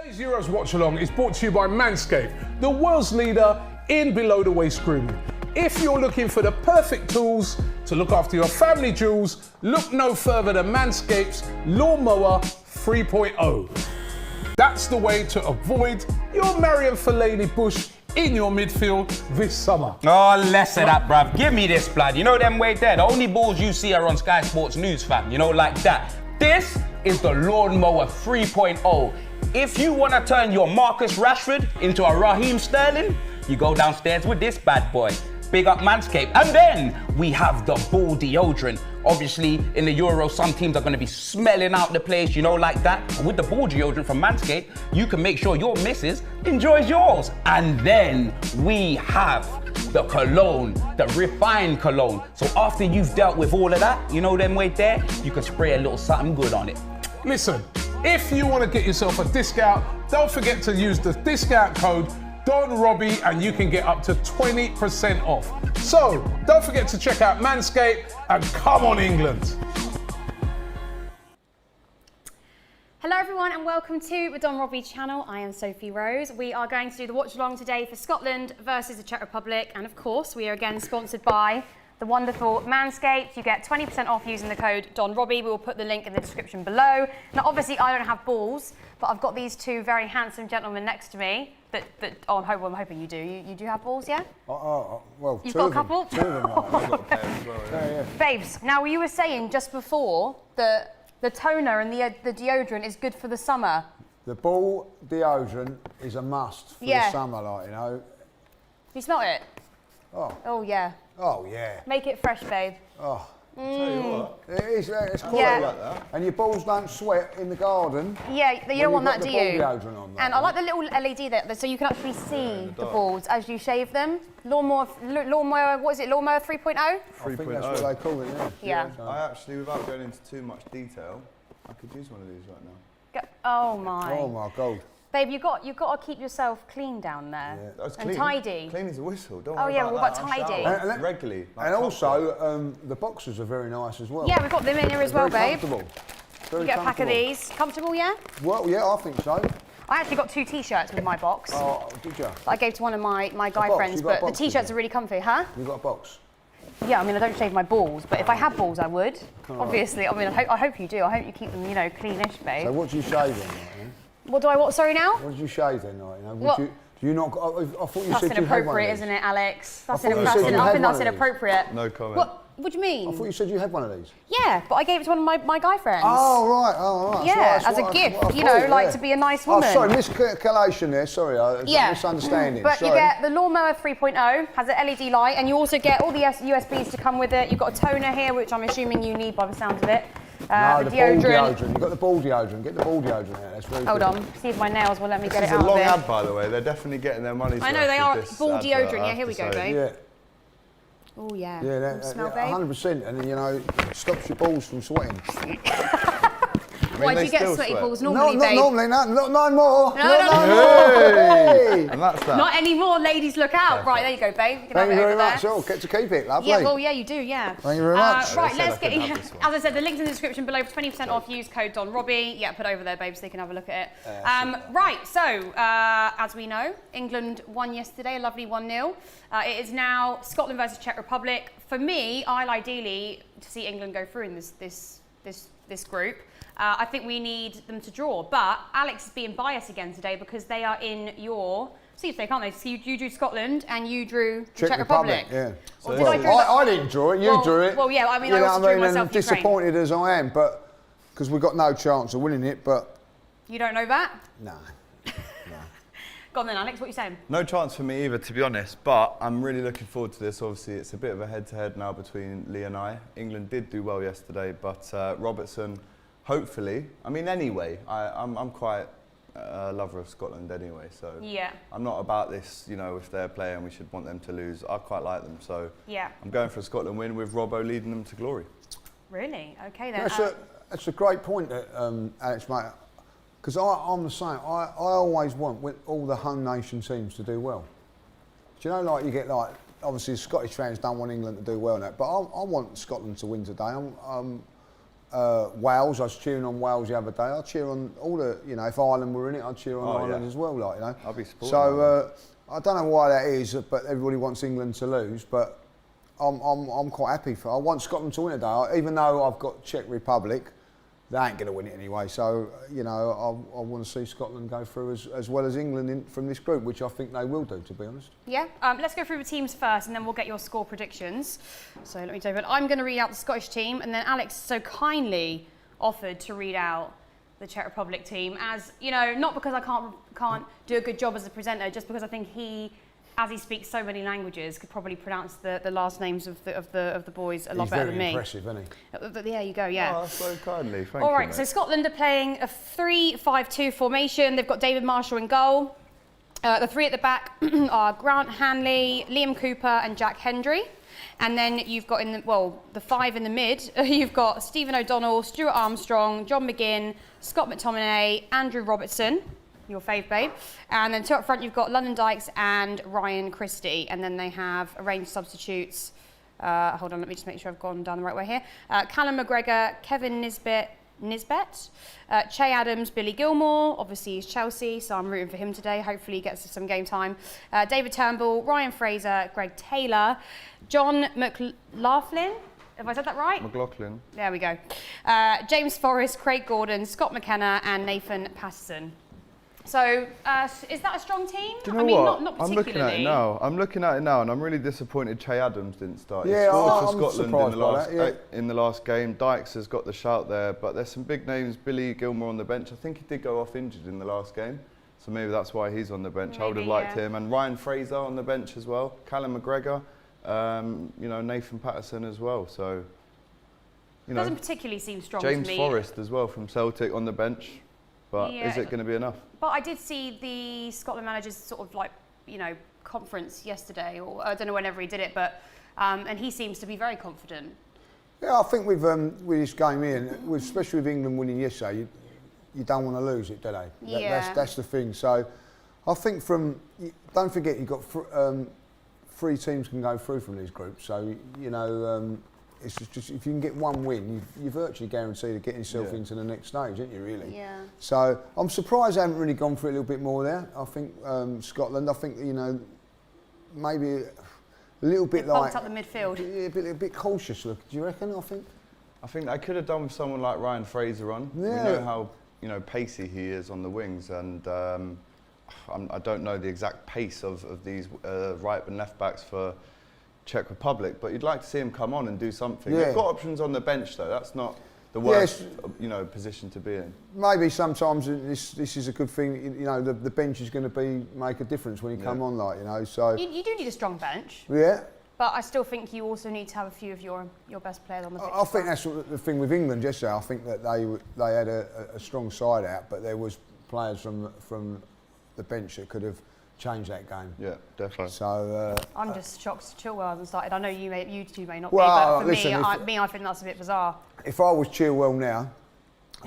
Today's Euros Watch Along is brought to you by Manscaped, the world's leader in below the waist grooming. If you're looking for the perfect tools to look after your family jewels, look no further than Manscaped's Lawnmower 3.0. That's the way to avoid your Marion Fellaini bush in your midfield this summer. Oh, less of that, bruv. Give me this, blood. You know them way there. The only balls you see are on Sky Sports News, fam. You know, like that. This is the Lawnmower 3.0. If you want to turn your Marcus Rashford into a Raheem Sterling, you go downstairs with this bad boy. Big up Manscaped. And then we have the ball deodorant. Obviously, in the Euros, some teams are going to be smelling out the place, you know, like that. And with the ball deodorant from Manscaped, you can make sure your missus enjoys yours. And then we have the cologne, the refined cologne. So after you've dealt with all of that, you know them way there, you can spray a little something good on it. Listen, if you want to get yourself a discount, don't forget to use the discount code DonRobbie and you can get up to 20% off. So don't forget to check out Manscaped and come on England. Hello everyone and welcome to the Don Robbie channel. I am Sophie Rose. We are going to do the watch along today for Scotland versus the Czech Republic, and of course we are again sponsored by the wonderful Manscaped. You get 20% off using the code DonRobbie. We will put the link in the description below. Now obviously I don't have balls, but I've got these two very handsome gentlemen next to me. I'm hoping you do. You do have balls, yeah? Well, you've got a couple? Two of them. I've got a pair as well, yeah. Babes, now you were saying just before that the toner and the deodorant is good for the summer. The ball deodorant is a must for the summer, like, you know. You smell it? Oh. Oh, yeah. Oh, yeah. Make it fresh, babe. Oh. Tell you what. It's quality like that. And your balls don't sweat in the garden. Yeah, you don't want that, do you? Ball deodorant on that, and I like the little LED there, so you can actually see the balls as you shave them. Lawnmower, what is it, Lawnmower 3.0? I think that's what they call it, yeah. So. I actually, without going into too much detail, I could use one of these right now. Oh my. Oh my God. Babe, you've got to keep yourself clean down there. Yeah. That's and clean. tidy. Clean as a whistle, don't Oh worry yeah, about what that. about tidy? And regularly. Like and also, the boxers are very nice as well. Yeah, we've got them in here as well, babe. Comfortable. Very you get a pack of these. Comfortable, yeah? Well, yeah, I think so. I actually got 2 t-shirts with my box. Oh, did you? That I gave to one of my guy box? friends, You got a but the box, t-shirts did you? are really comfy, huh? You got a box? Yeah, I mean, I don't shave my balls, but if I had balls, I would. Obviously, I mean, I hope you do. I hope you keep them, you know, cleanish, babe. So what do you shave then? What do I what? Sorry, now? What did you shave then? Like, you know, What? do you not? I thought you That's said you had one of inappropriate, these. isn't it, Alex? That's thought you said inappropriate. you I had think one that's of these. inappropriate. No comment. What do you mean? I thought you said you had one of these. Yeah, but I gave it to one of my guy friends. Oh right. Yeah, That's as a what gift, I you know, thought, like yeah. to be a nice woman. Oh, sorry, miscalculation there. Sorry, misunderstanding. But sorry. you get the Lawnmower 3.0, has an LED light, and you also get all the USBs to come with it. You've got a toner here, which I'm assuming you need by the sounds of it. No, the ball deodorant. You've got the ball deodorant. Get the ball deodorant out. That's very Hold good. on, see if my nails will let me get it This is out a long of ad, by the way. They're definitely getting their money's worth. I know they are. with this Ball advert, deodorant. I Yeah, here we have go, to say. babe. Yeah. Oh yeah. Yeah, Good smell, babe. 100%, and then you know, it stops your balls from sweating. Why do they you get still sweaty sweat. balls No, normally, not babe? normally. No more. Hey! And that's that. Not anymore, ladies. Look out! Right, there you go, babe. You can have Thank it you very over there. much. Oh, get to keep it. Lovely. Yeah, well, yeah, you do, yeah. Thank you very much. Right, They said let's I couldn't get. have this one. As I said, the link's in the description below for 20% off. Use code DonRobbie. Yeah, put over there, babe, so they can have a look at it. Right, so as we know, England won yesterday, a lovely 1-0. It is now Scotland versus Czech Republic. For me, I'd ideally to see England go through in this group. I think we need them to draw, but Alex is being biased again today because they are in your sweepstake, aren't they? So you drew Scotland and you drew the Czech Republic. Yeah. Or Well, did I draw that? I didn't draw it. You drew it. Well, yeah. I mean, You I know also what drew myself and Ukraine. disappointed as I am, but because we've got no chance of winning it. But You don't know that? no. Go on then, Alex. What are you saying? No chance for me either, to be honest, but I'm really looking forward to this. Obviously, it's a bit of a head-to-head now between Lee and I. England did do well yesterday, but Robertson, hopefully, I mean, anyway, I'm quite a lover of Scotland anyway, so Yeah. I'm not about this, you know, if they're playing, we should want them to lose. I quite like them, so Yeah. I'm going for a Scotland win with Robbo leading them to glory. Really? Okay then. That's a great point, that, Alex, mate. Because I'm the same. I always want all the home nation teams to do well. Do you know, like you get like obviously Scottish fans don't want England to do well in that, but I want Scotland to win today. Wales. I was cheering on Wales the other day. I'd cheer on all the, you know, if Ireland were in it, I'd cheer on Ireland as well, like, you know. I'll be supporting So I don't know why that is, but everybody wants England to lose. But I'm quite happy for. I want Scotland to win today, even though I've got Czech Republic. They ain't going to win it anyway. So you know, I want to see Scotland go through as well as England from this group, which I think they will do, to be honest. Yeah. Let's go through the teams first, and then we'll get your score predictions. So let me do it. I'm going to read out the Scottish team, and then Alex so kindly offered to read out the Czech Republic team, as you know, not because I can't do a good job as a presenter, just because I think he, as he speaks so many languages, could probably pronounce the last names of the boys a lot better than me. He's very impressive, isn't he? There you go. Yeah. Oh, that's so kindly. Thank you. All right. Mate. So Scotland are playing a 3-5-2 formation. They've got David Marshall in goal. The three at the back are Grant Hanley, Liam Cooper, and Jack Hendry. And then you've got the five in the mid. You've got Stephen O'Donnell, Stuart Armstrong, John McGinn, Scott McTominay, Andrew Robertson, your fave babe. And then two up front, you've got London Dykes and Ryan Christie. And then they have arranged substitutes. Hold on, let me just make sure I've gone down the right way here. Callum McGregor, Kevin Nisbet, Che Adams, Billy Gilmore, obviously he's Chelsea, so I'm rooting for him today. Hopefully he gets some game time. David Turnbull, Ryan Fraser, Greg Taylor, John McLaughlin. Have I said that right? McLaughlin. There we go. James Forrest, Craig Gordon, Scott McKenna, and Nathan Patterson. So, is that a strong team? Do you know what? Not I'm looking at it now. and I'm really disappointed Che Adams didn't start. Yeah, he scored I'm for Scotland in the last game. Dykes has got the shout there, but there's some big names. Billy Gilmore on the bench. I think he did go off injured in the last game, so maybe that's why he's on the bench. I would have liked him. And Ryan Fraser on the bench as well. Callum McGregor, you know, Nathan Patterson as well. So, you know, doesn't particularly seem strong James to me. Forrest as well from Celtic on the bench. But is it going to be enough? But I did see the Scotland managers sort of like, you know, conference yesterday, or I don't know whenever he did it, but and he seems to be very confident. Yeah, I think with this game here, especially with England winning yesterday, you don't want to lose it, do they? Yeah. That's the thing. So I think don't forget you've got 3 teams can go through from these groups. So you know. It's just if you can get one win, you're virtually guaranteed of getting yourself into the next stage, aren't you, really? Yeah. So I'm surprised they haven't really gone for it a little bit more there. I think Scotland, I think, you know, maybe a little bit They like... bumped up the midfield. Yeah, a bit cautious look, do you reckon, I think? I could have done with someone like Ryan Fraser on. Yeah. We know how, you know, pacey he is on the wings, and I don't know the exact pace of these right and left backs for Czech Republic, but you'd like to see him come on and do something. Yeah. They've got options on the bench though. That's not the worst, you know, position to be in. Maybe sometimes this is a good thing. You know, the bench is going to make a difference when you come on, like, you know. So You do need a strong bench. yeah. But I still think you also need to have a few of your best players on the pitch. I think that's the thing with England yesterday. I think that they had a strong side out, but there was players from the bench that could have changed that game. Yeah, definitely. So I'm just shocked Chilwell hasn't started. I know you two may not Well, be, but for listen, I think that's a bit bizarre. if I was Chilwell now,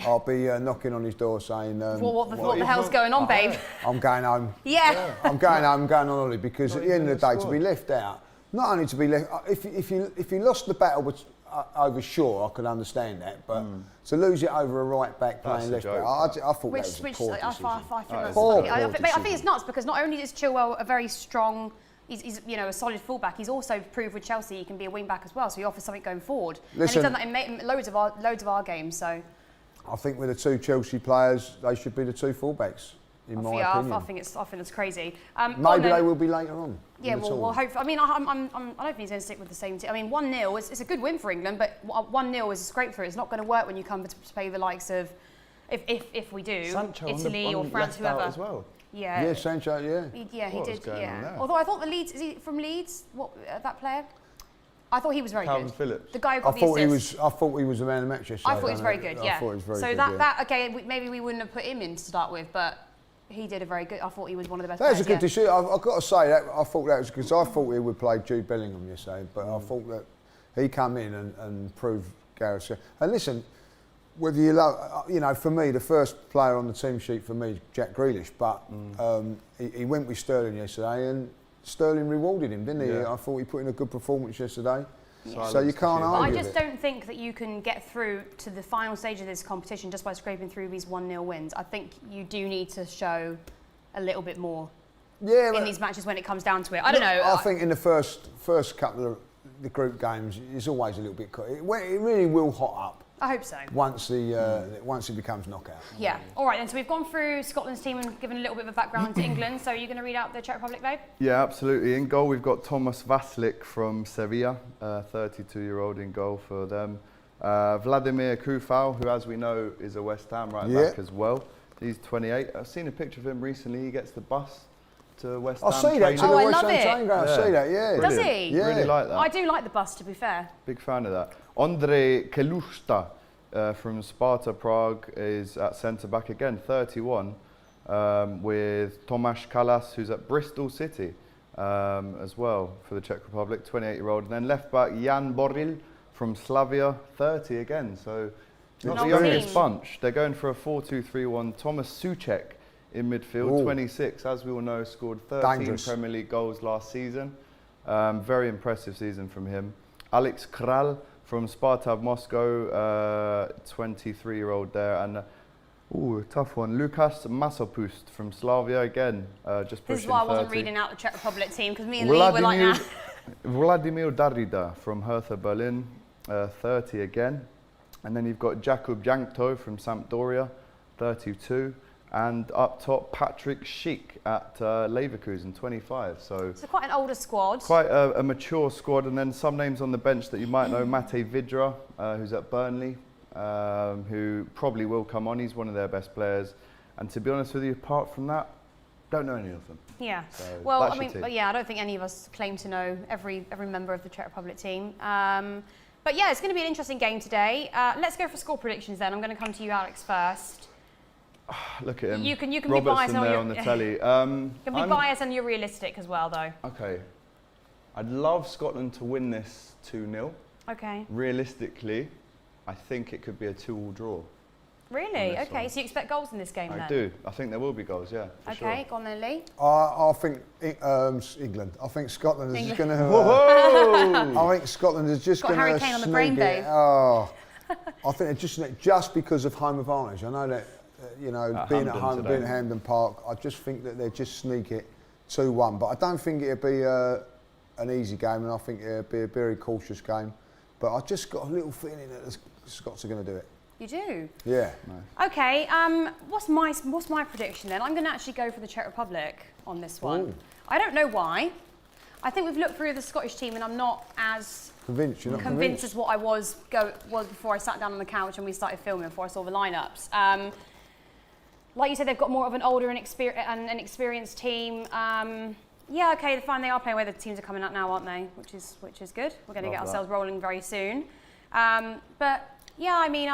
I'll be knocking on his door saying, What the hell's going on, babe? I'm going home. Yeah. I'm going home, I'm going on holiday, because at the end of the day, to be left out, not only to be left, if you lost the battle over Shaw, I could understand that, but to lose it over a right back playing left back, I thought that was a poor decision. I think it's nuts, because not only is Chilwell a very strong, he's you know, a solid fullback, he's also proved with Chelsea he can be a wing back as well, so he offers something going forward. Listen, and he's done that in loads of our games, so. I think with the 2 Chelsea players, they should be the 2 fullbacks, in my opinion. I think it's crazy. Maybe they will be later on. Yeah, well, hopefully. I mean, I don't think he's going to stick with the same team. I mean, 1-0 it's a good win for England, but 1-0 is a scrape through. It's not going to work when you come to play the likes of, if we do, Sancho Italy or France, left out whoever. as well. Yeah. Yeah, Sancho, yeah. He What was did. going on Yeah. there? Although I thought the Leeds, is he from Leeds? That player? I thought he was very Calvin good. Phillips. The guy who got the assist. I thought he was the man of the match yesterday. I thought he was very good. Yeah. I thought he was very so good. okay, maybe we wouldn't have put him in to start with, but he did a very good. I thought he was one of the best. That was a players, good decision. I've got to say that I thought that was because I thought he would play Jude Bellingham yesterday, but I thought that he come in and proved Gareth. And listen, whether you love, you know, for me the first player on the team sheet for me is Jack Grealish, but he went with Sterling yesterday, and Sterling rewarded him, didn't he? Yeah. I thought he put in a good performance yesterday. So you can't But I argue just with it. don't think that you can get through to the final stage of this competition just by scraping through these 1-0 wins. I think you do need to show a little bit more in these matches when it comes down to it. I don't know. I think in the first couple of the group games, it's always a little bit. It really will hot up. I hope so. Once it becomes knockout. Yeah. All right, then. So we've gone through Scotland's team and given a little bit of a background to England. So are you going to read out the Czech Republic, babe? Yeah, absolutely. In goal, we've got Thomas Vaslik from Sevilla, 32-year-old in goal for them. Vladimir Kufau, who, as we know, is a West Ham right-back as well. He's 28. I've seen a picture of him recently. He gets the bus to West Ham. I see that. Oh, I love West Ham it. training ground. I see that. Yeah. Does he? Yeah. Really like that. I do like the bus, to be fair. Big fan of that. Ondrej Kelušta from Sparta Prague is at centre-back again, 31, with Tomáš Kalas, who's at Bristol City as well for the Czech Republic, 28-year-old. And then left-back Jan Boril from Slavia, 30 again. So not the youngest bunch. They're going for a 4-2-3-1. Thomas Souček in midfield, 26, as we all know, scored 13 Dangerous. Premier League goals last season. Very impressive season from him. Alex Kral from Sparta Moscow, 23-year-old there. And, tough one, Lukas Masopust from Slavia again, just pushing 30. This is why I wasn't reading out the Czech Republic team, because me and Lee were like, nah. Vladimir Darida from Hertha Berlin, 30 again. And then you've got Jakub Jankto from Sampdoria, 32. And up top, Patrick Schick at Leverkusen, 25. So quite an older squad. Quite a mature squad. And then some names on the bench that you might know, Mate Vidra, who's at Burnley, who probably will come on. He's one of their best players. And to be honest with you, apart from that, don't know any of them. Yeah. So well, that's I mean, your team. but yeah, I don't think any of us claim to know every member of the Czech Republic team. But yeah, it's going to be an interesting game today. Let's go for score predictions then. I'm going to come to you, Alex, first. Look at him. You can be Robertson biased there on the telly. You can be biased and you're realistic as well, though. Okay. I'd love Scotland to win this 2-0. Okay. Realistically, I think it could be a 2-2 draw. Really? this Okay. one. So you expect goals in this game then? I do. I think there will be goals, yeah. For Okay. sure. Go on then, Lee. I think England. I think Scotland is just going to. I think Scotland is just Got going to. Harry Kane on the brain, babe. Oh, I think it's just because of home advantage. I know that being at Hampden home, today. being at Hampden Park. I just think that they just sneak it 2-1. But I don't think it'll be an easy game, and I think it'll be a very cautious game. But I just got a little feeling that the Scots are going to do it. You do? Yeah. Okay, what's my prediction then? I'm going to actually go for the Czech Republic on this one. Ooh. I don't know why. I think we've looked through the Scottish team and I'm not as Convinced? You're not convinced as what I was before I sat down on the couch and we started filming, before I saw the lineups. Like you said, they've got more of an older and experienced team. Yeah, okay, fine. They are playing where the teams are coming up now, aren't they? Which is good. We're going to get ourselves rolling very soon. But yeah, I mean,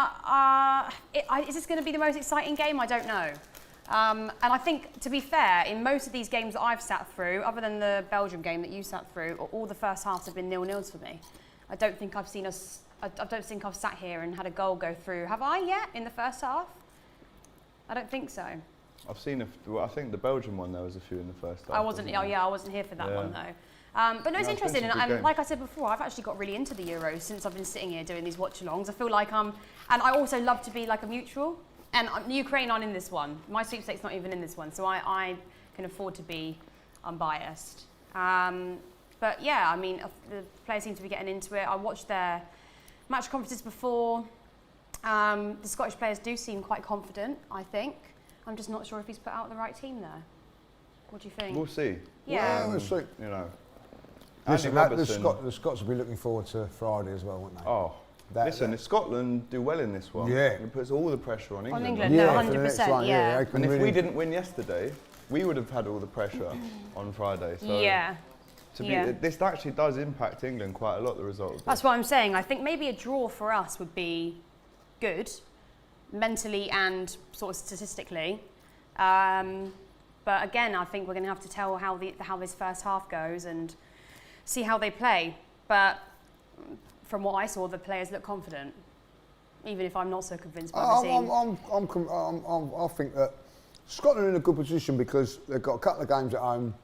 is this going to be the most exciting game? I don't know. And I think, to be fair, in most of these games that I've sat through, other than the Belgium game that you sat through, all the first halves have been 0-0s for me. I don't think I've sat here and had a goal go through. Have I yet in the first half? I don't think so. I've seen I think the Belgium one, there was a few in the first half. I wasn't here for that one though. But no, it's interesting, and like I said before, I've actually got really into the Euros since I've been sitting here doing these watch-alongs. I feel like and I also love to be like a neutral, and Ukraine aren't in this one. My sweepstake's not even in this one, so I can afford to be unbiased. But yeah, I mean, the players seem to be getting into it. I watched their match conferences before. The Scottish players do seem quite confident, I think. I'm just not sure if he's put out the right team there. What do you think? We'll see. Yeah. We'll see. You know. Listen, Andy the Robertson. Scots will be looking forward to Friday as well, won't they? Oh, listen, if Scotland do well in this one, it puts all the pressure on England. On England, no, 100%, yeah. And if we didn't win yesterday, we would have had all the pressure on Friday. So yeah. This actually does impact England quite a lot, the result. That's what I'm saying. I think maybe a draw for us would be good, mentally and sort of statistically. But again, I think we're going to have to tell how this first half goes and see how they play. But from what I saw, the players look confident, even if I'm not so convinced by the team. I think that Scotland are in a good position because they've got a couple of games at home.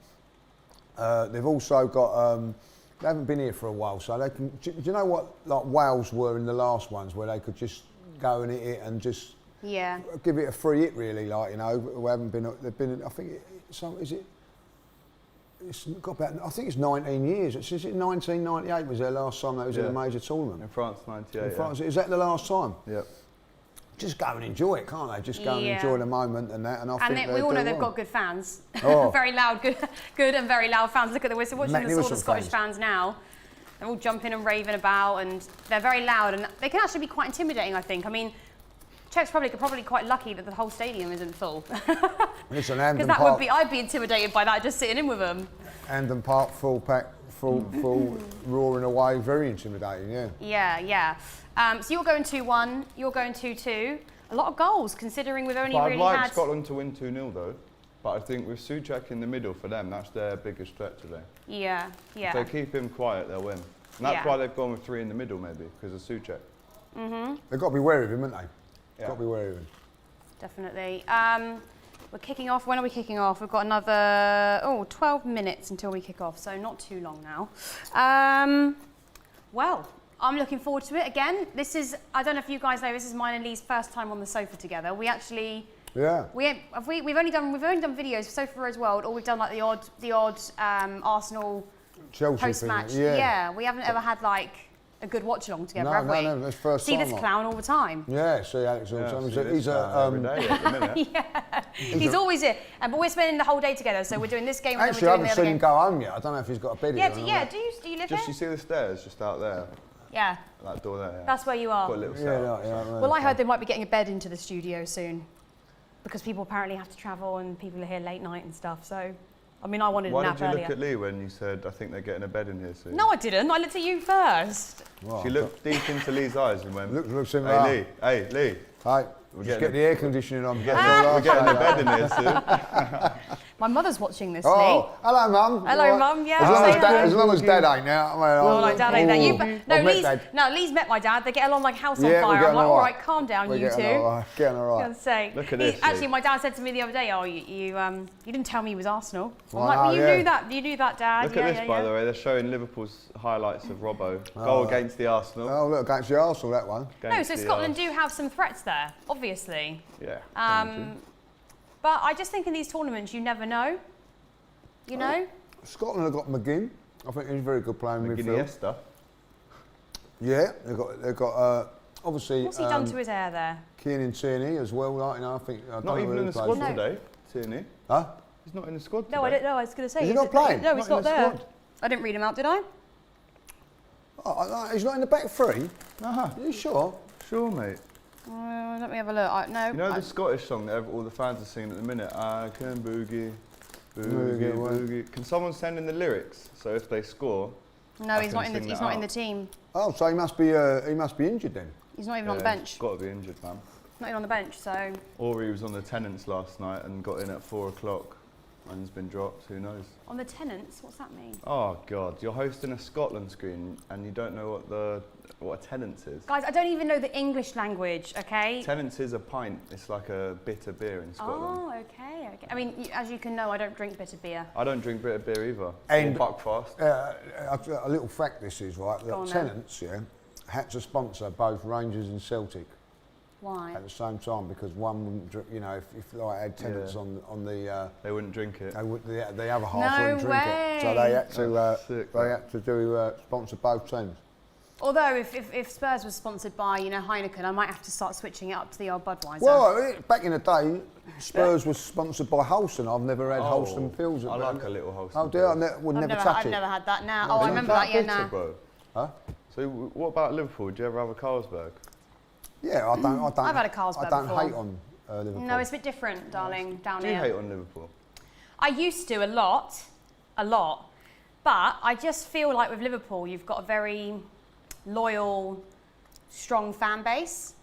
They've also got They haven't been here for a while, so they can. Do you know what like Wales were in the last ones, where they could just go and hit it and just give it a free hit, really? Like, you know, who haven't been. They've been. I think is it. It's got about. I think it's 19 years. Is it 1998 was their last time they was in a major tournament? In France, 98. In France, is that the last time? Yep. Just go and enjoy it, can't they? Just go and enjoy the moment and that. And I think we all know they've got good fans. Very loud, good and very loud fans. Look at we're watching all the Scottish fans now. They're all jumping and raving about, and they're very loud, and they can actually be quite intimidating, I think. I mean, Czech Republic are probably quite lucky that the whole stadium isn't full. Listen, because that would be, I'd be intimidated by that just sitting in with them. Hampden Park, full pack, full roaring away, very intimidating, Yeah. So you're going 2-1, you're going 2-2. A lot of goals, considering we've only I'd really like had... Scotland to win 2-0 though. But I think with Souček in the middle for them, that's their biggest threat today. Yeah. If they keep him quiet, they'll win. And that's why they've gone with 3 in the middle, maybe, because of Souček. They've got to be wary of him, haven't they? Yeah. Got to be wary of him. Definitely. We're kicking off. When are we kicking off? We've got another 12 minutes until we kick off, so not too long now. Well, I'm looking forward to it again. This is, I don't know if you guys know, this is mine and Lee's first time on the sofa together. We actually, we've only done videos for Sofa Rose World, or we've done like the odd Arsenal Chelsea post-match. thing, yeah. We haven't ever had like a good watch along together, have we? No, that's first see time. this clown all the time. Yeah, see Alex all the time. He's every day at the minute. He's always here. But we're spending the whole day together, so we're doing this game. Actually, I haven't seen him go home yet. I don't know if he's got a bed here. Do you live You here? see the stairs just out there? Yeah. That door there, yeah. That's where you are. Got a little setup. Well, I heard they might be getting a bed into the studio soon, because people apparently have to travel and people are here late night and stuff. So, I mean, I wanted a nap earlier. Why did you look at Lee when you said, I think they're getting a bed in here soon? No, I didn't. I looked at you first. Well, she looked deep into Lee's eyes and went, looks in Hey, Lee. Hey, just get the air conditioning on. We're getting a bed in here soon. My mother's watching this, Oh, Lee. hello, Mum. Hello, Mum. Yeah. As long as Dad ain't there. Dad ain't there. Lee's met my dad. They get along like house on fire. I'm like, all right, calm down, you two. Getting all right. Say, look at this. Actually, my dad said to me the other day, you didn't tell me he was Arsenal. I'm like, well, you knew that. You knew that, Dad. Look at this, by the way. They're showing Liverpool's highlights of Robbo. Goal against the Arsenal. Oh, look, against the Arsenal, that one. No, so Scotland do have some threats there, obviously. Yeah. But I just think in these tournaments, you never know. You know? Scotland have got McGinn. I think he's a very good player in midfield. McGinn-Esta. Yeah, they've got obviously. What's he done to his hair there? Kieran Tierney as well, like, you know, I think. Not even in the squad today, Tierney. Huh? He's not in the squad today. No, I don't know. I was going to say. Is he not playing? No, he's not there. Squad? I didn't read him out, did I? Oh, he's not in the back three? Uh-huh. Are you sure? Sure, mate. Let me have a look. No. You know the Scottish song that all the fans are singing at the minute? I can boogie, boogie, boogie. Can someone send in the lyrics? So if they score, no, he's not in the team. Oh, so he must be injured then. He's not even on the bench. He's got to be injured, man. Not even on the bench, so. Or he was on the Tenants last night and got in at 4 o'clock and has been dropped. Who knows? On the Tenants, what's that mean? Oh God, you're hosting a Scotland screen and you don't know what a Tenants is. Guys, I don't even know the English language. Okay. Tenants is a pint. It's like a bitter beer in Scotland. Oh, okay. I mean, as you can know, I don't drink bitter beer. I don't drink bitter beer either. And Buckfast. A little fact this is, right, that Tenants, had to sponsor both Rangers and Celtic. Why? At the same time, because one wouldn't drink, you know, if like had Tenants on the... they wouldn't drink it. The other half wouldn't drink it. So they had to sponsor both teams. Although, if Spurs was sponsored by, Heineken, I might have to start switching it up to the old Budweiser. Well, back in the day, Spurs was sponsored by Holston. I've never had Holston pills. I like a little Holston. Oh dear, I've never touch it. I've never had that now. I remember that, Bro. Huh? So what about Liverpool? Do you ever have a Carlsberg? Yeah, I don't. I've had a Carlsberg I don't before. hate on Liverpool. No, it's a bit different, darling, down here. here. Do you hate on Liverpool? I used to a lot. But I just feel like with Liverpool, you've got a very loyal, strong fan base.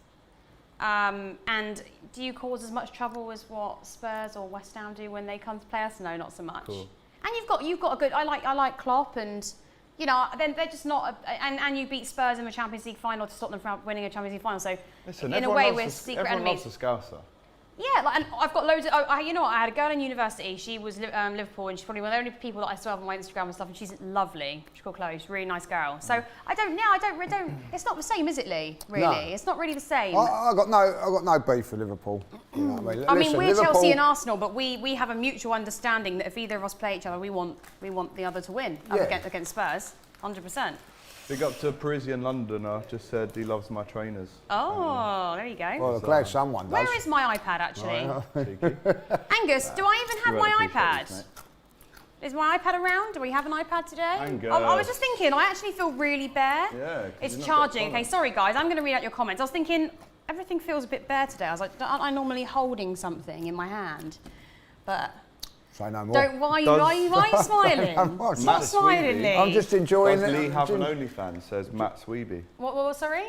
And do you cause as much trouble as what Spurs or West Ham do when they come to play us? No, not so much. Cool. And you've got a good. I like Klopp, and they're just not. And you beat Spurs in the Champions League final to stop them from winning a Champions League final. So Listen, in a way, we're secret everyone enemies. loves a Scouser. Yeah, like, and I've got loads of, you know what, I had a girl in university, she was Liverpool, and she's probably one of the only people that I still have on my Instagram and stuff, and she's lovely. She's called Chloe, she's a really nice girl. So I don't, it's not the same, is it, Lee? Really? No. It's not really the same. I got no beef for Liverpool. You know what I mean? Listen, we're Liverpool, Chelsea and Arsenal, but we have a mutual understanding that if either of us play each other, we want the other to win against Spurs, 100%. Big up to a Parisian Londoner, just said he loves my trainers. Oh, there you go. Well, I'm glad someone does. Where is my iPad, actually? Angus, do I even have my iPad? Is my iPad around? Do we have an iPad today? Angus. I was just thinking, I actually feel really bare. Yeah. It's charging. Okay, sorry guys, I'm going to read out your comments. I was thinking, everything feels a bit bare today. I was like, aren't I normally holding something in my hand? But... Say no more. Why are you smiling? Stop smiling, Lee. I'm just enjoying it. Does it. Lee have an OnlyFans? Says Matt Sweeby. What, sorry?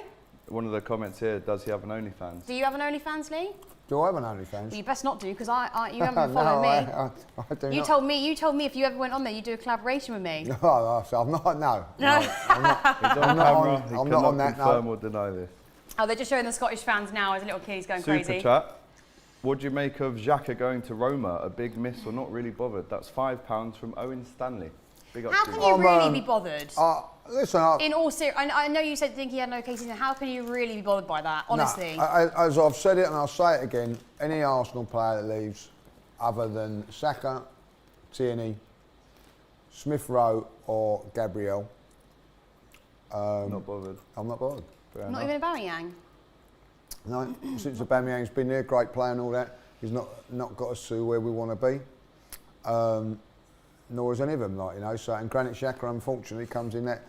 One of the comments here, does he have an OnlyFans? Do you have an OnlyFans, Lee? Do I have an OnlyFans? Well, you best not do, because you haven't been following me. I do you not. told me if you ever went on there, you'd do a collaboration with me. No, I'm not, no. I'm not on that, confirm or deny this. Oh, they're just showing the Scottish fans now as a little kid, he's going Super crazy. Chat. What do you make of Xhaka going to Roma? A big miss or not really bothered? That's £5 from Owen Stanley. Big up How to can you. you really be bothered? Listen, in all seriousness, I know you think he had no cases. How can you really be bothered by that, honestly? No, as I've said it and I'll say it again, any Arsenal player that leaves other than Saka, Tierney, Smith Rowe or Gabriel, not bothered. I'm not bothered. Not even Aubameyang? No, since Aubameyang's been there, great player and all that, he's not got us to where we want to be. Nor has any of them, so, and Granit Xhaka, unfortunately, comes in that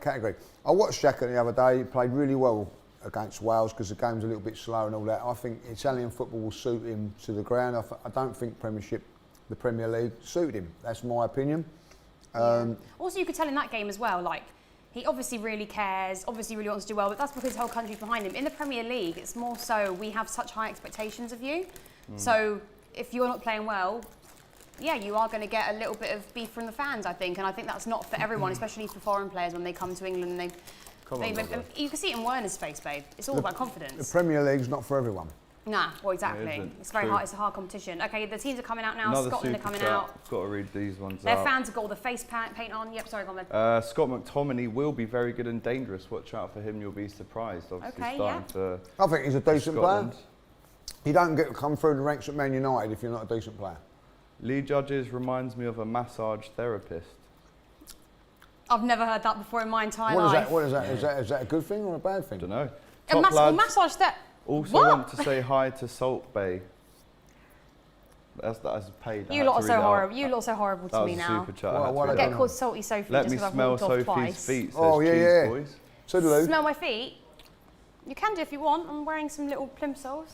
category. I watched Xhaka the other day, he played really well against Wales because the game's a little bit slow and all that. I think Italian football will suit him to the ground. I don't think the Premier League suited him. That's my opinion. Also, you could tell in that game as well, like, he obviously really cares, obviously really wants to do well, but that's because his whole country's behind him. In the Premier League, it's more so we have such high expectations of you. So if you're not playing well, yeah, you are going to get a little bit of beef from the fans, I think. And I think that's not for everyone, especially for foreign players when they come to England. And you can see it in Werner's face, babe. It's all about confidence. The Premier League's not for everyone. Nah, well, exactly. It's very hard. It's a hard competition. Okay, the teams are coming out now. Another Scotland are coming out. I've got to read these ones Their out. fans have got all the face paint on. Yep, sorry, go on then. Scott McTominay will be very good and dangerous. Watch out for him, you'll be surprised. Obviously starting for I think he's a decent Scotland. player. You don't come through the ranks at Man United if you're not a decent player. Lee Judges reminds me of a massage therapist. I've never heard that before in my entire life. What is that? Is that a good thing or a bad thing? I don't know. A massage that. Also want to say hi to Salt Bay. That's paid. You lot are so horrible. You lot are so horrible to me now. Super chat. I get called Salty Sophie Let just me because I've smell walked off Sophie's twice. feet. Says Oh, Cheese Boys. Toodaloo. Smell my feet? You can do if you want. I'm wearing some little plimsolls.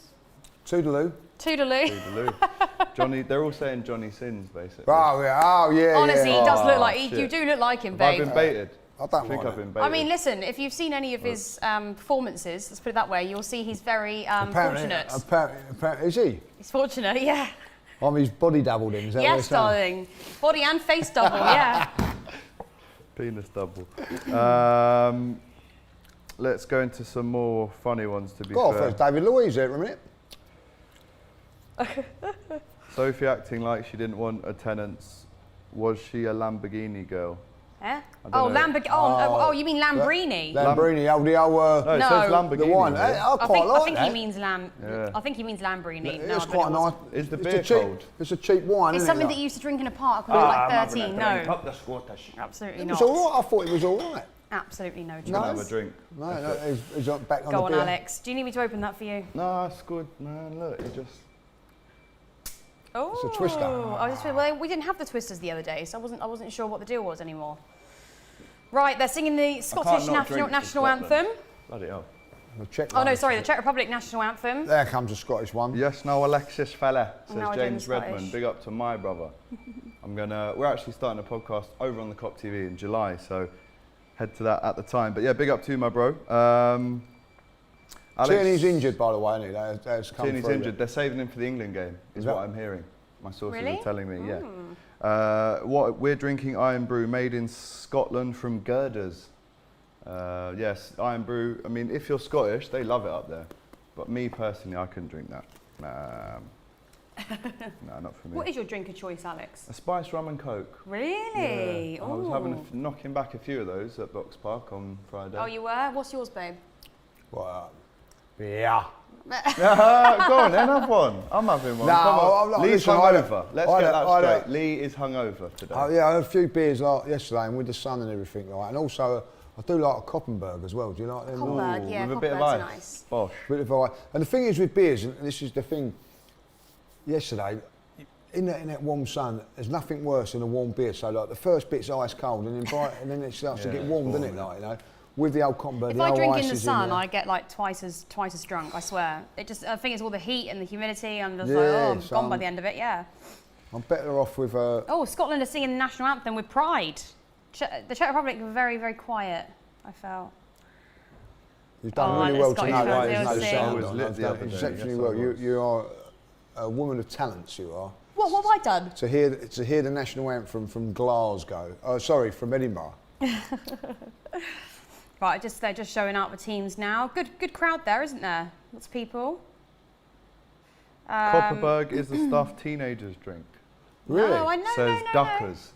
Toodaloo. Toodaloo. Johnny, they're all saying Johnny Sins, basically. Oh yeah. Honestly, he does look like shit. You do look like him, Have babe. I been baited? I don't think mind I've it. been baited. I mean, listen, if you've seen any of his performances, let's put it that way, you'll see he's very fortunate. Apparently, is he? He's fortunate, yeah. He's body doubled in. Is that Yes, darling. Body and face double, yeah. Penis double. Let's go into some more funny ones, to be Go fair. first, David Luiz there for a minute. Sophie acting like she didn't want attendance. Was she a Lamborghini girl? Eh? don't know. Lamborghini. Oh, you mean Lambrini? Lambrini, No, it says Lamborghini. the wine. here. I quite like I think that. he means Yeah. I think he means Lambrini. No, It's I don't quite know nice. what's- Is the It's beer a cheap, cold? It's a cheap wine, It's isn't something it? that you used to drink in a park when you were like 13. No, absolutely It's not. all right. I thought it was all right. Absolutely no Can I have a chance. drink? No, he's back on Go the on, beer. Alex. Do you need me to open that for you? No, it's good, man. Look, it just... Oh, It's a twister. Well, we didn't have the twisters the other day, so I wasn't sure what the deal was anymore. Right, they're singing the Scottish not drink national for anthem. Scotland. Bloody hell. Oh no, sorry, the Czech Republic national anthem. There comes a Scottish one. Yes, no, Alexis fella, says No, I James didn't Redmond. Scottish. Big up to my brother. We're actually starting a podcast over on the COP TV in July, so head to that at the time. But yeah, big up to you, my bro. Tierney's injured, by the way, isn't he? That's come Tierney's through. injured. They're saving him for the England game, is that- what I'm hearing. My sources Really? are telling me, yeah. What we're drinking Iron Brew, made in Scotland from girders. Yes, Iron Brew. I mean, if you're Scottish, they love it up there. But me personally, I couldn't drink that. No, not for me. What is your drink of choice, Alex? A spiced rum and coke. Really? Yeah. I was having knocking back a few of those at Box Park on Friday. Oh, you were? What's yours, babe? What? Yeah. Go on then, have one. I'm having one. No, Come on. I'm not. Lee's Listen, hungover. Let's I get don't- that I straight. don't- Lee is hungover today. Yeah, I had a few beers yesterday and with the sun and everything like, and also I do like a Koppenberg as well. Do you like them? Koppenberg, yeah, with a bit of Koppenberg's ice. nice. Bosh. Bit of ice. And the thing is with beers, and this is the thing. Yesterday, in that warm sun, there's nothing worse than a warm beer. So like the first bit's ice cold, and then it starts to get warm, doesn't it? Like, you know, with the old Koppenberg. If I drink in the sun, I get like twice as drunk. I swear. I think it's all the heat and the humidity. I'm just like, oh, I'm gone by the end of it. Yeah. I'm better off with. Oh, Scotland are singing the national anthem with pride. The Czech Republic were very, very quiet. I felt. You've done really well Scottish tonight. fans, No they'll sound was on. lit You've the done other day, exceptionally yes, well. I was. You are a woman of talents. You are. What have I done? To hear the national anthem from Glasgow. Oh, sorry, from Edinburgh. Right, they're just showing out the teams now. Good crowd there, isn't there? Lots of people. Koppenberg is the stuff teenagers drink. Really? No, I know. Says no. duckers.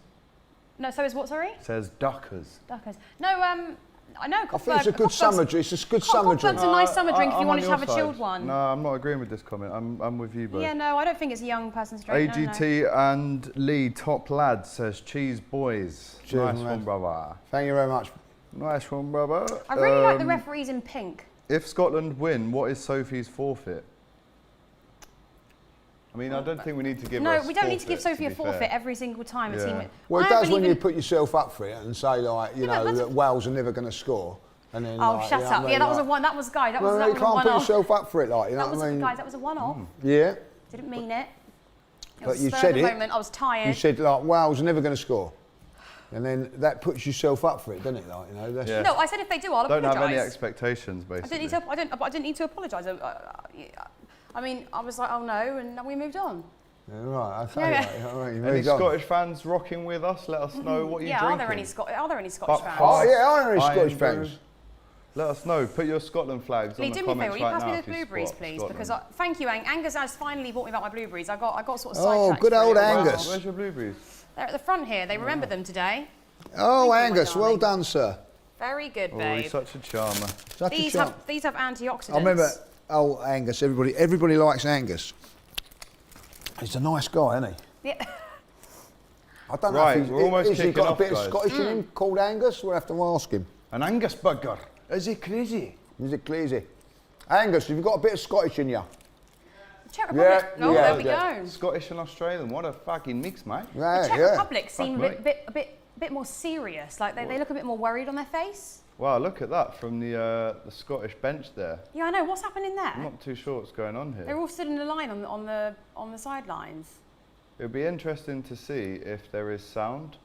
No, so is what? Sorry. Says duckers. Duckers. No, I know. I think it's a good summer drink. It's a good summer drink. Koppenberg's a nice summer drink if you I'm wanted on to have a your chilled side. one. No, I'm not agreeing with this comment. I'm with you, bro. Yeah, no, I don't think it's a young person's drink. no, no. AGT and Lee, top lad, says cheese boys. Cheers, Nice man. one, brother. Thank you very much. Nice one, brother. I really like the referees in pink. If Scotland win, what is Sophie's forfeit? I mean, I don't think we need to give her No, a we don't need to give forfeit, Sophie a be forfeit fair. every single time a Yeah. team. Well, I it does haven't when you even- put yourself up for it and say like, you know, that's that Wales are never going to score. And then, Oh, like, shut you know up! what I Yeah, mean? that was a Like, one. That was guys. That well, was you that was a can't put one-off. yourself up for it, like, you know That was what I mean? guys. That was a one-off. Yeah. Didn't mean it. It But was you spur of said the it. moment. I was tired. You said like Wales are never going to score, and then that puts yourself up for it, doesn't it? Like, you know, that's, Yeah. No, I said if they do, I'll Don't apologise. have any expectations, I basically. didn't need to apologise. I mean, I was like, oh no, and we moved on. Yeah, right. I say Yeah. that, you know what I mean? Any Moved on. Scottish fans rocking with us? Let us know what you're Yeah, drinking. are there any Scottish Fuck fans? Oh yeah, I know any Iron Scottish Brew. fans. Let us know. Put your Scotland flags Lee, on the do me a favour, comments will you right pass now me if the you blueberries, support please? Scotland. Because thank you, Angus has finally bought me back my blueberries. I got sort of Oh, sidetracked. good for a old little while. Angus. Where's your blueberries? They're at the front here. They remembered them today. Oh, Thank you, my Angus, well darling. done, sir. Very good, Oh, babe. he's such a charmer. Such a chap. These have antioxidants. I remember, oh, Angus. Everybody likes Angus. He's a nice guy, isn't he? Yeah. I don't know Right, if he's, we're almost has he kicking got a off, bit guys. of Scottish in him called Angus? We'll have to ask him. An Angus burger. Is he crazy? Is it crazy? Angus, have you got a bit of Scottish in you? Czech Republic. Yeah, Oh, yeah, there we yeah. go. Scottish and Australian. What a fucking mix, mate. Yeah, The Czech yeah. Republic seem Fuck a bit more serious. Like they look a bit more worried on their face. Wow, look at that from the Scottish bench there. Yeah, I know. What's happening there? I'm not too sure what's going on They're here. all stood in a line on the sidelines. It would be interesting to see if there is sound.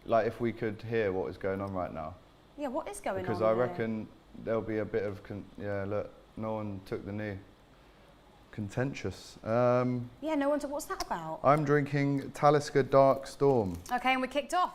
Like if we could hear what is going on right now. Yeah, what is going Because on? I there? reckon there'll be a bit of, yeah, look, no one took the knee. Contentious. Yeah, no one. What's that about? I'm drinking Talisker Dark Storm. Okay, and we kicked off.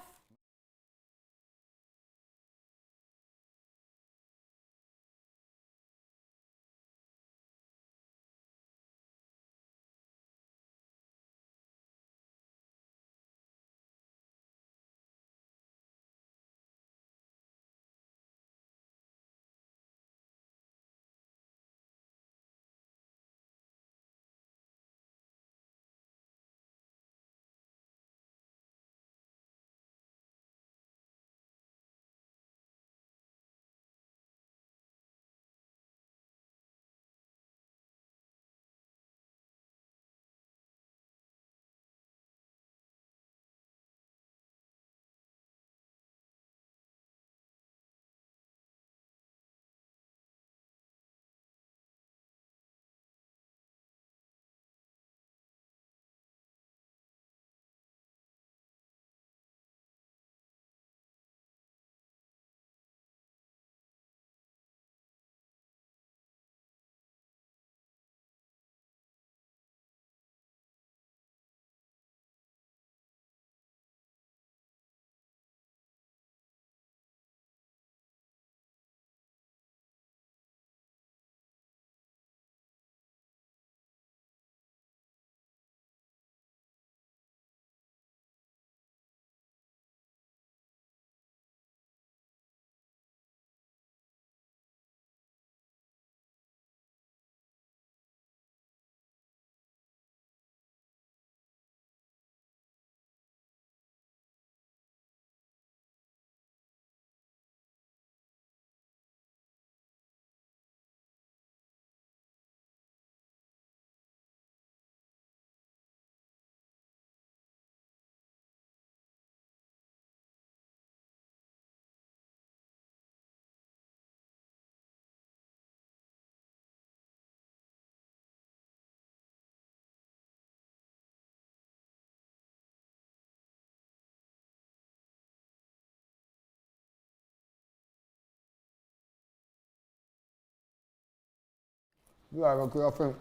Yeah, I think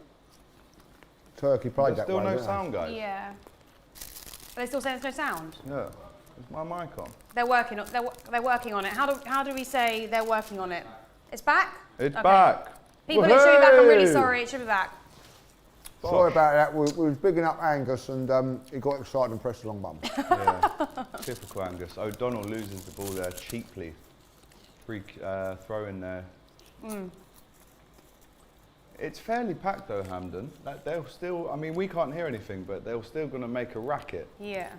Turkey played that Still way. no didn't they? sound, guys. Yeah. Are they still saying there's no sound? Yeah. Is my mic on? They're working on. They're working on it. How do we say they're working on it? It's back. It's Okay. back. People, it should be back. I'm really Woohoo! sorry. It should be back. Sorry about that. We was bigging up Angus and he got excited and pressed the long button. Yeah. Typical Angus. O'Donnell loses the ball there cheaply. Free throw in there. It's fairly packed though, Hampden. They'll still, I mean, we can't hear anything, but they're still going to make a racket. Yeah.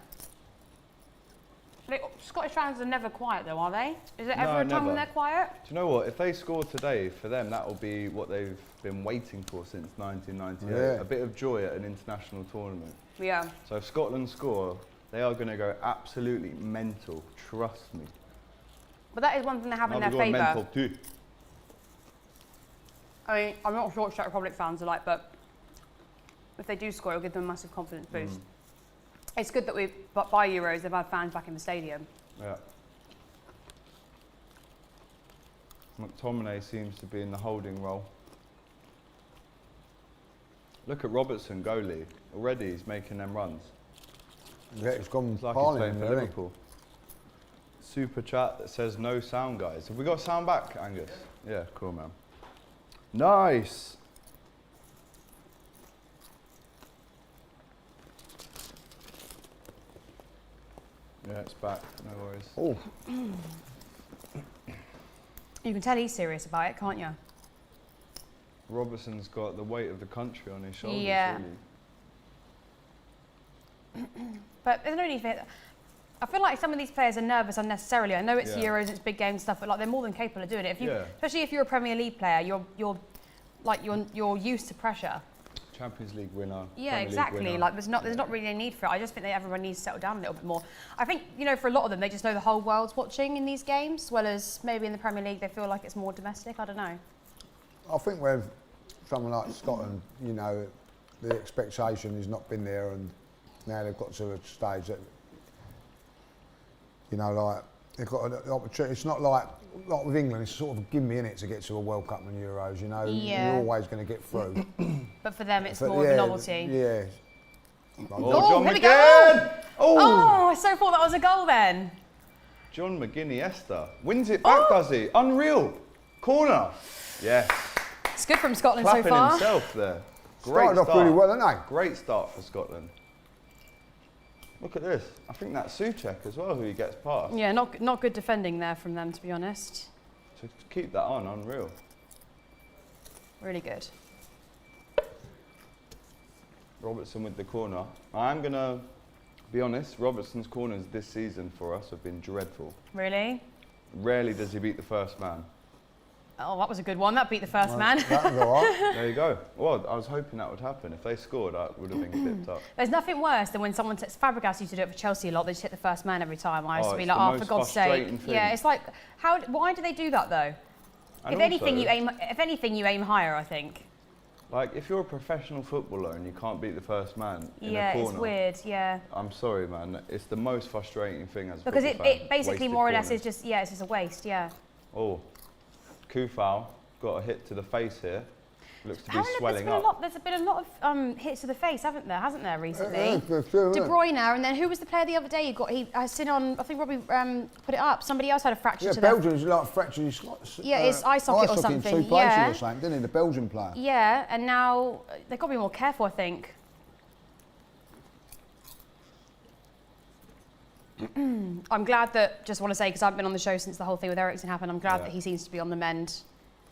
Scottish fans are never quiet though, are they? Is there No, ever a time when never. they're quiet? Do you know what? If they score today, for them, that will be what they've been waiting for since 1998. Yeah. A bit of joy at an international tournament. Yeah. So if Scotland score, they are going to go absolutely mental. Trust me. But that is one thing they have in their Now we've got favour. mental too. I mean, I'm not sure what Czech Republic fans are like, but if they do score, it'll give them a massive confidence boost. It's good that by Euros, they've had fans back in the stadium. Yeah. McTominay seems to be in the holding role. Look at Robertson, goalie. Already he's making them runs. Yeah, it's gone It's like he's piling, playing for hasn't it? Liverpool. Super chat that says no sound, guys. Have we got sound back, Angus? Yeah, cool, man. Nice. Yeah, it's back. No worries. Oh, You can tell he's serious about it, can't you? Robertson's got the weight of the country on his shoulders. Yeah. Really. But there's no need for it. I feel like some of these players are nervous unnecessarily. I know it's Yeah. Euros, it's big game stuff, but like they're more than capable of doing it. If you, Yeah. especially if you're a Premier League player, you're used to pressure. Champions League winner. Yeah, Premier League exactly. winner. Like there's not really a need for it. I just think that everyone needs to settle down a little bit more. I think, you know, for a lot of them, they just know the whole world's watching in these games, as well as maybe in the Premier League they feel like it's more domestic. I don't know. I think with someone like Scotland, you know, the expectation has not been there, and now they've got to a stage that, you know, like they've got an opportunity. It's not like with England. It's sort of give me in it to get to a World Cup and Euros. You know, Yeah. you're always going to get through. But for them, it's But more of a novelty. Yeah. Oh, John here we go! McGinn! Oh, I so thought that was a goal then. John McGinn-Ester wins it back, does he? Unreal. Corner. Yes. It's good from Scotland Clapping so far. himself there. Great Started start. off really well, didn't they? Great start for Scotland. Look at this. I think that's Souček as well, who he gets past. Yeah, not good defending there from them, to be honest. To keep that on, unreal. Really good. Robertson with the corner. I'm going to be honest, Robertson's corners this season for us have been dreadful. Really? Rarely does he beat the first man. Oh, that was a good one. That beat the first man. That was all right. There you go. Well, I was hoping that would happen. If they scored, I would have been clipped up. There's nothing worse than when someone Fabregas used to do it for Chelsea a lot. They just hit the first man every time. I used to be it's like, the oh, most for God's sake. frustrating thing. Yeah, it's like, why do they do that though? And If anything, also, you aim higher, I think. like, if you're a professional footballer and you can't beat the first man in a Yeah, corner, it's weird. Yeah, I'm sorry, man. It's the most frustrating thing as a because football it fan. basically Wasted more or less corners. is just it's just a waste. Yeah. Oh, Kufal got a hit to the face here. Looks to be swelling up. There's been a lot of hits to the face, hasn't there, recently? Yeah, sure, De yeah. Bruyne, and then who was the player the other day you got? I seen on, I think Robbie put it up. Somebody else had a fracture Yeah, to Belgium's like fractured his it's eye socket or in something, 2 places yeah. or something, didn't he? The Belgian player. Yeah, and now they've got to be more careful, I think. I'm glad that, just want to say, because I've been on the show since the whole thing with Eriksen happened, I'm glad Yeah. that he seems to be on the mend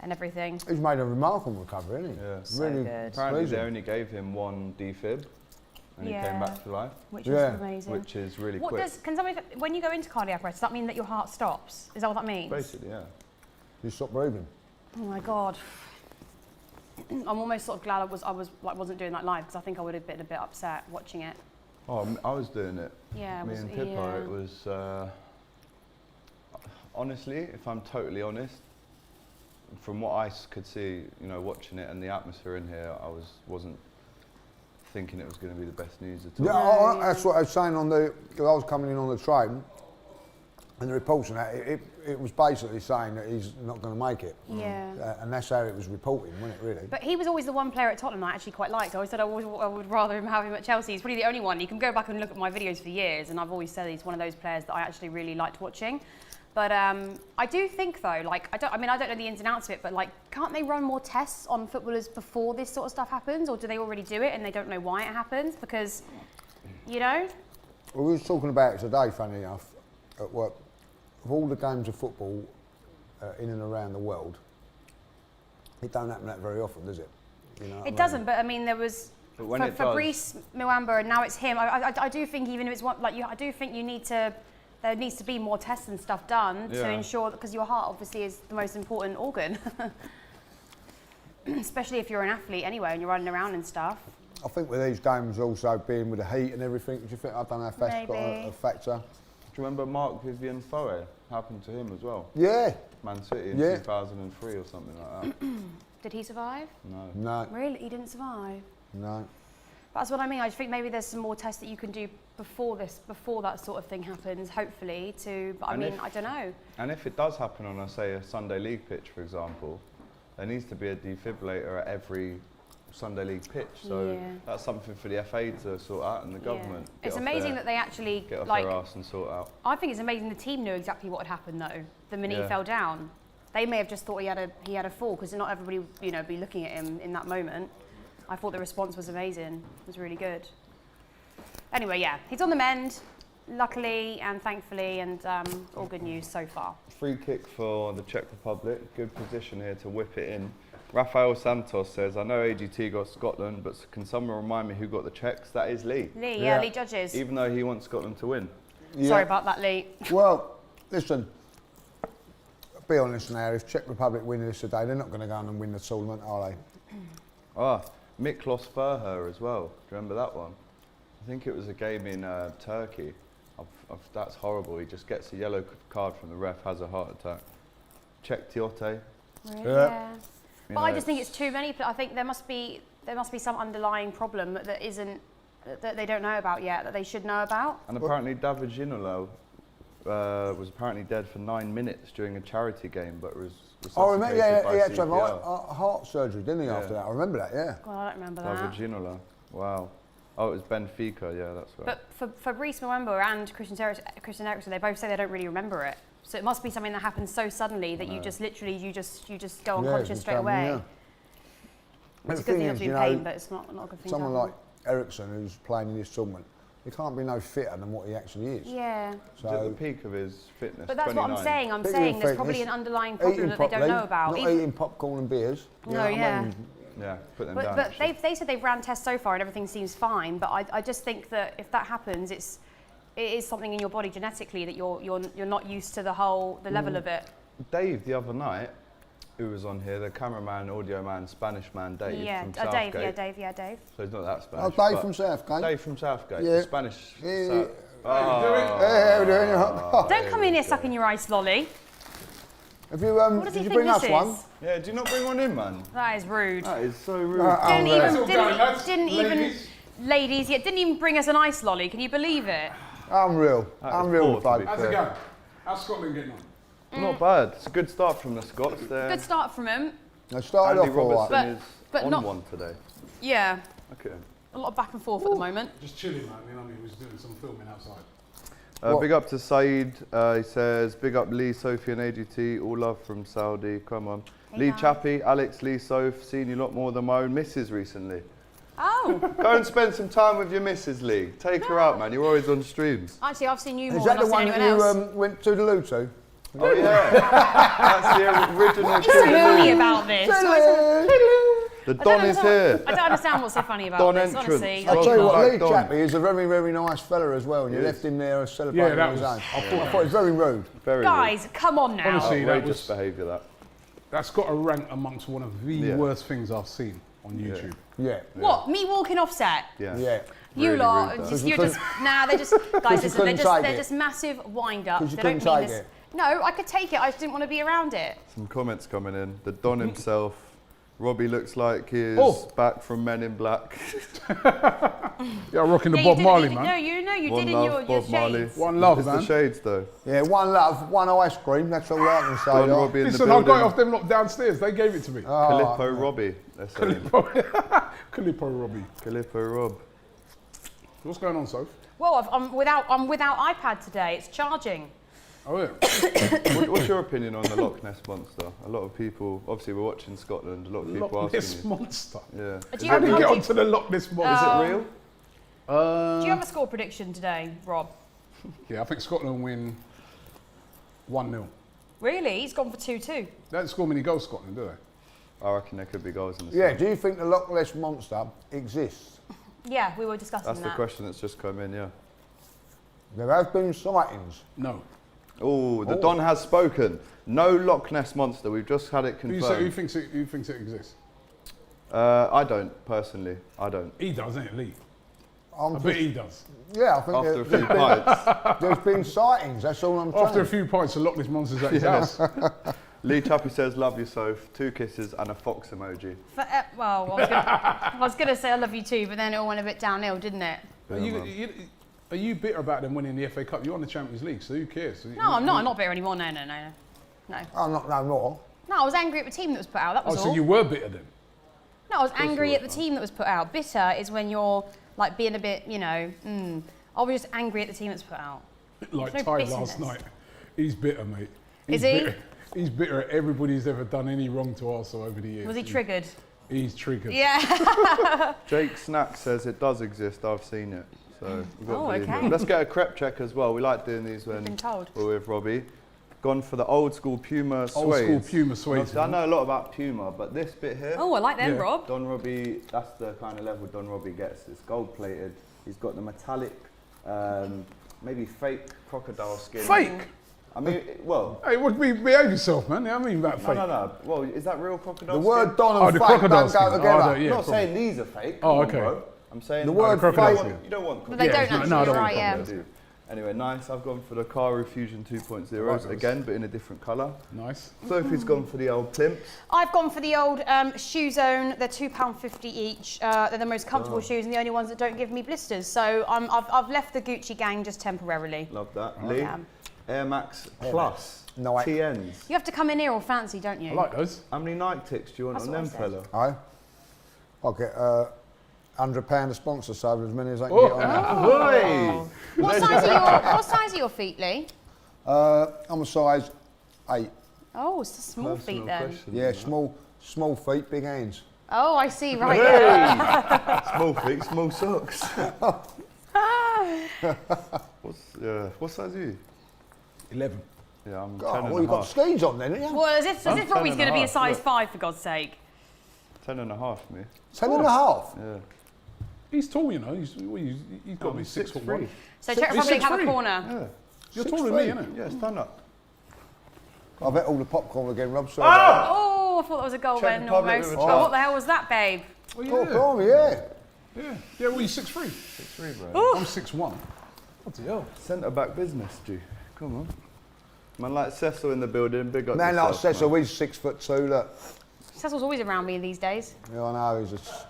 and everything. He's made a remarkable recovery, hasn't he? Yeah. So Really good. Apparently, pleasing. they only gave him 1 defib, and he Yeah. came back to life, Which Yeah. is amazing. which is really What quick. can somebody, when you go into cardiac arrest, does that mean that your heart stops? Is that what that means? Basically, yeah. He stopped breathing. Oh my God. I'm almost sort of glad I wasn't doing that live, because I think I would have been a bit upset watching it. Oh, I was doing it. Yeah, Me and Pippo, it was. Honestly, if I'm totally honest, from what I could see, you know, watching it and the atmosphere in here, I wasn't thinking it was going to be the best news at all. Yeah, that's what I was saying on the. Cause I was coming in on the train, And the reports on that, it was basically saying that he's not going to make it. Yeah. And that's how it was reported, wasn't it, really? But he was always the one player at Tottenham I actually quite liked. I always said I would rather him have him at Chelsea. He's probably the only one. You can go back and look at my videos for years, and I've always said he's one of those players that I actually really liked watching. But I do think though, like I don't know the ins and outs of it, but like, can't they run more tests on footballers before this sort of stuff happens, or do they already do it and they don't know why it happens? Because, you know. Well, we were talking about it today, funny enough, at work. Of all the games of football in and around the world, it don't happen that very often, does it? You know It doesn't, but I mean, there was Fabrice Muamba, and now it's him. I do think even if it's one, like I do think there needs to be more tests and stuff done to ensure, because your heart obviously is the most important organ, especially if you're an athlete anyway and you're running around and stuff. I think with these games also being with the heat and everything, do you think, I don't know if that's got a factor? Do you remember Mark Vivian Foe? Happened to him as well. Yeah. Man City in 2003 or something like that. Did he survive? No. No. Really? He didn't survive? No. That's what I mean. I think maybe there's some more tests that you can do before that sort of thing happens, hopefully, but I mean, I don't know. And if it does happen on, say, a Sunday League pitch, for example, there needs to be a defibrillator at every Sunday League pitch. So that's something for the FA to sort out, and the government. It's amazing that they actually get off their arse and sort out. I think it's amazing the team knew exactly what had happened though. The minute he fell down, they may have just thought he had a fall, because not everybody, you know, be looking at him in that moment. I thought the response was amazing. It was really good. Anyway, yeah, he's on the mend, luckily and thankfully, and all good news so far. Free kick for the Czech Republic. Good position here to whip it in. Rafael Santos says, I know AGT got Scotland, but can someone remind me who got the Czechs? That is Lee. Lee Judges. Even though he wants Scotland to win. Yeah. Sorry about that, Lee. Well, listen, be honest now, if Czech Republic win this today, they're not going to go on and win the tournament, are they? Miklos Furher as well. Do you remember that one? I think it was a game in Turkey. That's horrible. He just gets a yellow card from the ref, has a heart attack. Czech Tiote. Really? Yeah. But I just think it's too many. I think there must be some underlying problem that they don't know about yet, that they should know about. And apparently David Ginola was apparently dead for 9 minutes during a charity game, but was resuscitated by he had to have CPR. heart surgery, didn't he, after that? I remember that, yeah. God, I don't remember that. David Ginola, wow. Oh, it was Benfica, yeah, that's right. But for Fabrice Muamba and Christian Eriksen, they both say they don't really remember it. So it must be something that happens so suddenly that you just literally you just go unconscious straight away. Yeah. It's a good thing not to be in pain, but it's not a good thing. Someone like Eriksen, who's playing in this tournament, he can't be no fitter than what he actually is. Yeah. So at the peak of his fitness. But that's 29. what I'm saying. I'm saying there's probably an underlying problem that they don't know about. Not eating popcorn and beers. No, yeah. Yeah, put them down. But they said they've ran tests so far and everything seems fine. But I just think that if that happens, it is something in your body genetically that you're not used to the level of it. Dave the other night, who was on here, the cameraman, audio man, Spanish man, Dave from Southgate. Dave. So he's not that Spanish. Oh, Dave from Southgate. Dave from Southgate. Yeah. Spanish. Yeah. How you doing? Don't come in here sucking your ice lolly. Have you, did you bring us one? Yeah, do you not bring one in, man? That is rude. That is so rude. Didn't even bring us an ice lolly. Can you believe it? Unreal, How's it going? How's Scotland getting on? Not bad. It's a good start from the Scots. Good start from him. They started Andy off all right. Robertson but is not on one today. Yeah. Okay. A lot of back and forth at the moment. Just chilling, man. You know what I mean? He was doing some filming outside. Big up to Saeed. He says, big up Lee, Sophie and AGT. All love from Saudi. Come on. Hey Lee guys. Chappie, Alex, Lee, Soph. Seen you a lot more than my own missus recently. Oh. Go and spend some time with your missus, Lee. Take her out, man. You're always on streams. Actually, I've seen you more Is than that the I've seen one anyone that else. you went to the loo to? Oh, yeah. That's the original. What's so funny about this? The Don is here. I don't understand what's so funny about Don this, entrance. honestly. I'll tell you what, Like Lee Don. Chappie is a very, very nice fella as well, and you left him there celebrating that on his was- own. I thought it was very rude. Very Guys, come on now. Honestly, that outrageous was- behaviour, that. That's got to rank amongst one of the worst things I've seen on YouTube. Yeah. What? Me walking off set? Yeah. Yeah. You Really lot, rude, just, that. you're just, nah, they're just, guys, listen, couldn't take they're it. just massive wind-ups. 'Cause you They don't couldn't mean take this. it. No, I could take it, I just didn't want to be around it. Some comments coming in. The Don himself, Robbie looks like he's back from Men in Black. Yeah, rocking the Bob Marley, man. No, you One did in love, your Bob Marley. shades. One love, It's man. the shades, though. Yeah, one love, one ice cream. That's all I can say. Don like. Robbie in the Listen, I building. got it off them lot downstairs. They gave it to me. Calippo Robbie. They're saying. Calippo Robbie. Calippo Rob. What's going on, Soph? Well, I'm without iPad today. It's charging. Oh, yeah. What's your opinion on the Loch Ness Monster? A lot of people, obviously we're watching Scotland, a lot of people Loch Ness asking you. Monster. Yeah. Do you How have- did you how get do you- onto the Loch Ness Monster? Is it real? Do you have a score prediction today, Rob? Yeah, I think Scotland win 1-0. Really? He's gone for 2-2. They don't score many goals, Scotland, do they? I reckon there could be goals in the Yeah, side. do you think the Loch Ness Monster exists? Yeah, we were discussing That's that. the question that's just come in, yeah. There have been sightings. No. Oh, the Don has spoken. No Loch Ness Monster. We've just had it Who confirmed. thinks it exists? I don't, personally. I don't. He does, isn't it, Lee? I'm I just- bet he does. Yeah, I think After a few pints. there's been sightings. That's all I'm saying. After a few pints of Loch Ness Monsters at his house. Lee Chappie says, love you, Soph. 2 kisses and a fox emoji. Well, I was going to say I love you too, but then it all went a bit downhill, didn't it? Are you bitter about them winning the FA Cup? You're on the Champions League, so who cares? No, I'm not. I'm not bitter anymore. No. I'm not no more. No, I was angry at the team that was put out. That Oh, was so all. you were bitter then? No, I was angry at the team that was put out. Bitter is when you're like being a bit, I was just angry at the team that's put out. Like There's no Ty bitterness. last night. He's bitter, mate. Is He's he? bitter. He's bitter at everybody who's ever done any wrong to Arsenal over the years. Was he triggered? He's triggered. Yeah. Jake Snack says it does exist. I've seen it. So we've got to believe okay. him. Let's get a crep check as well. We like doing these when been told. we're with Robbie. Gone for the old school Puma suede. Old school Puma suede. I know a lot about Puma, but this bit here, Oh, I like them, Yeah. Rob. Don Robbie, that's the kind of level Don Robbie gets. It's gold plated. He's got the metallic, maybe fake crocodile skin. Fake? I mean, well, Hey, behave yourself, man. I mean about fake. no. Well, is that real crocodile The skin? word Don Oh, and the fake crocodile don't skin. go Oh, together. yeah, I'm not probably. saying these are fake. Oh, Come on, okay. bro. I'm saying The word crocodile fake. skin. You don't want But they Yeah, don't no, actually, no, I you're don't right, want yeah. do. Anyway, nice. I've gone for the Caru Fusion 2.0 Right, guys. again, but in a different colour. Nice. Sophie's gone for the old plimps. I've gone for the old Shoe Zone. They're £2.50 each. They're the most comfortable shoes and the only ones that don't give me blisters. So I've left the Gucci gang just temporarily. Love that. Lee, Yeah. Air Max Plus No, I- TNs. You have to come in here all fancy, don't you? I like those. How many Nike ticks do you want That's on what I them, said. fella? Aye. I'll get £100 a sponsor, so as many as I can Oh. get on that. Oi! What size are your feet, Lee? I'm a size 8. Oh, it's the small Personal feet then. question, Yeah, that. small feet, big hands. Oh, I see, right, yeah. Hey! Small feet, small socks. What size are you? 11. Yeah, I'm 10 God, and well, a you've got half. skis on then, haven't you? Well, as if Robbie's 10 going to be a and a size half, 5, for God's sake. 10 and a half, me. 10 and a half. Yeah. He's tall, you know. He's got to be I'm 6'1". So Czech He's Republic have a 6'3". corner. Yeah. You're taller than me, innit? Yeah, stand up. I've ate all the popcorn again, Rob. Sorry. Oh, I thought that was a goal Czech then, Republic almost. with a Oh, chance. what the hell was that, babe? Oh, Oh, blimey, yeah. Yeah, well, you're 6'3". 6'3", bro. I'm 6'1". Bloody hell. Centre back business, G. Come on. Man like Cecil in the building, big up Man like yourself, Cecil, man. he's 6'2", look. Cecil's always around me these days. Yeah, I know, he's just...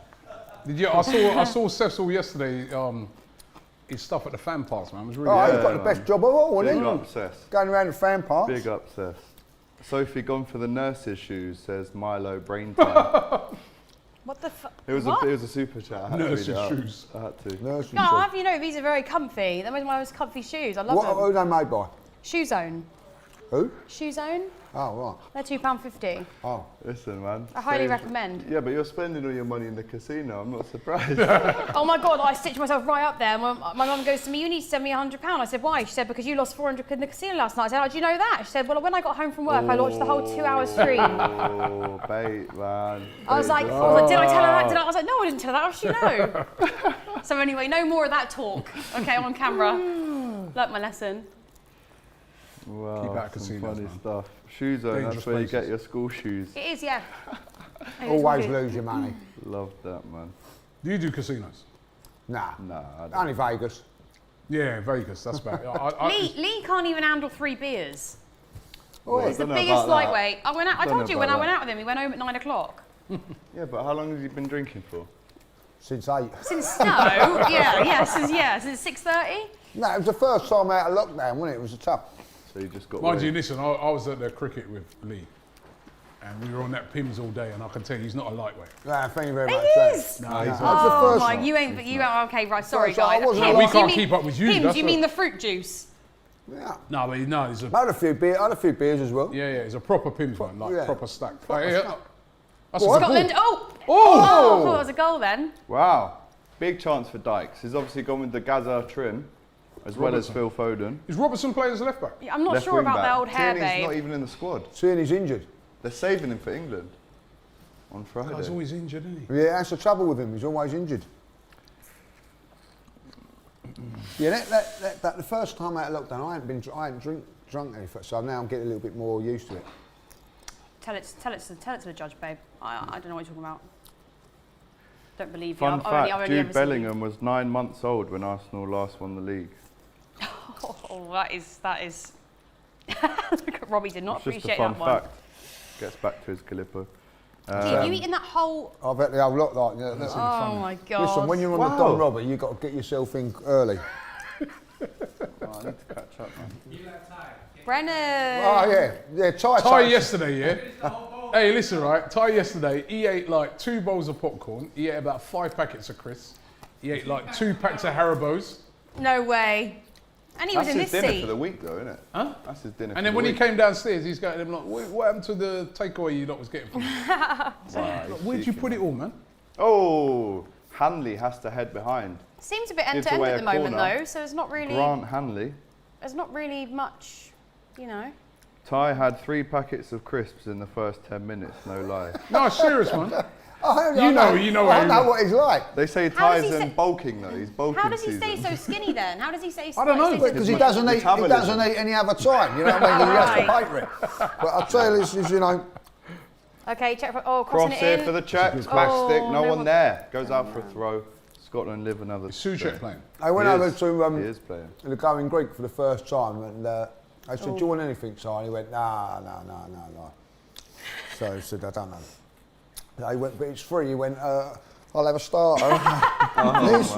I saw Cecil yesterday. His stuff at the fan pass, man, was really. Oh, good. he's got the best job of all, Big hasn't he? up, Cess. Going around the fan parks. Big up, Cess. Sophie gone for the nurse's shoes, says Milo brain time. What the fuck? It was a super chat. I had Nurse's to read it out. shoes. I had to. Nursery No, shoes. have you know, these are very comfy. They're my most comfy shoes. I love What them. are they made by? Shoe Zone. Who? Shoe Zone? Oh, They're £2.50. right. Oh. Listen, man. I highly save- recommend. Yeah, but you're spending all your money in the casino. I'm not surprised. Oh my God, I stitched myself right up there. My mum goes to me, you need to send me £100. I said, why? She said, because you lost 400 quid in the casino last night. I said, oh, do you know that? She said, well, when I got home from work, I watched the whole 2-hour stream. Oh, bait, man. I was like, did I tell her that? I was like, no, I didn't tell her that. How should she know? So anyway, no more of that talk. Okay, I'm on camera. Learnt my lesson. Wow, Keep out of some casinos, funny man. stuff. Shoe Zone, Dangerous that's where you get places. your school shoes. It is, yeah. Always lose your money. Love that, man. Do you do casinos? Nah. Nah, I don't. Only Vegas. Yeah, Vegas. That's bad. Lee can't even handle 3 beers. Oh, He's the don't know biggest about that. lightweight. I Don't told know you when I about went that. out with him, he went home at 9 o'clock. Yeah, but how long has he been drinking for? Since 8. Since since 6:30. No, it was the first time out of lockdown, wasn't it? It was a tough. So you just got. Mind you, weird. listen, I was at the cricket with Lee, and we were on that Pims all day, and I can tell you he's not a lightweight. Yeah, thank you very He much. is. No, he's Oh not. the first my, one. you ain't. You ain't. Okay, right. Sorry, First one, I guys. wasn't Pims, We you can't mean- keep up with you, Pims, that's you what- mean the fruit juice? Yeah. No, but no, he's a I had a few beers as well. yeah, it's a proper Pims one, like Yeah. proper stack. Proper Hey, stack. that's a What? good Scotland. ball. Oh. I thought it was a goal then. Wow, big chance for Dykes. He's obviously gone with the Gaza trim, as well as Robertson. Phil Foden. Is Robertson playing as a left back? Yeah, I'm not Left sure wing about back. the old hair, Tierney's not babe. even in the squad. Seeing he's injured. They're saving him for England on Friday. He's always injured, isn't he? Yeah, that's the trouble with him. He's always injured. Yeah, that the first time out of lockdown, I hadn't drunk anything, so now I'm getting a little bit more used to it. Tell it to the judge, babe. I don't know what you're talking about. Don't believe you. Fun I've only fact, ever Jude seen Bellingham was 9 months old when Arsenal last won the league. Oh, that is. Robbie did not It's just a appreciate fun that one. fact. Gets back to his Galippo. Have you eaten that whole? I've had the whole lot like that. That's Oh my god! Listen, when you're on the Don Robert, you've got to get yourself in early. Oh, I need to catch up, man. Brennan. Oh yeah, Ty yesterday, yeah? Hey, listen, right? Ty yesterday, he ate like 2 bowls of popcorn. He ate about 5 packets of crisps. He ate like 2 packs of Haribos. No way. And he was That's in his this dinner seat. for the week, though, isn't it? Huh? That's his dinner. And then when he came downstairs, he's going to them like, what happened to the takeaway you lot was getting from me? Where'd you put it all, man? Oh, Hanley has to head behind. Seems a bit end Gives to end away at a the moment corner. though, so it's not really. Grant Hanley. There's not really much, you know. Ty had 3 packets of crisps in the first 10 minutes, no lie. No, serious, man. You know how I he know was. what he's like. They say How does Ty's he in say- bulking, though. He's bulking How does he season. stay so skinny then? How does he stay? I don't know, stay so Because he skinny? doesn't eat any other time. You know what I mean? He has to pay for it. But I'll tell you, this is, you know. Okay, check for. Oh, crossing Cross it here in. for the Czechs. Oh, Back stick, no no one one- there. Goes out for a throw. Scotland live another. Suchek day. playing. I went He over is. to He is playing. the Going Greek for the first time, and I said, "Do you want anything?" So he went, "No." So he said, "I don't know." He went, "But it's free." He went, "I'll have a starter."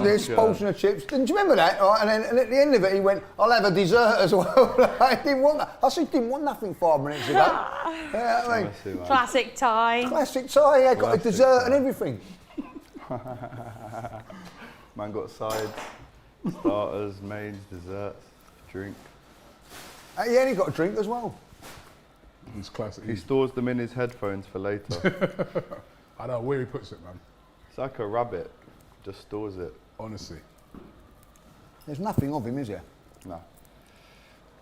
this God. portion of chips. Didn't you remember that? Right? And at the end of it, he went, "I'll have a dessert as well." I didn't want that. I said, "Didn't want nothing 5 minutes ago." Yeah, I mean, Honestly, man. Classic Ty. classic Thai. Yeah, got a Classic dessert Thai. and everything. Man got sides, starters, mains, desserts, drink. Yeah, and he got a drink as well. He's classic. He stores them in his headphones for later. I don't know where he puts it, man. It's like a rabbit, just stores it. Honestly. There's nothing of him, is there? No.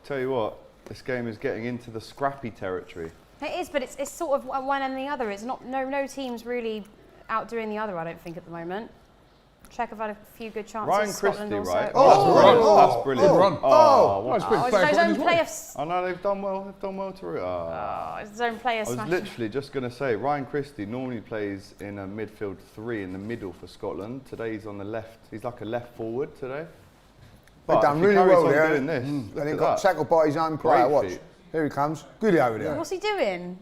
Tell you what, this game is getting into the scrappy territory. It is, but it's sort of one and the other. It's not. No team's really outdoing the other. I don't think at the moment. Czech have had a few good chances. Ryan Scotland Christie, also. right? Oh, that's brilliant. Good run. Oh, Oh, it's wow. been Oh, it's playing those for own his way. players. Oh no, they've done well to root. Oh. Oh, it's his own players I was smashing. literally just going to say, Ryan Christie normally plays in a midfield 3 in the middle for Scotland. Today he's on the left. He's like a left forward today. They've done if he really carries well on there. doing this, And look he at got that. tackled by his own player. Great Watch. feet. Here he comes. Goody over there. What's he doing?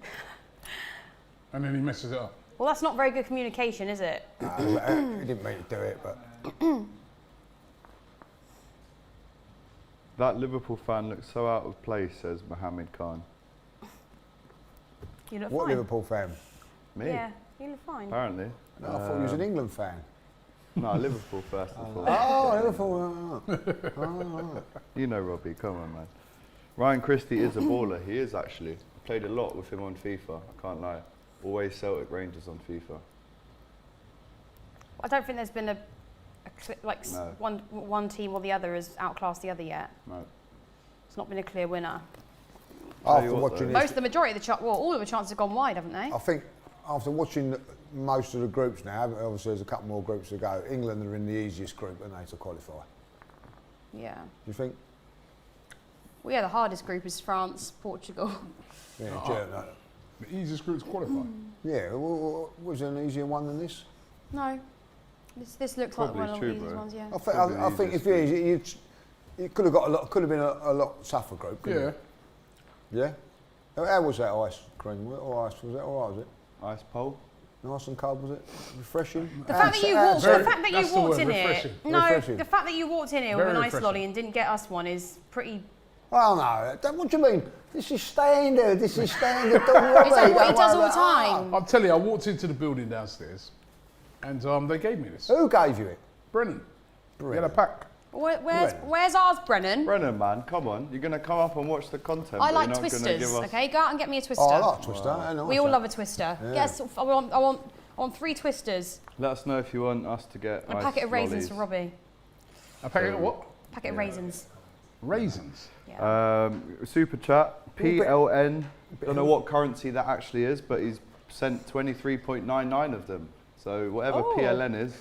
And then he messes it up. Well, that's not very good communication, is it? He didn't mean to do it, but That Liverpool fan looks so out of place, says Mohammed Khan. You look what fine. Liverpool fan? Me, Yeah, you look fine. apparently. No, I thought he was an England fan. No, Liverpool first and foremost. Oh, Liverpool. You know Robbie, come on, man. Ryan Christie is a baller. He is actually. I played a lot with him on FIFA. I can't lie. Always Celtic Rangers on FIFA. I don't think there's been No. one team or the other has outclassed the other yet. No. It's not been a clear winner. Tell you After what, watching though. this, The majority of the all of the chances have gone wide, haven't they? I think after watching most of the groups now, obviously there's a couple more groups to go. England are in the easiest group, aren't they, to qualify? Yeah. Do you think? Well, yeah, the hardest group is France, Portugal. Yeah, Oh. Germany. The easiest group to qualify. Yeah, was there an easier one than this? No. This looks like Probably one of the true, easiest bro. ones, yeah. Probably I think if you could have got could have been a lot tougher group. couldn't Yeah. it? Yeah. How was that ice cream? Or ice? Was that all right? Was it? Ice pole. Nice and cold, was it? Refreshing. The fact that you walked in here. refreshing. No, Refreshing. the fact that you walked in here with Very an ice refreshing. lolly and didn't get us one is pretty. Oh no, what do you mean? This is standard. This is standard. Don't worry. Is that what he Don't does all worry the about- time? I'll tell you, I walked into the building downstairs and they gave me this. Who gave you it? Brennan. We had a pack. Where's ours, Brennan? Brennan, man, come on. You're going to come up and watch the content. I but like you're not gonna twisters. give us- Okay, go out and get me a twister. Oh, I like a twister. Nice, We all that. love a twister. Yeah. Yes, I want 3 twisters. Let us know if you want us to get And a packet of raisins for Robbie. A packet of what? Packet of raisins. Raisins. Yeah. Super chat, PLN. Don't know what currency that actually is, but he's sent 23.99 of them. So whatever Oh. PLN is,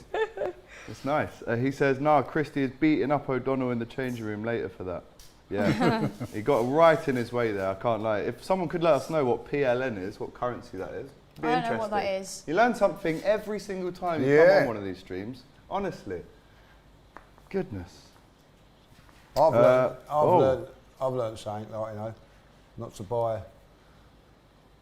it's nice. He says, nah, Christie is beating up O'Donnell in the changing room later for that. Yeah, he got right in his way there, I can't lie. If someone could let us know what PLN is, what currency that is, it'd be I don't know what interesting. that is. You learn something every single time you Yeah. come on one of these streams, honestly. Goodness. I've oh. learned something, like, you know, not to buy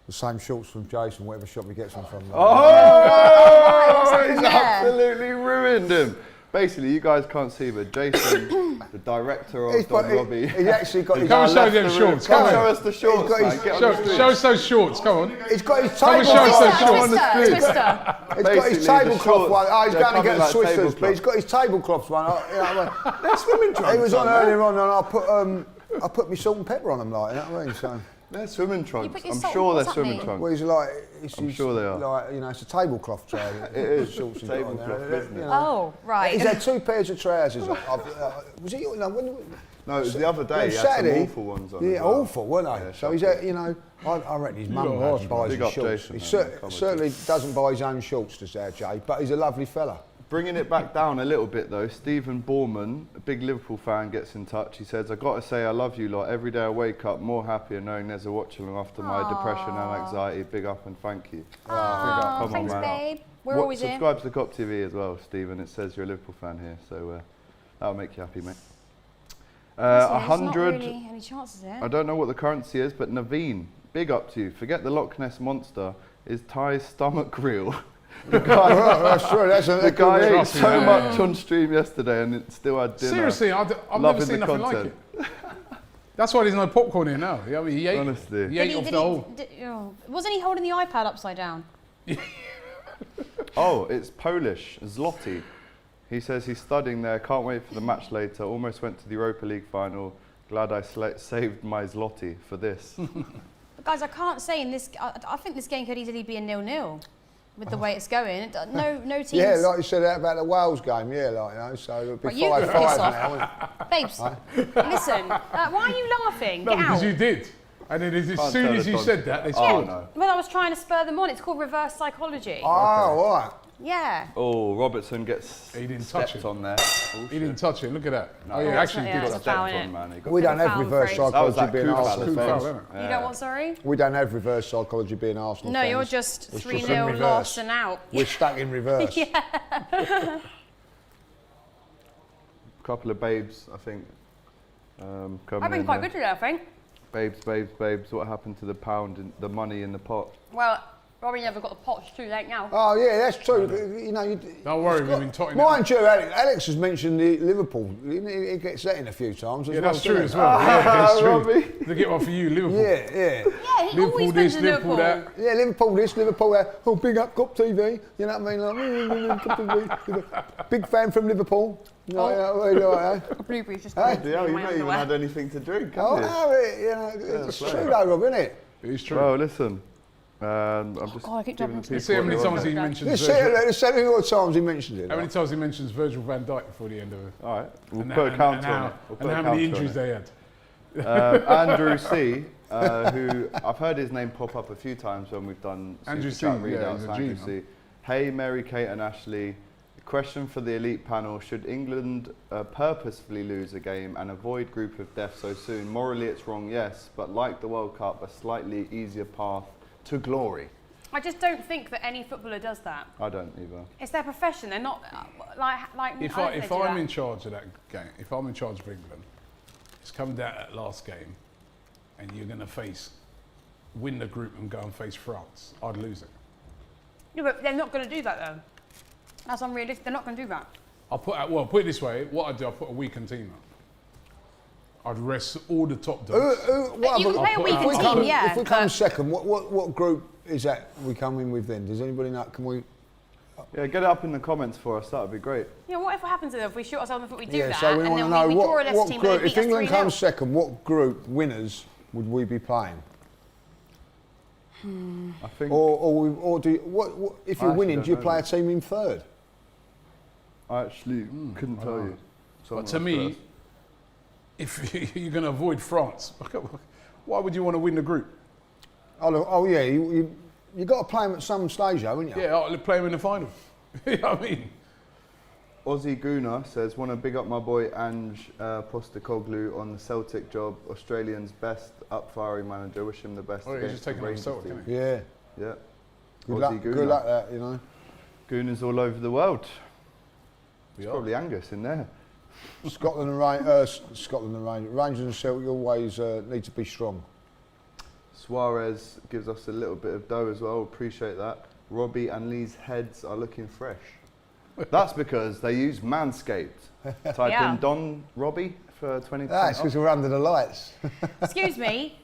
the same shorts from Jason, whatever shop he gets them from. Oh, he's there? absolutely ruined him. Basically, you guys can't see, but Jason, the director of Don Robbie, He's actually got his. Come and show left them the shorts. room. Come Come on. show us the shorts, got man. his- Get on the street. Show us those shorts. Come on. He's got his Come and show us tablecloth. those shorts. Twister. He's got his Basically, the tablecloth shorts, one. Oh, he's they're going to coming get like the Swisters, tablecloth. but he's got his tablecloths one. You know what I mean? They're swimming trunks. He was on aren't they? earlier on, and I put my salt and pepper on them, like, you know what I mean? So, They're swimming trunks. put your I'm salt- sure what's they're that swimming mean? trunks. well, he's like, I'm sure they are. Like, you know, it's a tablecloth tray. It is. Shorts he's got on there, Tablecloth you business. know. Oh, right. He's had 2 pairs of trousers. Was it? No, No, it was the other day. He had Saturday. some awful ones on. Yeah, as well. awful, weren't they? Yeah, so he's, shocking. you know, I reckon his mum got goes harsh, and buys Big his up shorts. Jason, He man. Come on, certainly doesn't buy his own shorts, does our Jay, but he's a lovely fella. Bringing it back down a little bit though, Stephen Borman, a big Liverpool fan, gets in touch. He says, I got to say I love you lot. Every day I wake up more happier knowing there's a watch along after my depression and anxiety. Big up and thank you. Aw, Come on, thanks, man. babe. We're always in. Subscribe to the Cop TV as well, Stephen. It says you're a Liverpool fan here, so that'll make you happy, mate. There's not 100. really any chances here. I don't know what the currency is, but Naveen, big up to you. Forget the Loch Ness Monster. Is Ty's stomach real? The guy, That's true. the guy ate Trust me, so man. much on stream yesterday and it still had dinner. Seriously, I've never Loving seen the nothing like content. it. That's why there's no popcorn here now. I mean, he ate. Honestly. He ate off the whole. Wasn't he holding the iPad upside down? Oh, it's Polish, Zloty. He says he's studying there, can't wait for the match later, almost went to the Europa League final. Glad I saved my Zloty for this. But guys, I can't say in this. I think this game could easily be a 0-0 with the way it's going. No teams. Yeah, like you said about the Wales game, yeah, like, you know, so it'll be Right, you 5-5 can piss off. now, won't Babes, listen. Why are you laughing? No, Get because out. you did. And then as Can't soon tell as the you dog. said that, they Oh, scored. no. Well, I was trying to spur them on. It's called reverse psychology. Oh, all right. Yeah. Oh, Robertson gets He didn't touch stepped it. on there. He didn't touch it. Look at that. No, Oh, yeah, yeah, actually yeah, did. it's a Stepped foul, on, innit? man. He got We don't have Foul, reverse Fraser. That was psychology that being coup Arsenal Coup foul, fans. isn't it? You don't want, sorry? We don't have reverse psychology being Arsenal No, fans. you're just It's 3-0 in reverse. lost and out. We're stuck in reverse. couple of babes, I think. Coming I've been in quite there. good today, I think. Babes, what happened to the pound and the money in the pot? Well, Robbie never got the pot. It's too late now. Oh yeah, that's true. You know, Don't worry, we've been totting it up. mind you, Alex has mentioned the Liverpool. He gets that in a few times. Yeah, that's true as well. Yeah, that's Robbie. true. To get one for you, Liverpool. Yeah, yeah, Yeah, he Liverpool always this, mentions Liverpool Liverpool. that. yeah. Liverpool this, Liverpool that. Oh, big up Cop TV. You know what I mean? Like, Cop TV. Big fan from Liverpool. You know, you know, like, Blueberries just Hey. caught Yeah, in you've my not even underwear. had anything to drink, have oh, you? no, you know, it's true though, Rob, isn't it? It is true. Well, listen. I'm just God, I keep giving jumping the into See how many people- times he mentions Let's see Virgil. how many times he mentioned it. How many times he mentions Virgil van Dijk before the end of it? All right, we'll And put a and counter how, on it. We'll put and a how many counter on injuries it. they had. Andrew C, who I've heard his name pop up a few times when we've done Andrew Super Chat C, yeah, readouts. he's a Andrew G, C. Hey, Mary, Kate, and Ashley. Question for the elite panel: should England purposefully lose a game and avoid group of death so soon? Morally, it's wrong, yes, but like the World Cup, a slightly easier path to glory. I just don't think that any footballer does that. I don't either. It's their profession. They're not like. If I'm in charge of that game, if I'm in charge of England, it's coming down at last game, and you're going to win the group and go and face France. I'd lose it. Yeah, but they're not going to do that though. That's unrealistic. They're not going to do that. put it this way. What I'd do, I'd put a weakened team out. I'd rest all the top dogs. You can play a weakened team, yeah. If we come second, what group is that we come in with then? Does anybody know? Can we? Yeah, get it up in the comments for us. That would be great. Yeah, what happens if we shoot ourselves in the foot, we do Yeah, that, so we and want to then know we draw a less what team group. and they If beat us England 3-0? comes second, what group winners would we be playing? I think. Or do you, what if you're I actually winning? don't Do you know play a that. team in third? I actually couldn't tell you. But to me, if you're going to avoid France, why would you want to win the group? Oh yeah, you got to play them at some stage, though, haven't you? Yeah, I'll play them in the final. You know what I mean? Aussie Guna says, want to big up my boy Ange Postecoglou on the Celtic job. Australian's best up-firing manager. Wish him the best. Oh, he's just taking over Celtic, isn't he? Yeah. Yeah. Good Aussie Guna. luck that, you know. Guna's all over the world. We It's are. probably Angus in there. Scotland and Rangers and Celtic always need to be strong. Suarez gives us a little bit of dough as well. Appreciate that. Robbie and Lee's heads are looking fresh. That's because they use Manscaped. Type Yeah. in Don Robbie for 20%. That's because we're under the lights. Excuse me,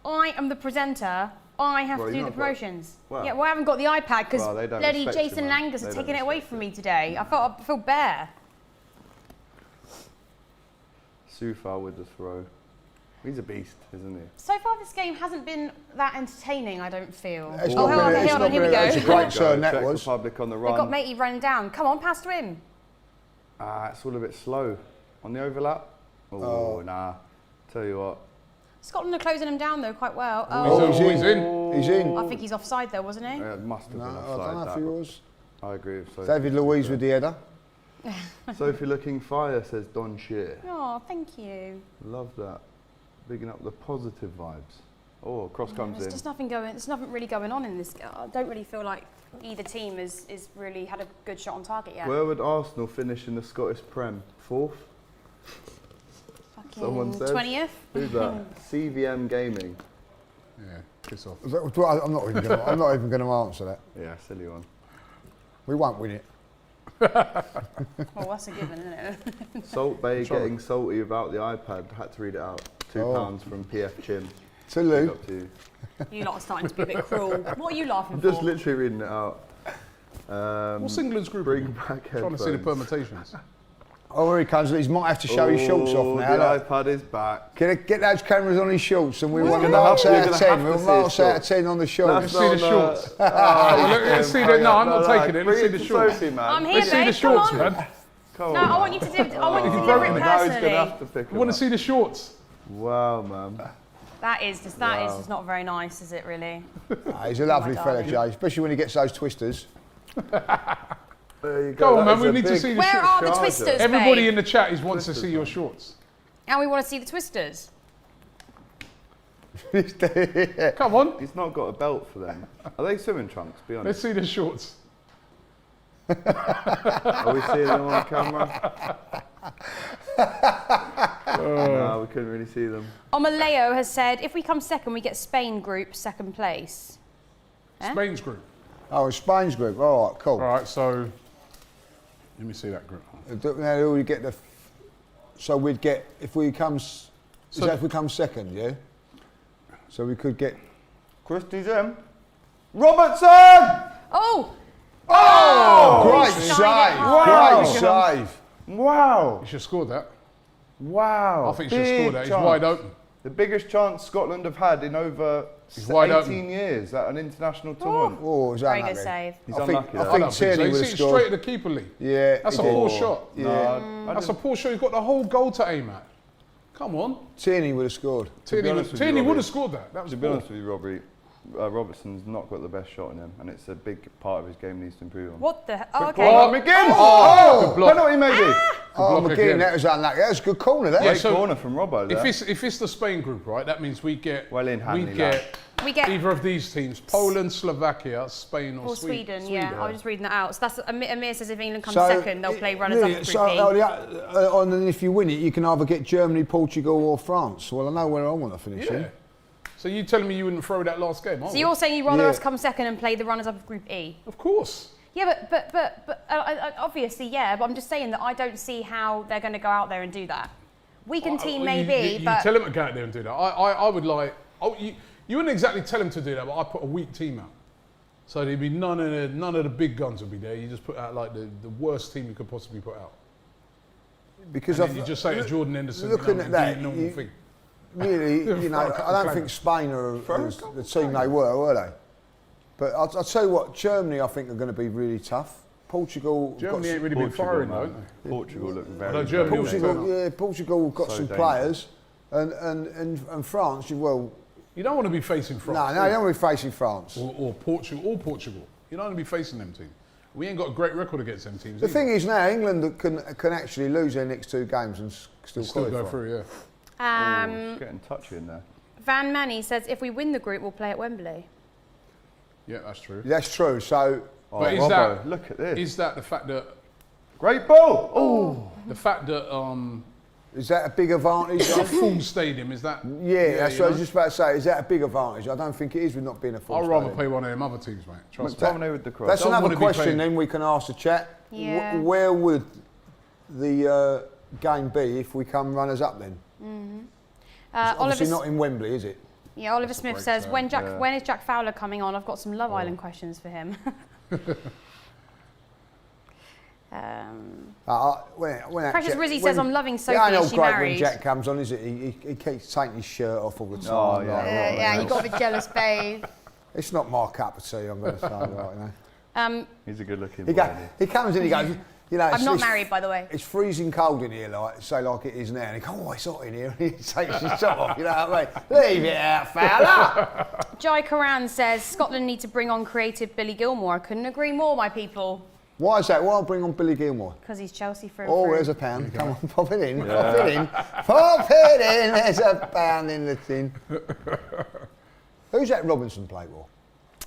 I am the presenter. I have Well, to do you've the not got- promotions. well- Yeah, well, I haven't got the iPad because Well, they don't bloody respect you, Jason and man. Angus They are don't taking it away respect from me today. I feel bare. Sufa with the throw. He's a beast, isn't he? So far, this game hasn't been that entertaining, I don't feel. It's Oh, not hold on, been- it's hold not on, here we been- go. it's a great turn that Czech was. Republic on the They've got run. Matey running down. Come on, pass to him. It's all a bit slow. On the overlap? Oh, nah. Tell you what. Scotland are closing him down, though, quite well. Oh, he's in. He's in. I think he's offside, though, wasn't he? It must have No, been I don't know offside. if he that. was. I agree with Sophie. David Luiz with the header. Sophie looking fire, says Don Shear. Oh, thank you. Love that. Bigging up the positive vibes. Oh, cross comes There's in. just nothing going. There's nothing really going on in this. I don't really feel like either team is really had a good shot on target yet. Where would Arsenal finish in the Scottish Prem? Fourth? Someone Fucking says. 20th. Who's that? CVM Gaming. Yeah, piss off. I'm not even going to answer that. Yeah, silly one. We won't win it. Well, that's a given, isn't it? Salt Bay Sorry. getting salty about the iPad. Had to read it out. £2 from PF Chin. To Big Lou. up to you. You lot are starting to be a bit cruel. What are you laughing I'm for? just literally reading it out. What's England's group? Bring back Trying to see the headphones. permutations. Oh, here he comes. He might have to show his shorts off now. The Look. iPad is back. Get those cameras on his shorts and we You're want a gonna marks have- out you're of gonna 10. have to We'll see marks his out of shorts. 10 on the shorts. see the shorts. Let's see that. No, I'm not taking it. Let's see the shorts. Sophie, man. I'm here, Let's see babe. the shorts, Come on. man. Come No, on, I man. want you to do. I want you to He's deliver it broken it. Now he's personally. gonna have to pick I him want up. to see the shorts. Wow, man. That is just not very nice, is it? Really? He's a lovely my fella, darling. Jay, especially when he gets those twisters. There you Go go. on, That man. We is a need to big see the Where shorts. are the charger. twisters, Everybody babe? in the chat is wants to see your shorts. And we want to see the twisters. Come on. He's not got a belt for them. Are they swimming trunks? Be Let's honest. see the shorts. Are we seeing them on camera? No, we couldn't really see them. Omaleo has said, if we come second, we get Spain group second place. Eh? Spain's group. Oh, Spain's group. All right, cool. All right, so let me see that group. Now we get the. So we'd get if we come. Is So- that if we come second? Yeah. So we could get. Christie's in. Robertson! Oh! Great he's save! shining. Wow. Great save! Wow. You should have scored that. Wow. I think you should have Big scored that. He's chance. wide open. The biggest chance Scotland have had in over wide 18 open. years at an international tournament. Oh, it was Very unlucky. good save. He's I think, unlucky. I though. think don't think so. Tierney He's would have sitting scored. straight at the keeper, Lee. Yeah, That's a he did. poor shot. No, That's a poor shot. He's got the whole goal to aim at. Come on. Tierney would have scored. Tierney honest with you, would Robbie, have scored that. That was To be poor. honest with you, Robertson's not got the best shot in him, and it's a big part of his game he needs to improve on. What the hell? Oh, Quick okay. ball, McGinn! Oh, good block. Penalty maybe! Oh, block McGinn, again. that was unlucky. That was a good corner, that. Yeah, Great so corner from Robbo there. If it's the Spain group, right, that means we get Well in Hanley, we get lad. We get either of these teams: Poland, Slovakia, Spain, or or Sweden. Yeah, I was just reading that out. So that's Amir says if England comes second, they'll play runners up. yeah, Group so, B. and then if you win it, you can either get Germany, Portugal, or France. Well, I know where I want to finish. Yeah. in. So you telling me you wouldn't throw that last game? So you're saying you'd rather us come second and play the runners-up of Group E? Of course. Yeah, but obviously, yeah. But I'm just saying that I don't see how they're going to go out there and do that. Weakened team maybe, you but tell them to go out there and do that. I would like. Oh, you wouldn't exactly tell them to do that, but I put a weak team out. So there'd be none of the big guns would be there. You just put out like the worst team you could possibly put out. Because you just say to Jordan Henderson, looking at that, normal thing. Really, you know, I don't think Spain are the team they were they? But I'll tell you what, Germany I think are going to be really tough. Portugal. Germany ain't really been firing, though. Portugal look very. Portugal got some players, and France. Well, you don't want to be facing France. No, you don't want to be facing France or Portugal. You don't want to be facing them teams. We ain't got a great record against them teams. The thing is now, England can actually lose their next 2 games and still go through. It's getting touchy in there. Van Manny says if we win the group, we'll play at Wembley. Yeah, that's true. That's true. So, but is Robbo, that look at this? Is that the fact that great ball? Oh, the fact that is that a big advantage? a full stadium is that? Yeah, that's what I was just about to say. Is that a big advantage? I don't think it is with not being a full I'd stadium. rather play one of them other teams, mate. Trust me. McTominay with the cross. That's Don't another wanna be question. playing- Then we can ask the chat. Yeah. Where would the game be if we come runners up then? Obviously not in Wembley, is it? Yeah, Oliver Smith says, when is Jack Fowler coming on? I've got some Love Island questions for him. Precious Rizzy says, I'm loving Sophie, I know is she great married? when Jack comes on, is it? He keeps taking his shirt off all the time. Oh, yeah. Yeah, you got a bit jealous, babe. It's not my cup of tea, I'm going to say right now. He's a good looking boy. He comes in, he goes, you know, I'm not married, by the way. It's freezing cold in here, like it is now. And he goes, oh, it's hot in here. And he takes his top off, you know what I mean? Leave it out, fella. Jai Karan says, Scotland need to bring on creative Billy Gilmore. I couldn't agree more, my people. Why is that? Why bring on Billy Gilmore? Because he's Chelsea through. Oh, there's a pound. Come on, pop it in. Yeah. Pop it in. Pop it in. There's a pound in the tin. Who's that Robinson play for?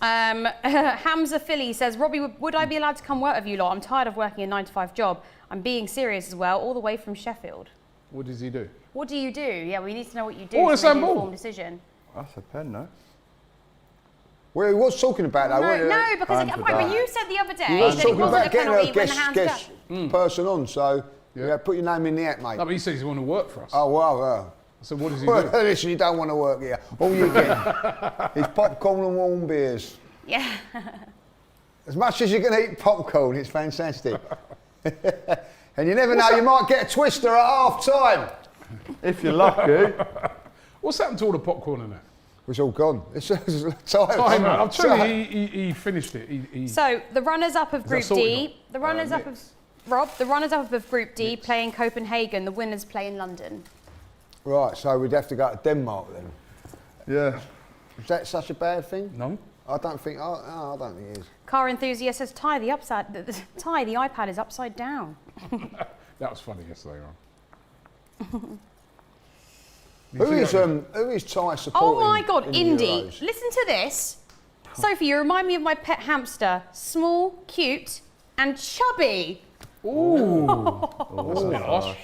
Hamza Philly says, Robbie, would I be allowed to come work with you lot? I'm tired of working a 9-to-5 job. I'm being serious as well, all the way from Sheffield. What does he do? What do you do? Yeah, we need to know what you do. Oh, it's to make an handball. informed decision. That's a pen, no? Well, he was talking about that, wasn't he? No, because Hand for but that. you said the other day He was that it talking wasn't a about getting penalty a when the hands guest go. person on, so yeah, put your name in the act, mate. No, but he says he want to work for us. Oh, well. So what does he Well, do? listen, you don't want to work here. All you get is popcorn and warm beers. Yeah. As much as you can eat popcorn, it's fantastic. And you never know, you might get a twister at half time. If you're lucky. What's happened to all the popcorn in there? It's all gone. It's time. Oh, man, I'm telling you, he finished it. So the runners-up of Group that sorted D, the runners-up of Rob, the runners-up of Group D play in Copenhagen. The winners play in London. Right, so we'd have to go to Denmark then. Yeah. Is that such a bad thing? No. I don't think. I don't think it is. Car enthusiast says, Ty, the iPad is upside down. That was funny yesterday, right? Who is Ty supporting? Oh my God, in the Indy! Euros? Listen to this, Sophie. You remind me of my pet hamster. Small, cute, and chubby. Ooh. That's a bit harsh.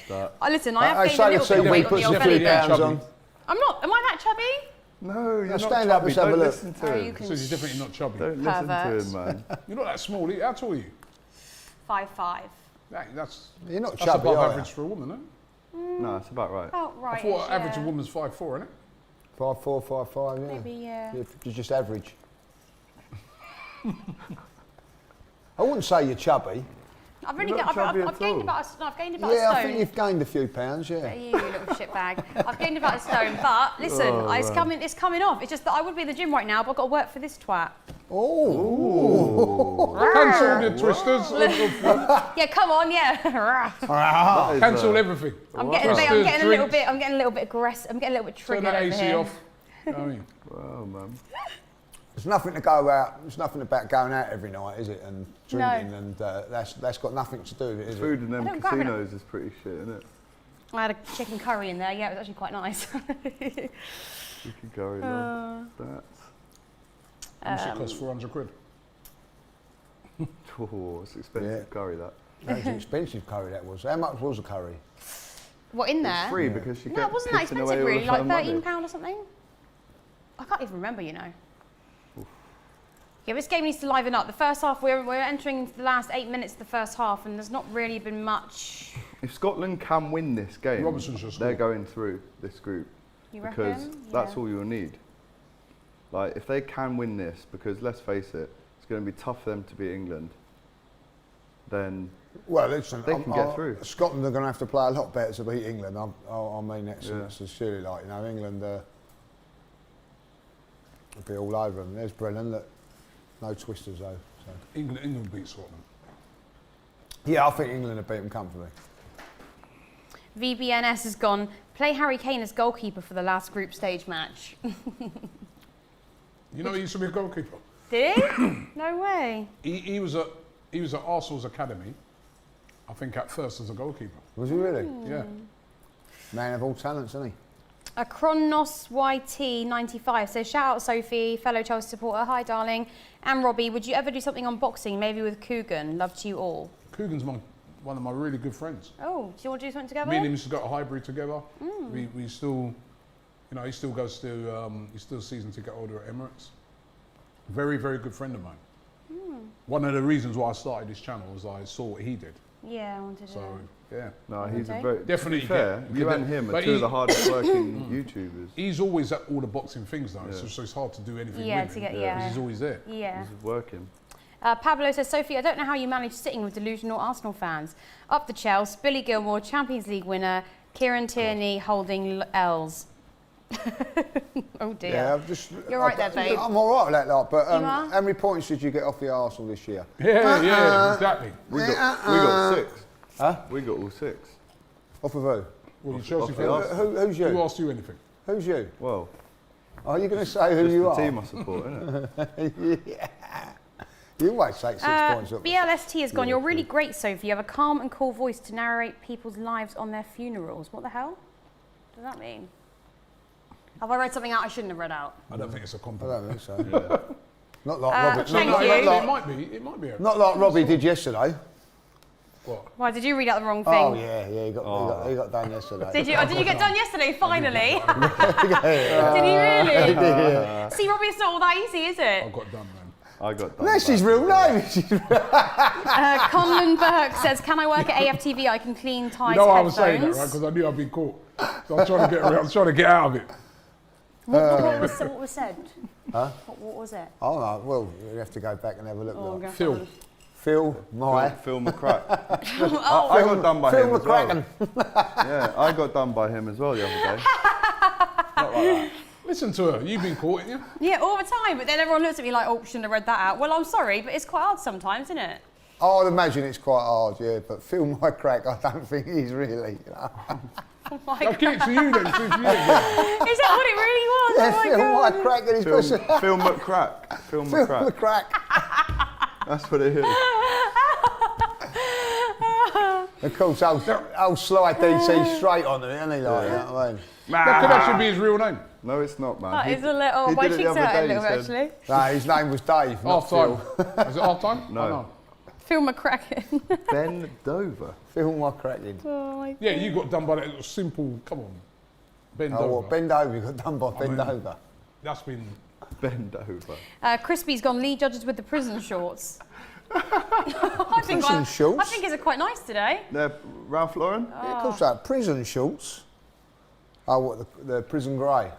Listen, I have I gained a say little the bit of TV weight on puts the old a belly few button. pounds on. I'm not. Am I that chubby? No, you're not stand up, chubby. let's have a Don't look. listen to Oh, him. you can. So he's definitely not chubby. Don't listen Pervert. to him, man. You're not that small. How tall are you? 5'5". That's You're not that's chubby, above are average you? for a woman, isn't it? No, it's about right. Oh, right. I thought average of woman's 5'4", isn't it? 5'4", 5'5", yeah. Maybe, yeah. You're just average. I wouldn't say you're chubby. I've You're not chubby I've at gained all. about a stone. Yeah, I think you've gained a few pounds, yeah. You little shitbag. I've gained about a stone, but listen, it's coming off. It's just that I would be in the gym right now, but I've got to work for this twat. Oh. Cancel the twisters. Yeah, come on, yeah. That is, Cancel everything. I'm getting a little bit aggressive. I'm getting a little bit Turn triggered that over AC here. off. You know what I mean? Wow, man. There's nothing to go out. There's nothing about going out every night, is it? And drinking, and that's got nothing to do with it, is Food it? in them don't grab it. casinos is pretty shit, isn't it? I had a chicken curry in there. Yeah, it was actually quite nice. You can go in there. How much it cost? 400 quid. Oh, it's expensive curry, that. That was an expensive curry, that was. How much was a curry? What in there? It's free because you No, get it wasn't that pissing expensive away all really. the Like time money. £13 or something. I can't even remember, you know. Yeah, this game needs to liven up. The first half, we're entering into the last 8 minutes of the first half, and there's not really been much. If Scotland can win this game, Robertson should they're score. going through this group. You Because reckon? that's Yeah. all you'll need. Like, if they can win this, because let's face it, it's going to be tough for them to beat England, then Well, listen, They can get through. Scotland are going to have to play a lot better to beat England. I mean, that's Yeah. surely like, you know, England will be all over them. There's Brennan, look, no twisters though. So. England beat Scotland. Yeah, I think England will beat them comfortably. VBNS has gone, play Harry Kane as goalkeeper for the last group stage match. You know, he used to be a goalkeeper. Did he? No way. He was at Arsenal's academy, I think at first as a goalkeeper. Was he really? Yeah. Man of all talents, isn't he? A Kronos YT 95 says, shout out Sophie, fellow Chelsea supporter. Hi, darling. And Robbie, would you ever do something on boxing, maybe with Coogan? Love to you all. Coogan's one of my really good friends. Oh, do you want to do something together? Me and him used to go to Highbury together. We still, you know, he still goes to, he's still season ticket holder at Emirates. Very, very good friend of mine. One of the reasons why I started this channel was I saw what he did. Yeah, I wanted to. So, yeah. no, he's Okay. a very Definitely To be fair, get- you get and that- him are but two of he- the hardest working YouTubers. He's always at all the boxing things though, Yeah. so it's hard to do anything Yeah, with to him. get- yeah. 'Cause he's always there. Yeah. He's working. Pablo says, Sophie, I don't know how you manage sitting with delusional Arsenal fans. Up the Chelsea, Billy Gilmore, Champions League winner, Kieran Tierney holding L's. Oh dear. Yeah, I've just. You're right there, babe. I'm all right with that lot, but You are? how many points did you get off the Arsenal this year? Yeah, exactly. We got 6. Huh? We got all 6. Off of who? Well, you Chelsea off the fan. Arsenal. Who's you? Who asked you anything? Who's you? Well, Are you going to say who just you the are? team I support, innit? Yeah. You always take 6 points up. BLST has gone, you're really great, Sophie. You have a calm and cool voice to narrate people's lives on their funerals. What the hell? What does that mean? Have I read something out I shouldn't have read out? I don't think it's a I compliment. don't think so. Not like Robbie. thank not, you. Not, It like, might be. It might be. not like Robbie did yesterday. What? Why, did you read out the wrong thing? Oh yeah, he got done yesterday. Did you? Oh, did you get done yesterday, finally? Yeah. Did he really? Yeah. See, Robbie, it's not all that easy, is I it? got done, man. I got done. That's by- his real name. Conlon Burke says, can I work at AFTV? I can clean ties, You know why I was headphones. saying that, right? Because I knew I'd be caught. So I was trying to get. I was trying to get out of it. What was said? Huh? What was it? Oh no, well, we have to go back and have a look. Oh, Like. go Phil. on. Phil, my. Phil McCrack. Oh, I got done by Phil him as well. McCracken. Yeah, I got done by him as well the other day. Not like that. Listen to her. You've been caught, ain't you? yeah, all the time. But then everyone looks at me like, oh, shouldn't have read that out. Well, I'm sorry, but it's quite hard sometimes, isn't it? I'd imagine it's quite hard, yeah, but Phil my crack, I don't think he's really. You know. Oh my I'll God. give it to you then. See if you get it. Is that what it really was? Yeah, Oh my Phil God. my crack and his Phil, pussy. Phil McCrack. Phil Phil McCrack. the crack. That's what it is. Of course, old Sly DC straight on it, isn't he? Like, you know what I mean? That could actually be his real name. No, it's not, man. That is a little. he My did it the cheeks other hurt a day, he little, said. actually. No, his name was Dave, not Half time. Phil. Is it half time? No. Oh, no. Phil McCracken. Ben Dover. Phil my cracking. Oh my Yeah, you got done by that little simple. Come on, bend Oh, over. what, bend over, you got done by bend mean- over. That's been. Ben Dover. Crispy's gone lead judges with the prison shorts. I think Prison shorts? I think it's quite nice today. They're Ralph Lauren Yeah, of course, that prison shorts. Oh, what, the prison grey?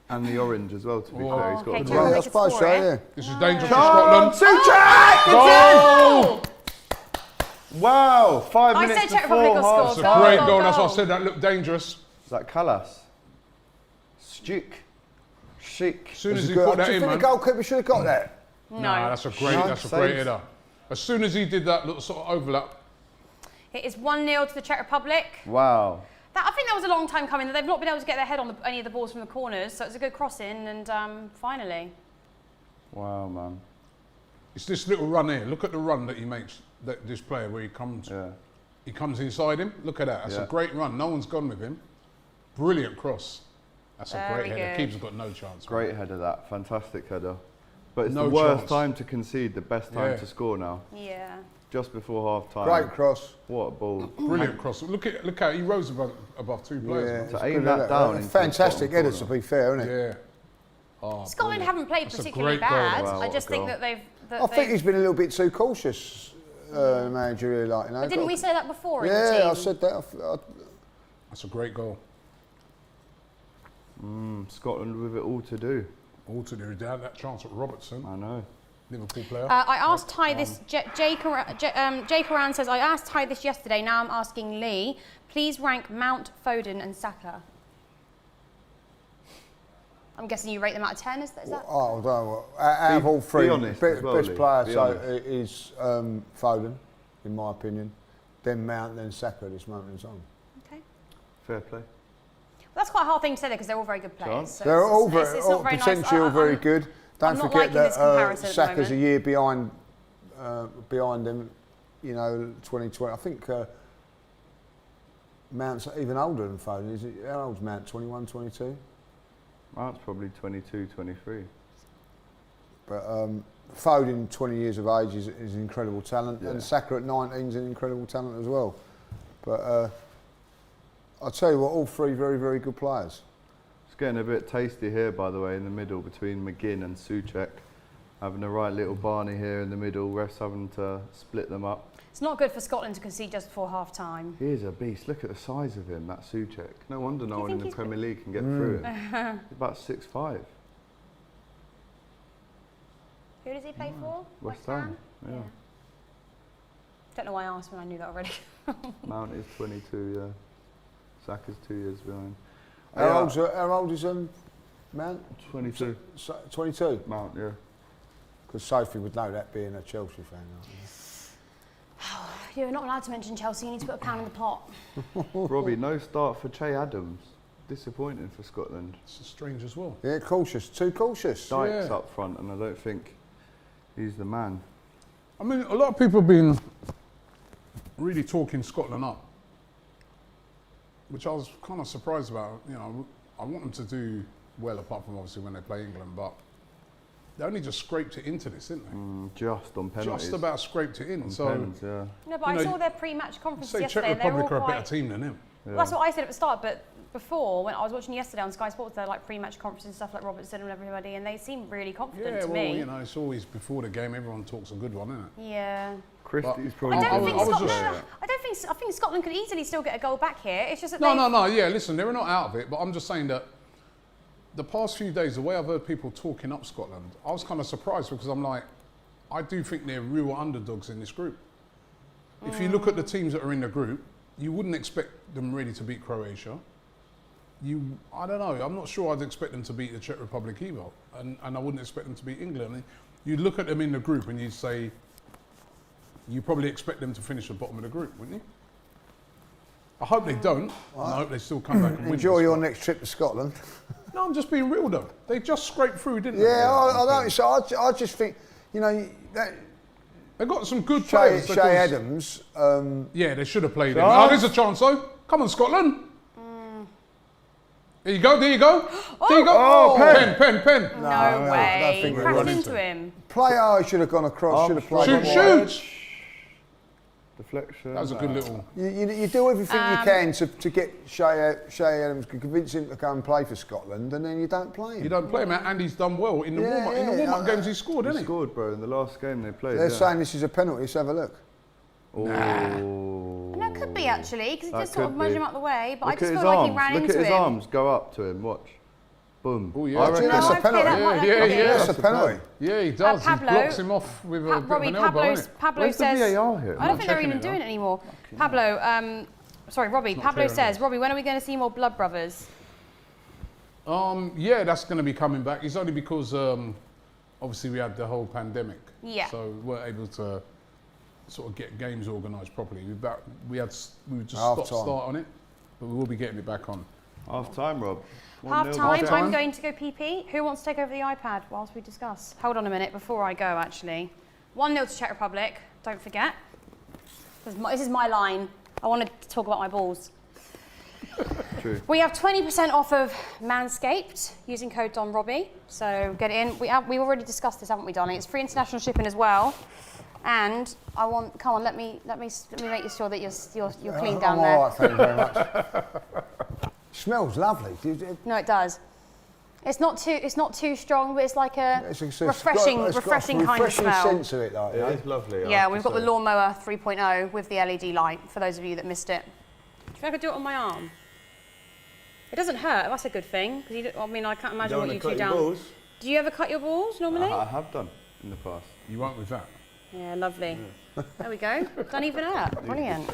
and the orange as well, to be Oh, fair. He's got okay, a do you Yeah, wanna I make it suppose so, score, eh? yeah. This is dangerous for Scotland. Goal! Wow, 5 I minutes said Czech before Republic will half score. That's a Goal, great goal, goal. That's why I goal. said that looked dangerous. Is that Callas? Stick. Chic. As soon as he Good. put Do that you in, think man. the goalkeeper should have got that? Nah, that's a great. No, That's a safe. great header. As soon as he did that little sort of overlap, It is 1-0 to the Czech Republic. Wow. I think that was a long time coming. They've not been able to get their head on any of the balls from the corners, so it's a good crossing, and finally. Wow, man. it's this little run here. Look at the run that he makes. That this player where he comes inside him. Look at that. That's Yeah. a great run. No one's gone with him. Brilliant cross. That's a Very great header. good. Keeper's got no chance. man. Great header, that. Fantastic header. But it's No the worst chance. time to concede, the best time Yeah. to score now. Yeah. Just before half time. Great cross. What a ball. Brilliant cross. Look how he rose above two players. Yeah, man. it's To good, aim isn't that it? down A into the fantastic bottom header, to corner. be fair, isn't it? Yeah. Scotland haven't played That's a particularly great goal. bad. Wow, I just what a think that they've. I think he's been a little bit too cautious, the manager, really, like, you know. But didn't we say that before in the Yeah, team? I said that. That's a great goal. Scotland with it all to do. All to do. They had that chance at Robertson, I know. Liverpool player. I asked Ty this. Jay Coran says, I asked Ty this yesterday. Now I'm asking Lee. Please rank Mount, Foden, and Saka. I'm guessing you rate them out of 10. Is that? Oh, I don't know. Out of all three, honest as well, best Lee. player Be so honest. it is Foden, in my opinion. Then Mount, then Saka at this moment in time. Okay. Fair play. That's quite a hard thing to say because they're all very good players. So They're all, it's not very potentially nice. all very good. I'm Don't not forget liking this comparison at the Saka's a moment. year behind them. You know, 2020. I think Mount's even older than Foden. Is it? How old's Mount? 21, 22. Mount's probably 22, 23. But Foden, 20 years of age, is an incredible talent, Yeah. and Saka at 19 is an incredible talent as well. But I'll tell you what, all three very, very good players. It's getting a bit tasty here, by the way, in the middle between McGinn and Souček. Having a right little Barney here in the middle, refs having to split them up. It's not good for Scotland to concede just before half time. He is a beast. Look at the size of him, that Souček. No wonder no one in think the he's Premier League can get through him. He's about 6'5". Who does he play for? West Ham. Yeah. Don't know why I asked when I knew that already. Mount is 22, yeah. Saka's 2 years behind. How old is Mount? 22. 22. Mount, yeah. Because Sophie would know that, being a Chelsea fan. You're not allowed to mention Chelsea. You need to put a pound in the pot. Robbie, no start for Che Adams. Disappointing for Scotland. It's strange as well. Yeah, cautious. Too cautious. Dykes Yeah. up front, and I don't think he's the man. I mean, a lot of people have been really talking Scotland up, which I was kind of surprised about. You know, I want them to do well, apart from obviously when they play England, but they only just scraped it into this, didn't they? Just on penalties. Just about scraped it in. on So, pens, yeah. No, but You I know, saw their pre-match conference say yesterday. Czech Republic they're are all a better quite. team than him. Well, that's what I said at the start, but before, when I was watching yesterday on Sky Sports, they're like pre-match conferences and stuff like Robertson and everybody, and they seem really confident Yeah, to well, me. you know, it's always before the game. Everyone talks a good one, isn't it? Yeah. Christie's But- probably. I don't think I was Scotland. just- I think Scotland could easily still get a goal back here. It's just that No. Yeah, listen, they're not out of it, but I'm just saying that the past few days, the way I've heard people talking up Scotland, I was kind of surprised because I'm like, I do think they're real underdogs in this group. If you look at the teams that are in the group, you wouldn't expect them really to beat Croatia. I don't know. I'm not sure I'd expect them to beat the Czech Republic either, and I wouldn't expect them to beat England. You'd look at them in the group and you'd say, you probably expect them to finish at the bottom of the group, wouldn't you? I hope they don't. And I hope they still come back and win. Enjoy this your one. next trip to Scotland. No, I'm just being real though. They just scraped through, didn't they? Yeah, I know. So I just think, you know, that They got some good Shay players. because- Adams. Yeah, they should have played him. Chance. Oh, there's a chance though. Come on, Scotland. There you go. There you go. There you go. Oh, pen. No, I don't way. think we'll Crashed run into into him. Player should have gone across. Should have played. Shoot, shoot. Deflection. That was a good little. You do everything you can to get Shay Adams, convince him to go and play for Scotland, and then you don't play him. You don't play him, and he's done well in the warm-up. In the warm-up games, he scored, He didn't he? scored, bro, in the last game they played. They're yeah. saying this is a penalty. Let's have a look. Oh. No, it could be actually, because it That just sort of could moved be. him out the way. But Look I just at feel his like he arms. ran Look into at his him. arms go up to him. Watch. Boom. Oh, yeah. I Do you reckon know that's a I'd say penalty? that might- that Yeah, could be. yeah. That's a penalty. Yeah, he does. Pablo- He blocks him off with a bit of Robbie, an elbow, innit? Pablo Where's the says. VAR here? I don't think they're checking even it, doing though. it anymore. Pablo, sorry, Robbie. not Pablo clear says, enough. Robbie, when are we going to see more Blood Brothers? Yeah, that's going to be coming back. It's only because obviously we had the whole pandemic. Yeah. So we weren't able to sort of get games organised properly. We just Half stopped time. start on it, but we will be getting it back on. Half time, Rob. 1-0. Half time. Half-time. I'm going to go PP. Who wants to take over the iPad whilst we discuss? Hold on a minute before I go, actually. 1-0 to Czech Republic. Don't forget. This is my line. I want to talk about my balls. True. We have 20% off of Manscaped using code DonRobbie. So get it in. We already discussed this, haven't we, Donnie? It's free international shipping as well. And I want. Come on, let me make sure that you're clean down I'm there. all right, thank you very much. Smells lovely. No, it does. It's not too strong, but it's like a refreshing kind of refreshing smell. scent to it, though. It is lovely. Yeah, we've got the lawnmower 3.0 with the LED light. For those of you that missed it, do you think I could do it on my arm? It doesn't hurt. That's a good thing. I mean, I can't imagine what you do down. Balls? Do you ever cut your balls normally? I have done in the past. You won't with that. Yeah, lovely. Yeah. There we go. Don't even hurt. Brilliant.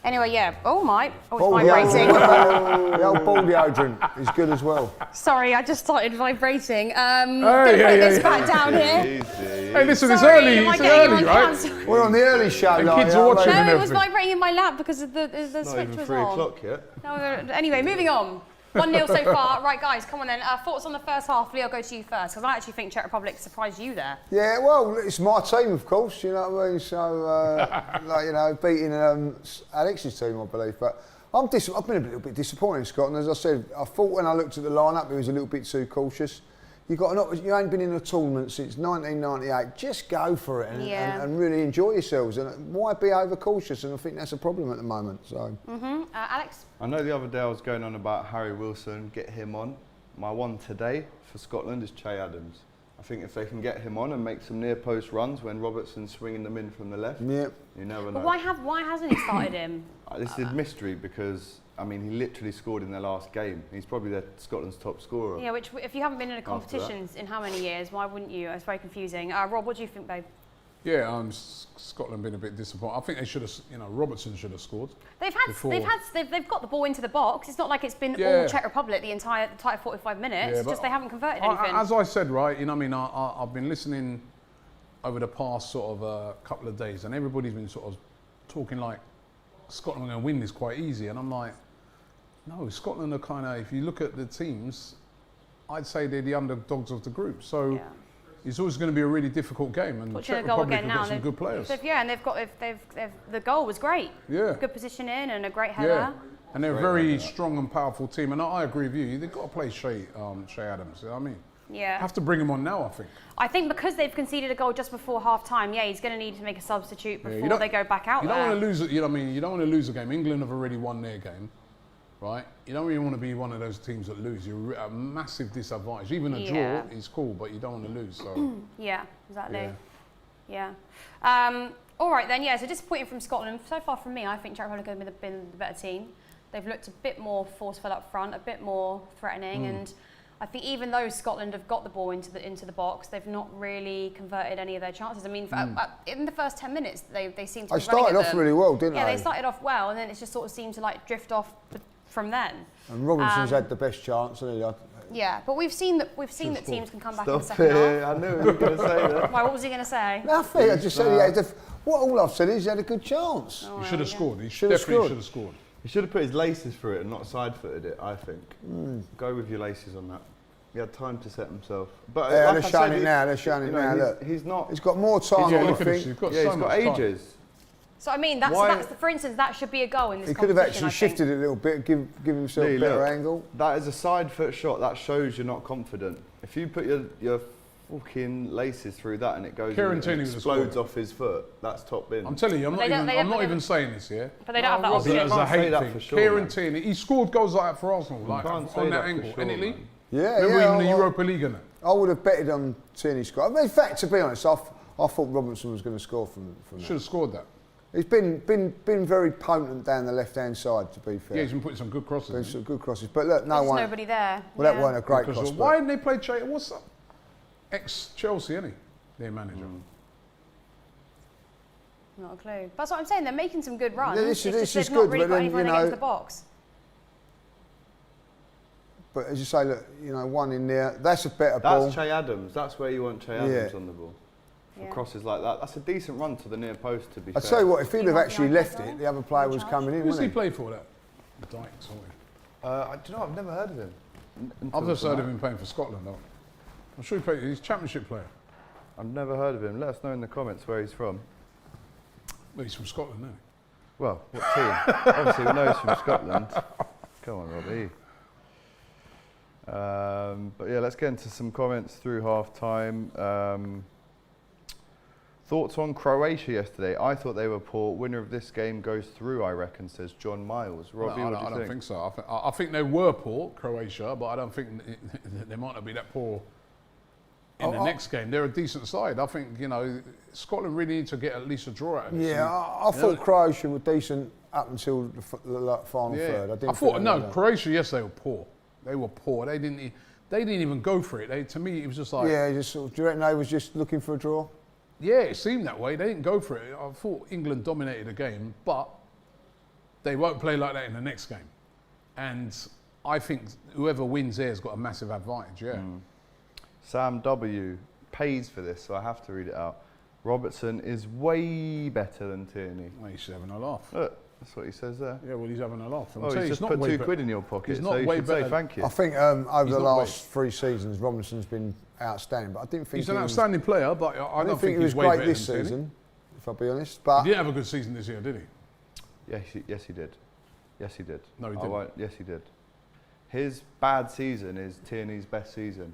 Anyway, yeah. Oh my. Oh, it's vibrating. The old ball deodorant is good as well. Sorry, I just started vibrating. Gonna put this back down here. Hey, listen, it's Sorry, early, am I getting on right? camera? We're on the early show, And like, kids are watching. No, it was vibrating in my lap because of the Not switch even was 3 on. o'clock yet. No, anyway, moving on. 1-0 so far. Right, guys, come on then. Thoughts on the first half? Leo, go to you first, because I actually think Czech Republic surprised you there. Yeah, well, it's my team, of course, you know what I mean? So, like, you know, beating Alex's team, I believe. But I've been a little bit disappointed in Scotland. As I said, I thought when I looked at the lineup, it was a little bit too cautious. You ain't been in a tournament since 1998. Just go for it and really enjoy yourselves. And why be overcautious? And I think that's a problem at the moment. So. Alex? I know the other day I was going on about Harry Wilson, get him on. My one today for Scotland is Che Adams. I think if they can get him on and make some near post runs when Robertson's swinging them in from the left, you never know. But why hasn't he started him? This is mystery because, I mean, he literally scored in their last game. He's probably Scotland's top scorer. Yeah, which if you haven't been in a competition in how many years, why wouldn't you? It's very confusing. Rob, what do you think, babe? Yeah, Scotland been a bit disappointed. I think they should have, Robertson should have scored. They've got the ball into the box. It's not like it's been all Czech Republic the entire 45 minutes. Yeah, just they haven't converted anything. As I said, right, I've been listening over the past sort of couple of days, and everybody's been sort of talking like Scotland are going to win this quite easy, and I'm like, no, Scotland are kind of, if you look at the teams, I'd say they're the underdogs of the group. So. Yeah. It's always going to be a really difficult game, and Czech Republic have got some good players. And the goal was great. Yeah. Good position in and a great header. Yeah. And they're a very strong and powerful team. And I agree with you. They've got to play Che Adams. You know what I mean? Yeah. Have to bring him on now, I think. I think because they've conceded a goal just before half time. Yeah, he's going to need to make a substitute before they go back out. You don't want to lose it. You know what I mean? You don't want to lose a game. England have already won their game. Right, you don't really want to be one of those teams that lose. You're at a massive disadvantage. Even a draw is cool, but you don't want to lose. So yeah, exactly. Yeah. All right then. Yeah. So disappointing from Scotland. So far from me, I think Czech Republic have been the better team. They've looked a bit more forceful up front, a bit more threatening, and I think even though Scotland have got the ball into the box, they've not really converted any of their chances. I mean, in the first 10 minutes, they seem to. They started off really well, didn't they? Yeah, they started off well, and then it just sort of seemed to like drift off from then. And Robinson's had the best chance, hasn't he? Yeah, but we've seen that teams can come back in the second half. I knew he was going to say that. Why? What was he going to say? Nothing. I just said all I've said is he had a good chance. He should have scored. He definitely should have scored. He should have put his laces through it and not side-footed it, I think. Go with your laces on that. He had time to set himself. But they're showing it now. They're showing it now. Look, he's not. He's got more time. He's got ages. So I mean, for instance, that should be a goal in this. He could have actually shifted it a little bit, give himself a better angle. That is a side foot shot. That shows you're not confident. If you put your fucking laces through that and it goes and explodes off his foot, that's top bin. I'm telling you, I'm not even saying this, yeah? But they don't have that option. As a hate thing. Kieran Tierney, he scored goals like that for Arsenal, like on that angle. Any league? Yeah, remember in the Europa League and that? I would have betted on Tierney score. I mean, in fact, to be honest, I thought Robinson was going to score from that. Should have scored that. He's been very potent down the left-hand side, to be fair. Yeah, he's been putting some good crosses. Some good crosses. But look, There's nobody there. Well, that weren't a great cross. Why didn't they play Che? What's up? Ex-Chelsea, isn't he? Their manager. Not a clue. That's what I'm saying. They're making some good runs. Yeah, this is good, really but then, against the box. But as you say, look, one in there. That's a better ball. That's Che Adams. That's where you want Che Adams on the ball. For crosses like that, that's a decent run to the near post. To be fair. I tell you what, if he'd have actually left it, the other player was coming in. Who's he play for that? Dyke, sorry. Do you know? I've never heard of him. I've just heard of him playing for Scotland, though. I'm sure he's a championship player. I've never heard of him. Let us know in the comments where he's from. Well, he's from Scotland, isn't he? Well, what team? Obviously, we know he's from Scotland. Come on, Robbie. But yeah, let's get into some comments through half time. Thoughts on Croatia yesterday? I thought they were poor. Winner of this game goes through, I reckon, says John Miles. Robbie, No, what do you I don't think so. I think they were poor, Croatia, but I don't think they might not be that poor in the next game. They're a decent side. I think, Scotland really need to get at least a draw out of it. Yeah, I thought Croatia were decent up until the final third. Croatia, yes, they were poor. They were poor. They didn't even go for it. To me, it was just like... Yeah, do you reckon they was just looking for a draw? Yeah, it seemed that way. They didn't go for it. I thought England dominated the game, but they won't play like that in the next game. And I think whoever wins there has got a massive advantage, yeah. Sam W. pays for this, so I have to read it out. Robertson is way better than Tierney. Well, he's having a laugh. Look, that's what he says there. Yeah, well, he's having a laugh. He's just put £2 in your pocket, so you should say thank you. I think over the last 3 seasons, Robinson's been outstanding, but I didn't think he's an outstanding player, but I don't think he was he's way great better this than season, if I'll be honest. But he didn't have a good season this year, did he? Yes, he did. Yes, he did. No, he didn't. Yes, he did. His bad season is Tierney's best season.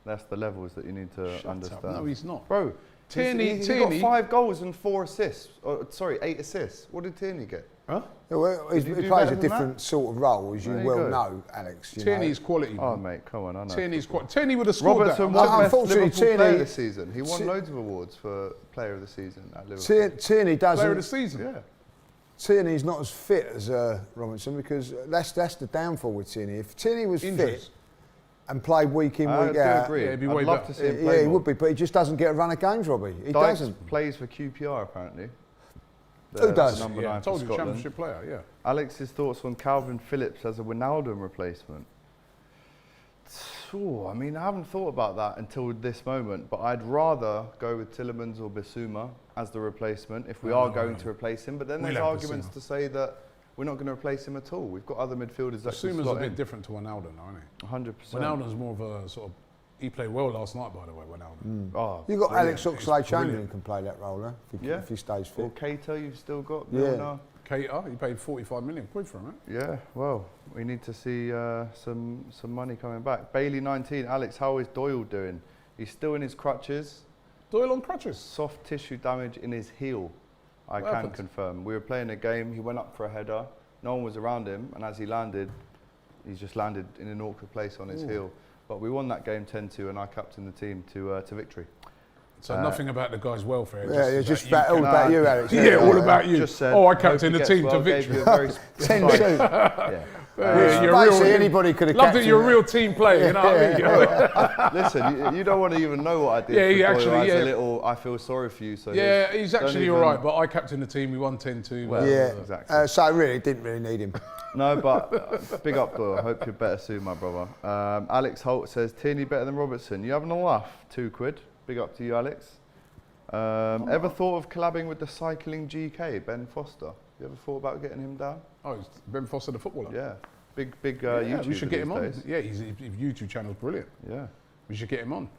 That's the levels that you need to understand. No, he's not. Bro, Tierney got 5 goals and 4 assists. 8 assists. What did Tierney get? Huh? Yeah, well, he plays a different sort of role, as you well know, Alex. Tierney's quality. Oh, mate, come on, I know. Tierney would have scored Robertson that. won Unfortunately, Best Liverpool Tierney player this season. He won loads of awards for Player of the Season at Liverpool. Tierney doesn't. Player of the season. Yeah. Tierney's not as fit as Robinson, because that's the downfall with Tierney. If Tierney was fit and played week in, week out, I agree. Yeah, I'd love to see him play he more. would be, but he just doesn't get a run of games, Robbie. He Dykes doesn't. plays for QPR apparently. Who does? Number Yeah, 9 I told for you, Scotland. championship player, yeah. Alex's thoughts on Calvin Phillips as a Wijnaldum replacement? I mean, I haven't thought about that until this moment, but I'd rather go with Tielemans or Bissouma as the replacement if we are going to replace him. But then there's arguments to say that we're not going to replace him at all. We've got other midfielders that can Bissouma's slot a bit in. different to Wijnaldum, isn't 100%. he? Wijnaldum's more of a sort of... He played well last night, by the way, Wijnaldum. Oh, You've got brilliant. Alex Oxlade-Chamberlain can play that role, if he stays Or fit. Keita, you've still got. Yeah. Milner. Keita, he paid 45 million quid for him, right? Yeah, well, we need to see some money coming back. Bailey 19, Alex, how is Doyle doing? He's still in his crutches. Doyle on crutches. Soft tissue damage in his heel, I What can happened? confirm. We were playing a game, he went up for a header, no one was around him, and as he landed, he just landed in an awkward place on his heel. But we won that game 10-2, and I captained the team to victory. So nothing about the guy's welfare. Yeah, just all about you, Alex. Yeah, all about you. Just said, I hope captained he the gets team to well, gave victory. you a very 10-2. yeah. Yeah, you're Basically, real, anybody could have love captained that you're a that. real team player, you know what I mean? Listen, you don't want to even know what I did. Yeah, for he Doyle actually, as yeah. a little, I feel sorry for you. So Yeah, he's don't actually even- all right, but I captained the team, we won 10-2. Well, Yeah, exactly. so really, didn't really need him. No, but big up, Doyle. I hope you're better soon, my brother. Alex Holt says, Tierney better than Robertson. You having a laugh? £2. Big up to you, Alex. Ever thought of collabing with the cycling GK, Ben Foster? You ever thought about getting him down? Oh, it's Ben Foster, the footballer. Yeah. Big Yeah, YouTuber we should get him on. these days. Yeah, his YouTube channel's brilliant. Yeah. We should get him on.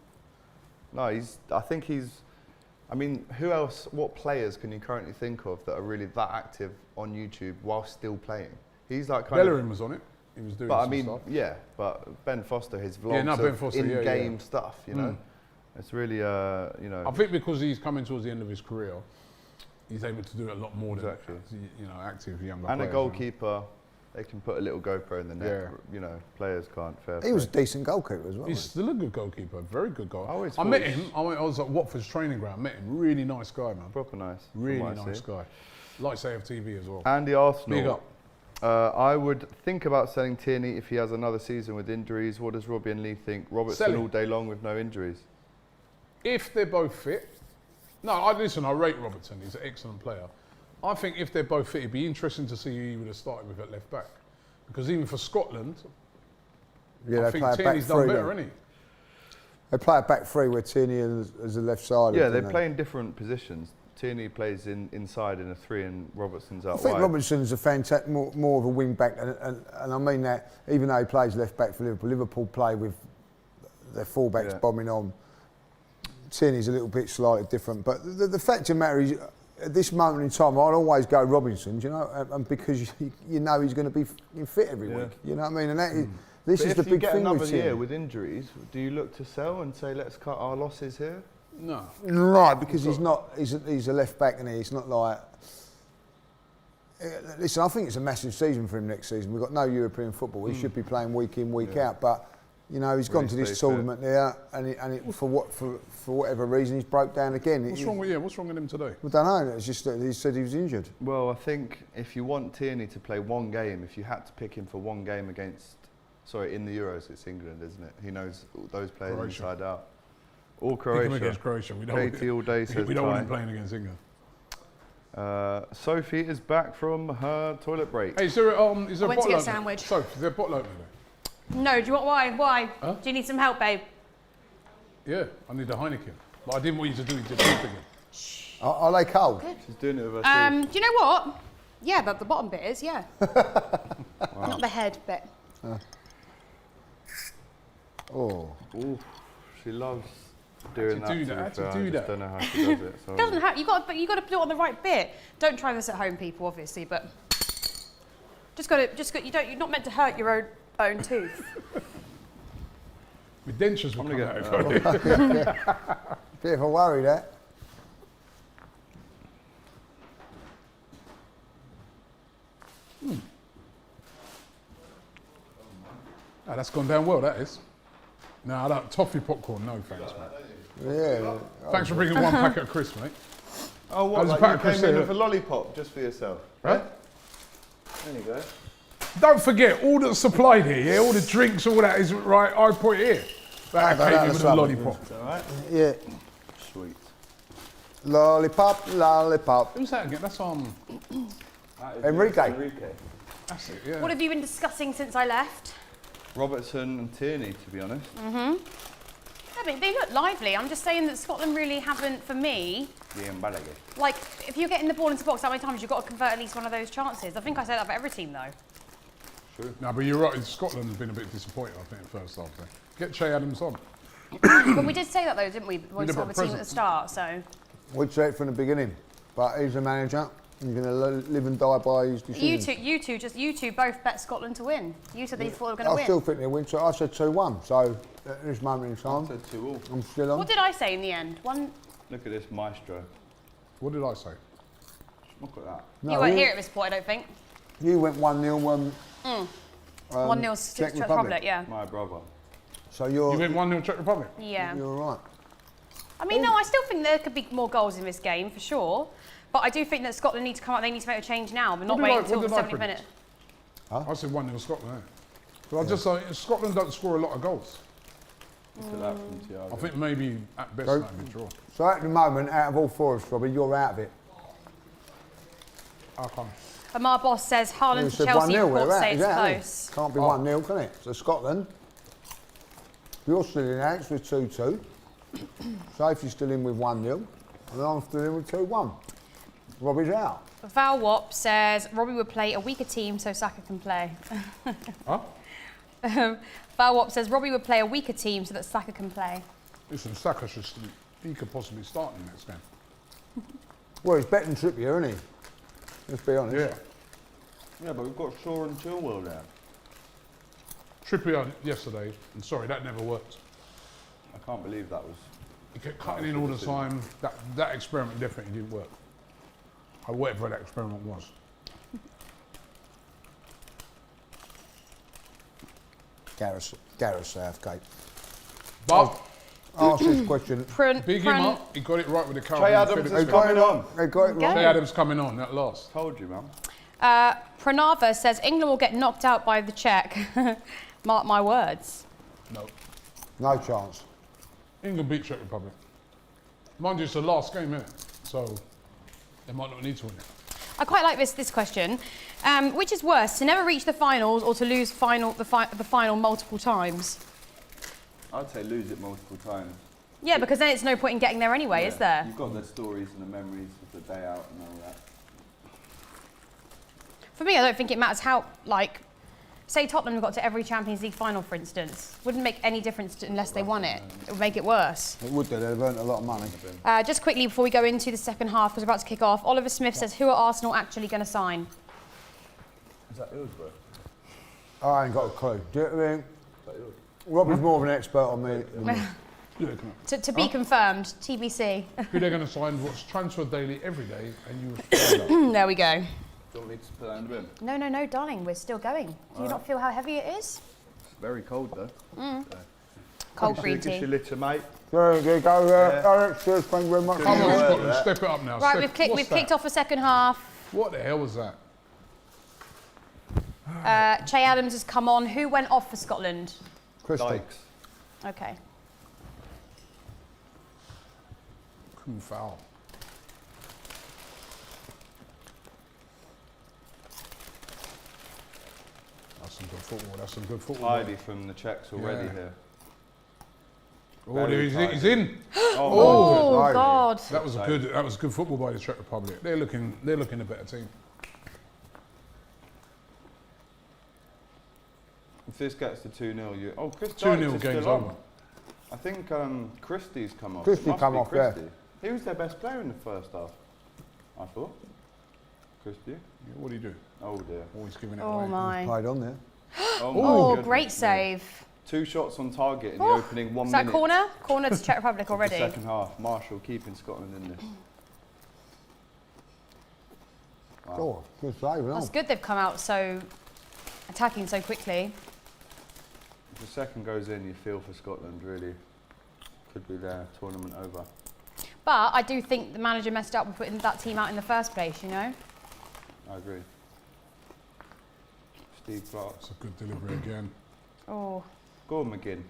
No, I mean, who else, what players can you currently think of that are really that active on YouTube while still playing? He's like kind Bellerin was on it. He was doing But I some mean, stuff. yeah, but Ben Foster, his vlogs Ben of Foster, in-game stuff, you know. It's really, you know. I think because he's coming towards the end of his career, he's able to do a lot more Exactly. than, active younger And players. a goalkeeper, they can put a little GoPro in the net. Yeah. You know, players can't. Fair He was a play. decent goalkeeper as well. He's still a good goalkeeper, very good goal. always I thought met he's- him. I was at Watford's training ground. Met him. Really nice guy, man. Proper nice. from Really what I nice see. guy. Likes AFTV as well. Andy Arsenal. Big up. I would think about selling Tierney if he has another season with injuries. What does Robbie and Lee think? Robertson Sell him. all day long with no injuries. If they're both fit, I rate Robertson. He's an excellent player. I think if they're both fit, it'd be interesting to see who he would have started with at left back. Because even for Scotland, Yeah, I they think play a back Tierney's done three. better, don't hasn't They play a back three where Tierney is a left side. Yeah, they play in different positions. Tierney plays inside in a 3 and Robertson's out I think wide. Robertson's a fantastic, more of a wing back, and I mean that even though he plays left back for Liverpool, Liverpool play with their fullbacks bombing on. Tierney's a little bit slightly different, but the fact of the matter is, at this moment in time, I'd always go Robinson, and because you know he's going to be fit every week, you know what I mean? And that is, this But is the if you big get thing another with year Tierney. with injuries, do you look to sell and say let's cut our losses here? No. Right, because he's not. He's a left back, and he's not like. Listen, I think it's a massive season for him next season. We've got no European football. He should be playing week in, week out. But you know, he's gone to this tournament there, and for whatever reason, he's broke down again. What's wrong with him today? I don't know. It's just that he said he was injured. Well, I think if you want Tierney to play one game, if you had to pick him for one game in the Euros, it's England, isn't it? He knows those players inside out. Or Croatia. Pick him against Croatia. We don't want him playing against England. Sophie is back from her toilet break. Hey, is there a I went to bottle get a opener? sandwich. Sophie, is there a bottle opener there? No, do you want why? Why? Huh? Do you need some help, babe? Yeah, I need a Heineken. But I didn't want you to do it just again. Are they cold? She's doing it with her teeth. Do you know what? Yeah, but the bottom bit is, yeah. Not the head bit. Oh. Ooh, she loves doing that. How to do that? I just don't know how she does it. Sorry. Doesn't have. You got to do it on the right bit. Don't try this at home, people. Obviously, but you're not meant to hurt your own tooth. My dentures will come out. Bit of a worry, that. Oh, that's gone down well, that is. No, I don't. Toffee popcorn, no thanks, mate. Yeah. Thanks for bringing one packet of crisps, mate. Oh, what? That was Like a you packet of came crisps, in yeah. with a lollipop just for yourself? Huh? There you go. Don't forget, all that's supplied here, yeah, all the drinks, all that is right. I put it here. That came in with a lollipop. Is that right? Yeah. Sweet. Lollipop, lollipop. Who's that again? That's Enrique. That's it. Yeah. What have you been discussing since I left? Robertson and Tierney, to be honest. Yeah, but they look lively. I'm just saying that Scotland really haven't, for me, like, if you're getting the ball into the box that many times, you've got to convert at least one of those chances. I think I say that for every team, though. True. No, but you're right. Scotland has been a bit disappointed, I think, first half there. Get Che Adams on. But we did say that, though, didn't we? When we saw the team at the start, so. We'd say it from the beginning, but he's a manager. He's going to live and die by his decisions. You two both bet Scotland to win. You said that you thought they were going to win. I still think they'll win, so I said 2-1. So at this moment in time, I said 2-2. I'm still on. What did I say in the end? One. Look at this maestro. What did I say? Look at that. No, You weren't here at this point, I don't think. You went 1-0. 1-0 Czech Republic, yeah. My brother. So You went 1-0 Czech Republic? Yeah. You're right. I mean, no, I still think there could be more goals in this game, for sure. But I do think that Scotland need to come up, they need to make a change now, but not wait until the 70th minute. I said 1-0 Scotland. So I just say Scotland don't score a lot of goals. Look at that from Thiago. I think maybe at best So- that'd be a draw. So at the moment, out of all four of us, Robbie, you're out of it. How come? Amar Boss says You Haaland to said Chelsea 1-0, reports we're out. say Is it's that close. Can't be 1-0, can it? So Scotland, you're still in Alex with 2-2. Sophie's still in with 1-0. And I'm still in with 2-1. Robbie's out. Val Wop says Robbie would play a weaker team so Saka can play. Huh? Val Wop says Robbie would play a weaker team so that Saka can play. Listen, Saka he could possibly start in the next game. Well, he's better than Trippier, isn't he? Let's be honest. Yeah. Yeah, but we've got Shaw and Chilwell there. Trippier yesterday, and sorry, that never worked. I can't believe that was. He kept cutting in all the time. That experiment definitely didn't work. Or whatever that experiment was. Gareth Southgate. But Ask this question. big him up. He got it right with the Che Carabao. Adams They is got coming it on. They got it Okay. wrong. Che Adams coming on at last. Told you, man. Pranava says England will get knocked out by the Czech. Mark my words. No. No chance. England beat Czech Republic. Mind you, it's the last game, isn't it? So they might not need to win it. I quite like this question. Which is worse, to never reach the finals or to lose the final multiple times? I'd say lose it multiple times. Yeah, because then it's no point in getting there anyway, is there? You've got the stories and the memories of the day out and all that. For me, I don't think it matters how, like, say Tottenham got to every Champions League final, for instance. Wouldn't make any difference unless they won it. It would make it worse. It would do. They've earned a lot of money. Just quickly, before we go into the second half, because we're about to kick off, Oliver Smith says, who are Arsenal actually going to sign? Is that Hillsborough? I ain't got a clue. Do you know what I mean? Robbie's more of an expert on me. Who they're gonna- To be confirmed, TBC. Who they're going to sign? What's Transfer Daily every day, and you will find out. There we go. Do you want me to put that in the bin? No, darling, we're still going. Do you not feel how heavy it is? It's very cold though. Cold green Give us your tea. litter, mate. There you go, Alex. Cheers, thank you very much. Come on, Yeah. Scotland, step it up now. Right, Step- we've kicked off the second half. What the hell was that? Che Adams has come on. Who went off for Scotland? Christy. Dykes. Okay. Cool foul. That's some good football. That's some good football. Tidy from the Czechs already Yeah. here. Oh, Very he's tidy. in. Oh, Tidy. God. That was good football by the Czech Republic. They're looking a better team. If this gets to 2-0, you... Oh, Chris 2-0 Dykes is game's still on. over. I think Christie's come off. Christie It must come be off, yeah. Christie. He was their best player in the first half, I thought. Christie? Yeah, what do you do? Oh dear. Always giving it Oh, away. my. Played on there. Oh, my Oh, goodness great me. save. 2 shots on target in the Oh, opening 1 Is minute. that corner? Corner to Czech Republic of the already. second half. Marshall keeping Scotland in this. Oh, good save, no? That's good they've come out so attacking so quickly. If the second goes in, you feel for Scotland, really. Could be their tournament over. But I do think the manager messed up with putting that team out in the first place, you know? I agree. Steve Clark. It's a good delivery again. Oh. Go on, McGinn.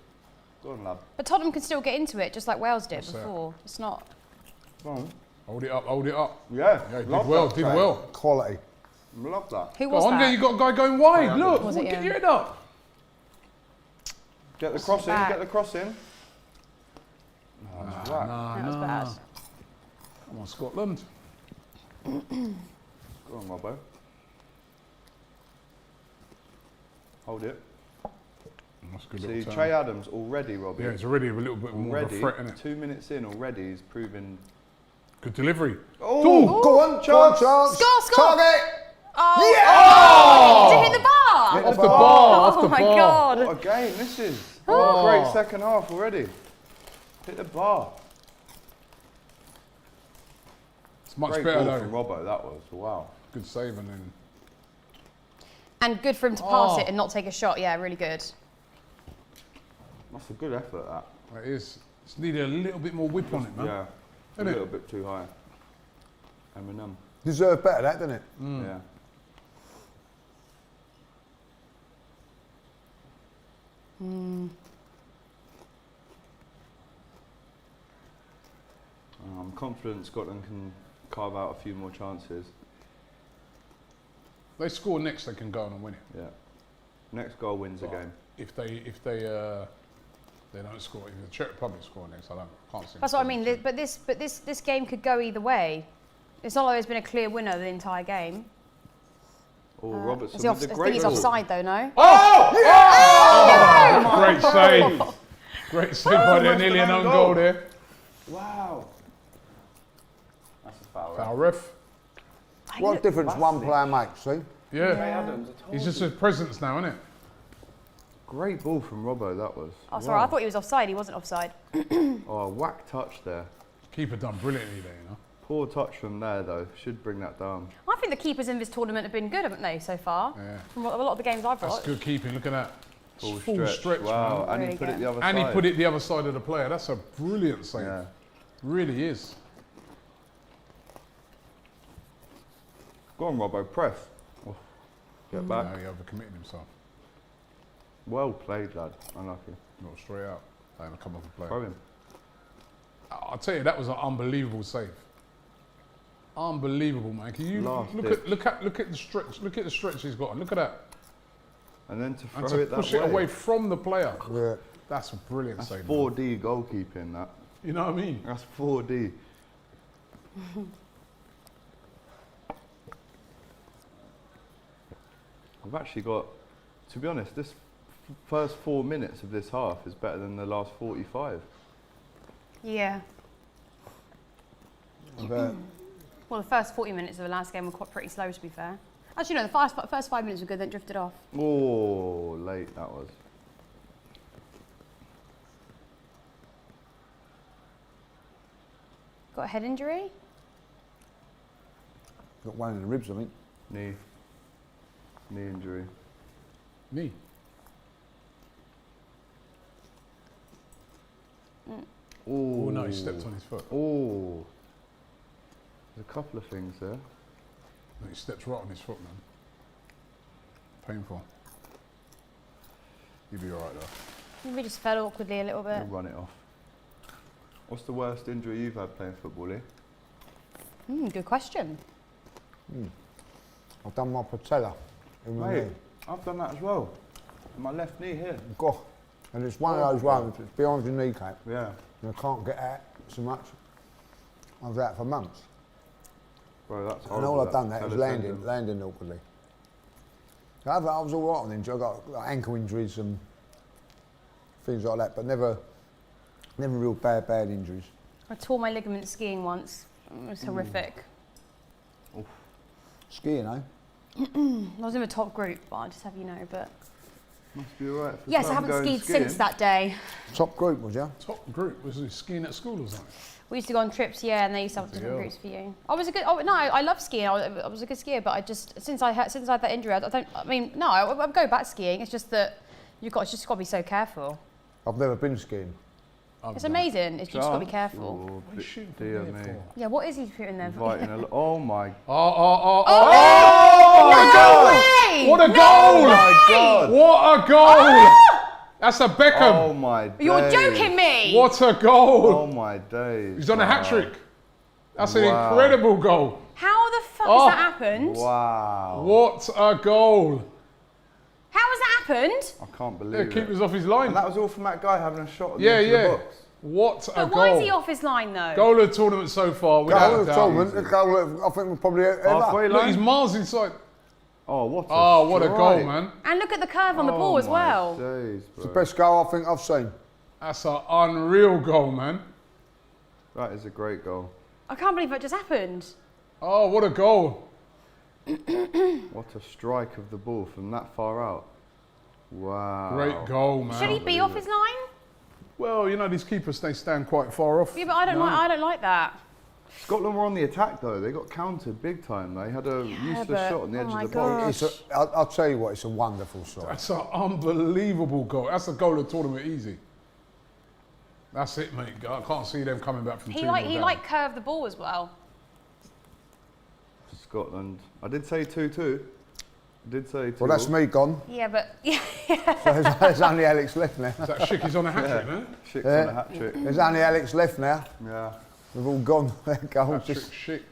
Go on, lad. But Tottenham can still get into it, just like Wales did What's that? before. It's not... Go on. Hold it up, hold it up. Yeah, Yeah, did love well, that did play. well. Quality. Love that. Who Go was on, there that? you got a guy going wide. yeah. Look, Was it, get yeah? your head up. Get the cross in, back. get the cross in. Oh, it's whack. That was bad. Come on, Scotland. Go on, Robbo. Hold it. That's a good See, little Che turn. Adams already, Robbie. Yeah, it's already a little bit more of a already, threat, isn't it? 2 minutes in already, he's proven... Good delivery. Oh, Go on, chance. Score! Target. Oh! Oh! Did it hit the bar? Off the bar, off Oh the my bar. God. what a game this is. Oh, great second half already. Hit the bar. It's much Great better ball from though. Robbo, that was. Wow. Good save and then. And good for him to pass Oh. it and not take a shot. Yeah, really good. That's a good effort, that. It is. It's needed a little bit more whip on it, man. Yeah. A Isn't it? little bit too high. Eminem. Deserve better, that, didn't it? Yeah. I'm confident Scotland can carve out a few more chances. They score next, they can go on and win it. Yeah. Next goal wins the game. If they don't score, if the Czech Republic score next, can't see. That's what I mean. But this game could go either way. It's not like there's been a clear winner the entire game. Oh, Robertson I with the think great he's ball. offside though, no? Great save. Great save by there, West nearly an Ham own goal. goal there. Wow. That's a foul. Right? Foul ref. What difference one player makes, see? Yeah. Adams, I told He's just you. a presence now, isn't it? Great ball from Robbo, that was. Oh, sorry, I thought he was offside. He wasn't offside. Oh, whack touch there. Keeper done brilliantly there, you know. Poor touch from there, though. Should bring that down. I think the keepers in this tournament have been good, haven't they, so far? Yeah. From a lot of the games I've That's watched. good keeping. Look at that. Full Full stretch, wow. man. And he Really put it good. the other And side. he put it the other side of the player. That's a brilliant save. Yeah. Really is. Go on, Robbo, press. Oh, get back. No, he overcommitted himself. Well played, lad. Unlucky. Not straight out. And come off a player. Throw him. I'll tell you, that was an unbelievable save. Unbelievable, man. Can you Last look at the stretch? Look at the stretch he's got. Look at that. And then to And throw to it that push way. it away from the player. Yeah. That's a brilliant That's save. man. 4D goalkeeping, that. You know what I mean? That's 4D. I've actually got, to be honest, this first 4 minutes of this half is better than the last 45. Yeah. But Well, the first 40 minutes of the last game were quite pretty slow, to be fair. Actually, no, the first 5 minutes were good, then drifted off. Oh, late that was. Got a head injury? Got one in the ribs, I think. Knee injury. Me. Oh no, he stepped on his foot. Oh, there's a couple of things there. No, he stepped right on his foot, man. Painful. You'll be alright though. We just fell awkwardly a little bit. We'll run it off. What's the worst injury you've had playing football, Lee? Good question. I've done my patella in my Mate, knee. I've done that as well. In my left knee here. God. And it's one of those ones, it's behind your kneecap. Yeah. And I can't get out so much. I was out for months. Bro, that's And horrible. all I've done that is patella tendon. landing awkwardly. I was all right on injury. I got like, ankle injuries and things like that, but never real bad injuries. I tore my ligament skiing once. It was horrific. Skiing, eh? I was in the top group, but I'll just have you know. But Must be alright. yes, I haven't skied since that day. Top group, was you? Top group, was he skiing at school or something? We used to go on trips, yeah, and they used to have different hell. groups for you. I was a good. Oh, no, I love skiing. I was a good skier, but I just since I had that injury, I would go back skiing. It's just that it's just got to be so careful. I've never been skiing. It's amazing. It's just got to be careful. Oh, What are you shooting from dear there me. for? Yeah, what is he putting there? Inviting oh my. Oh my God! Way! What a goal! Oh my God. What a goal! That's a Beckham. Oh my days. You're joking me. What a goal! Oh my days. He's done a hat trick. That's an Wow. incredible goal. How the fuck Oh. has that happened? Wow. What a goal! How has that happened? I can't believe Yeah, it. keeper's off his line. And that was all from that guy having a shot at the Yeah, edge of the yeah. box. What a But goal! why is he off his line though? Goal of the tournament so far. Goal Without of a the doubt. tournament, the goal of, I think we're probably Halfway ever. Look, line. he's miles inside. Oh, what a Oh, what a goal, strike. man! And look at the curve on the ball Oh as my well. Days, It's the bro. best goal I think I've seen. That's an unreal goal, man. That is a great goal. I can't believe that just happened. Oh, what a goal! What a strike of the ball from that far out. Wow. Great goal, man. Should he be off his line? Well, you know these keepers, they stand quite far off. Yeah, but I don't like that. Scotland were on the attack though. They got countered big time. They had a useless but- shot on the oh edge my of the box. God. I'll tell you what, it's a wonderful shot. That's an unbelievable goal. That's a goal of the tournament, easy. That's it, mate. I can't see them coming back from 2-0 down. Curved the ball as well. Scotland. I did say 2-2. I did say 2. Well, that's me gone. Yeah, but So there's only Alex left now. Is that Shicky's on a hat-trick, man? Schick's Yeah. on a hat trick. There's only Alex left now. Yeah. We've all gone. Their goals. Hat-trick Schick.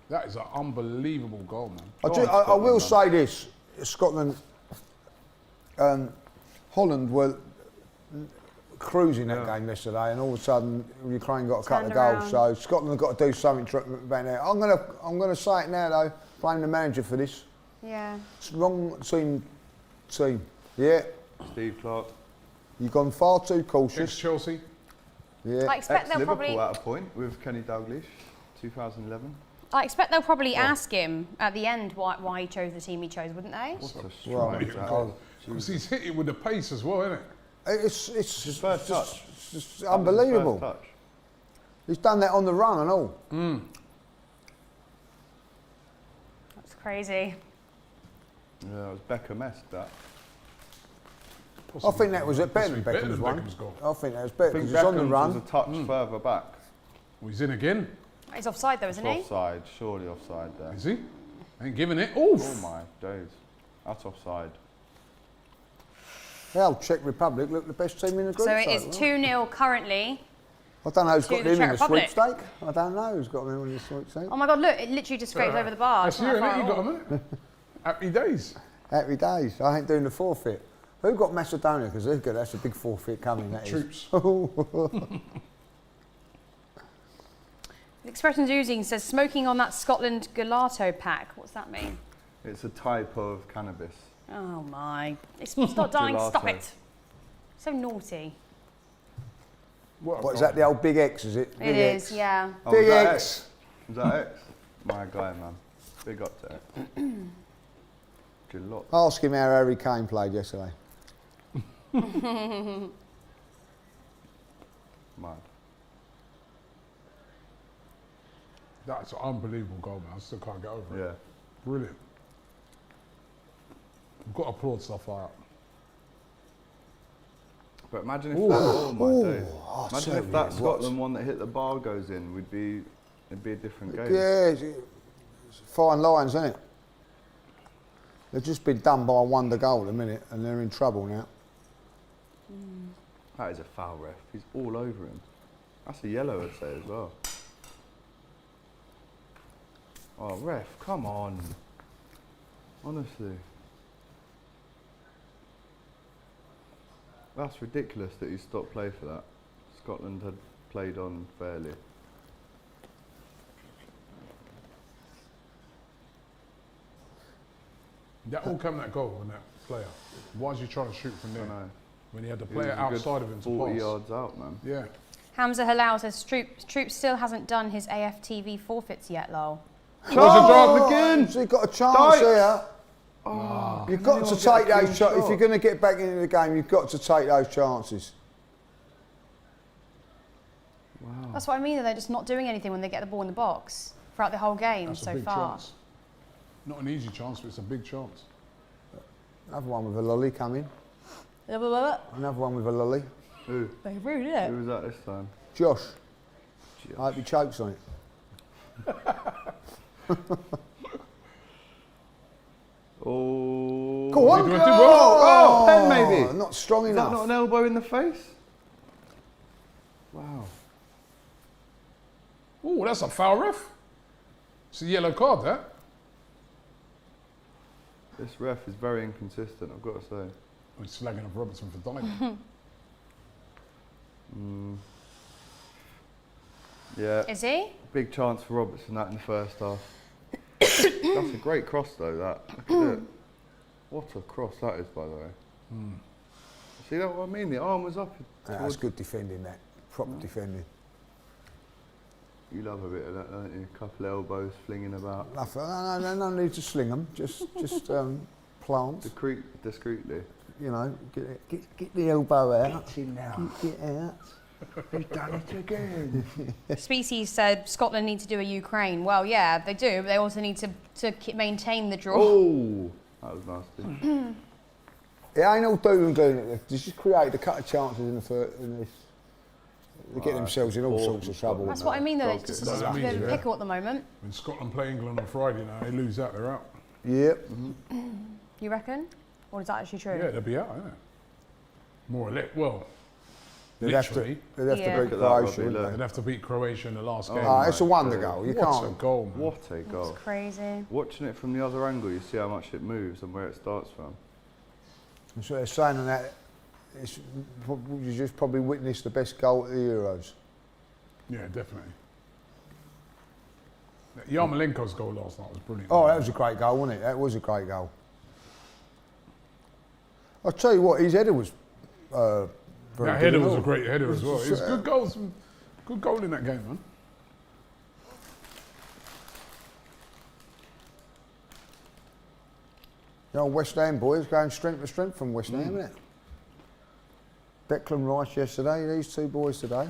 That is an unbelievable goal, man. I will say this: Scotland, Holland were cruising that game yesterday, and all of a sudden Ukraine got a couple of Turned goals. around. So Scotland have got to do something about that. I'm gonna say it now though. Blame the manager for this. yeah. It's wrong team. Yeah, Steve Clark. you've gone far too cautious. Ex-Chelsea. Yeah. I expect they'll Ex-Liverpool probably. at a point with Kenny Dalglish, 2011. I expect they'll probably ask him at the end why he chose the team he chose, wouldn't they? What a Well, strike. that oh, is. Because he's hit it with the pace as well, isn't it? It's His first just, touch. it's just That was his unbelievable. first touch. He's done that on the run and all. That's crazy. Yeah, it was Beckham-esque that. I think that was it better than Possibly Beckham's one. Beckham's goal. I think that was I better think because it's on the Beckham's run. was a touch further back. Well, he's in again. He's offside though, isn't he? Offside, surely offside there. Is he? Ain't giving it. Oof. Oh my days. That's offside. Hell, Czech Republic look the best team in the group. So it is stage, 2-0 currently. I don't know who's to got the them in Czech the Republic. sweepstake. I don't know who's got them in the sweepstake. Oh my God! Look, it literally just scrapes over the bar. That's It's you, not innit? far You at got all. him, innit? Happy days. Happy days. I ain't doing the forfeit. Who got Macedonia? Because they're good. That's a big forfeit coming. That is. Troops. The Expressions Oozing says smoking on that Scotland gelato pack. What's that mean? It's a type of cannabis. Oh my! It's not dying. Stop Gelato. it! So naughty. What is that? The old Big X? Is it? It Big is, X. yeah. Oh, Big was that X. Was that X? My guy, man. Big up to it. Good luck. Ask him how Harry Kane played yesterday. Mad. That's an unbelievable goal, man. I still can't get over it. Yeah. Brilliant. We've got to applaud stuff like that. But imagine if that, oh my days. Imagine if that yeah, Scotland one that hit the bar goes in, it'd be a different game. Yeah, it's fine lines, isn't it? They've just been done by a wonder goal at the minute, and they're in trouble now. That is a foul, ref. He's all over him. That's a yellow, I'd say, as well. Oh, ref, come on. Honestly. That's ridiculous that he stopped play for that. Scotland had played on fairly. That all come that goal on that player. Why is he trying to shoot from there? I know. When he had the He was player a good outside of him to 40 pass. yards out, man. Yeah. Hamza Halal says Troop still hasn't done his AFTV forfeits yet, lol. Was a drive again. So you've got a chance here. Oh, You've got to take those shots. If you're going to get back into the game, you've got to take those chances. That's what I mean, they're just not doing anything when they get the ball in the box throughout the whole game That's a so big far. chance. Not an easy chance, but it's a big chance. Another one with a lolly coming. They're Another one with a lolly. Who? rude, isn't it? Who was that this time? Josh. I hope he chokes on it. Oh. Go on. Did you go! do well? Oh, pen maybe. Not strong Is that enough. not an elbow in the face? Wow. Oh, that's a foul, ref. It's a yellow card, that. This ref is very inconsistent, I've got to say. We're slagging off Robertson for diving. Yeah. Is he? Big chance for Robertson that in the first half. That's a great cross though, that. Look at it. What a cross that is, by the way. See that what I mean? The arm was up. That's good defending, that. Proper defending. You love a bit of that, don't you? A couple of elbows flinging about. No need to sling them. Just plant. Discreetly. You know, get the elbow out. Get it out. He's done it again. Species said Scotland need to do a Ukraine. Well, yeah, they do, but they also need to maintain the draw. Oh, that was nasty. It ain't all doom and gloom. They just create a couple of chances in this. They get themselves in all sorts of trouble. That's what I mean, though. It's just That's a what I bit mean, of a yeah. pickle at the moment. When Scotland play England on Friday now, they lose that, they're out. Yep. You reckon? Or is that actually true? Yeah, they'll be out, isn't it? More or less. Well, They'd literally. have to Yeah. beat Look at that, Croatia, Robbie, wouldn't look. They'd they? have to beat Croatia in the last game. Oh, it's a wonder my goal. You What a can't. goal, man. What a goal. It's crazy. Watching it from the other angle, you see how much it moves and where it starts from. And so they're saying on that, you just probably witnessed the best goal at the Euros. Yeah, definitely. Yarmolenko's goal last night was brilliant. Oh, that was a great goal, wasn't it? That was a great goal. I'll tell you what, his header was very That good header and was all. a great header as well. It It's was, good goals, good goal in that game, man. The old West Ham boys going strength to strength from West Ham, isn't it? Declan Rice yesterday, these two boys today.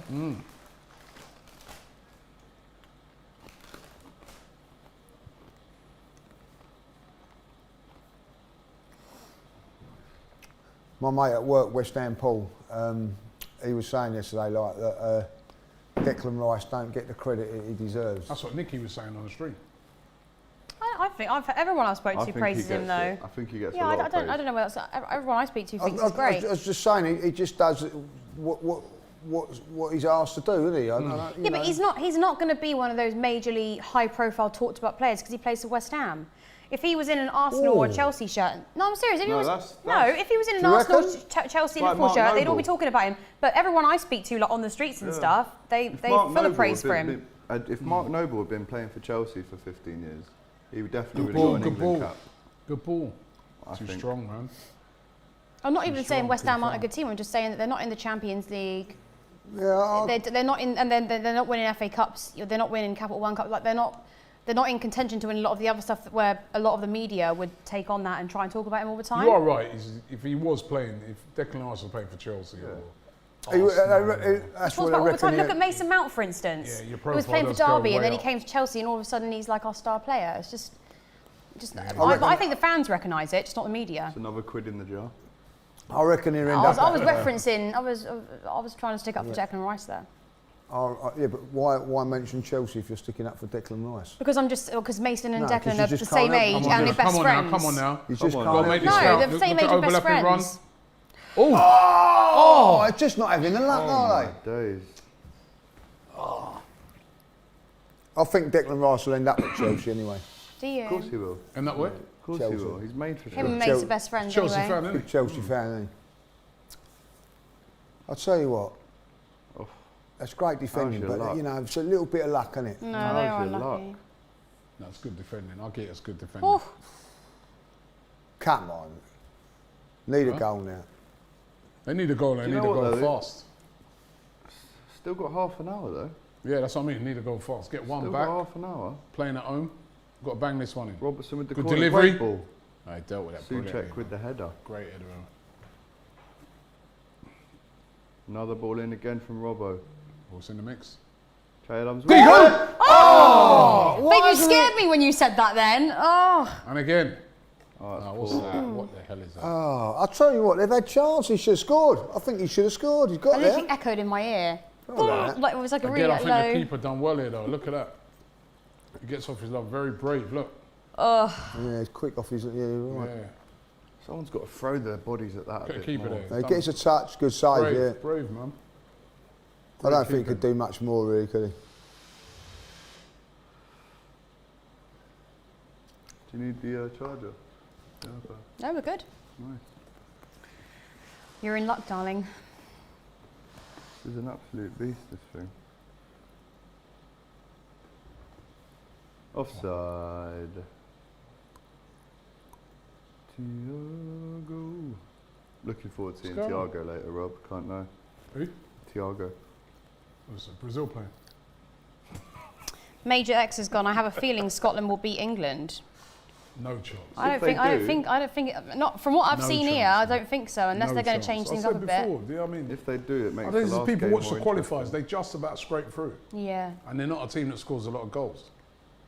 My mate at work, West Ham Paul, he was saying yesterday like that Declan Rice don't get the credit he deserves. That's what Nicky was saying on the stream. I think everyone I spoke to think praises he him, gets though. it. I think he gets Yeah, a lot I of don't praise. know whether that's, everyone I speak to thinks he's I great. was just saying, he just does what he's asked to do, isn't he? Yeah, but he's not going to be one of those majorly high-profile, talked-about players because he plays for West Ham. If he was in an Arsenal or a Ooh. Chelsea shirt, no, I'm serious. If he No, was, that's- if he was in an Do you Arsenal, reckon? Chelsea, Like Liverpool Mark shirt, they'd all be Noble. talking about him. But everyone I speak to, like on the streets and stuff, they Mark full of Noble praise had for him. if Mark Noble had been playing for Chelsea for 15 years, he would definitely Good would ball, have got an good England ball. cap. Good ball. I Too think. strong, man. I'm not even Too saying strong, West too Ham aren't a far. good team. I'm just saying that they're not in the Champions League. Yeah, They're not in, and then they're not winning FA Cups. They're not winning Capital One Cup. Like they're not in contention to win a lot of the other stuff where a lot of the media would take on that and try and talk about him all the time. You are right. If he was playing, if Declan Rice was playing for Chelsea That's Talks what I about all the time. reckon. Look at Mason Mount, for instance. Yeah, your he was profile playing for does go Derby, and way then he up. came to Chelsea, and all of a sudden he's like our star player. It's just. I I think the fans recognise it, just not the media. It's another quid in the jar. I reckon he'll end I was up. referencing. I was trying to stick up for Declan Rice there. Yeah, but why mention Chelsea if you're sticking up for Declan Rice? Because Mason and No, 'cause Declan you are just the same can't age help- and they're best friends. Come on now. You just on. can't. Go make this No, count. they're the Look same at age and best overlapping run. friends. Oh, it's just not having the luck, Oh are my they? days. I think Declan Rice will end up at Chelsea anyway. Do you? Of course he will. And that way? Of course Chelsea. he will. He's made for Him and sure. Mace are best friends Chelsea anyway. fan, isn't Big Chelsea fan, isn't he? I'll tell you what. Oh. That's great defending, How's your but luck? you know, it's a little bit of luck, isn't it? No, How's they are your unlucky. luck? No, it's good defending. I'll get it as good defending. Oh, Come on. Need a Huh? goal now. They need a goal. They Do you need know a what, goal though? fast. Still got half an hour though. Yeah, that's what I mean. Need a goal fast. Get one Still back. got half an hour. Playing at home. Got to bang this one in. Robertson with the Good corner. delivery. Great ball. I dealt with that. brilliantly. Souček with the header. Great header. Another ball in again from Robbo. What's in the mix? Trey Adams. Babe, you scared me when you said that then. Oh. And again. Oh, that's What's poor. that? What the hell is that? Oh, I'll tell you what, they've had chances. He should have scored. I think he should have scored. He's got I there. literally echoed in my ear. Like that. Like, it was like a really Again, I think low. the keeper done well here though. Look at that. He gets off his love. Very brave. Look. Oh. Yeah, he's quick off his. Yeah, you're right. Yeah. Someone's got to throw their bodies at that. Look a at the bit keeper more. there. He gets a touch, good save, Brave, yeah. brave man. I don't Great think he keeping. could do much more, really, could he? Do you need the charger? Yeah, okay. No, we're good. Nice. You're in luck, darling. This is an absolute beast, this thing. Offside. Thiago. Looking forward to seeing What's going on? Thiago later, Rob. Can't know. Who? Thiago. Was a Brazil player. Major X has gone. I have a feeling Scotland will beat England. No chance. I don't If they think. do- I don't think. Not from what I've No seen chance, here. I no. don't think so. Unless No they're going chance. to change I things said up a before, bit. do you know what I mean? If they do, it makes I the think last people game watch more the qualifiers. interesting. They just about scrape through, Yeah. and they're not a team that scores a lot of goals.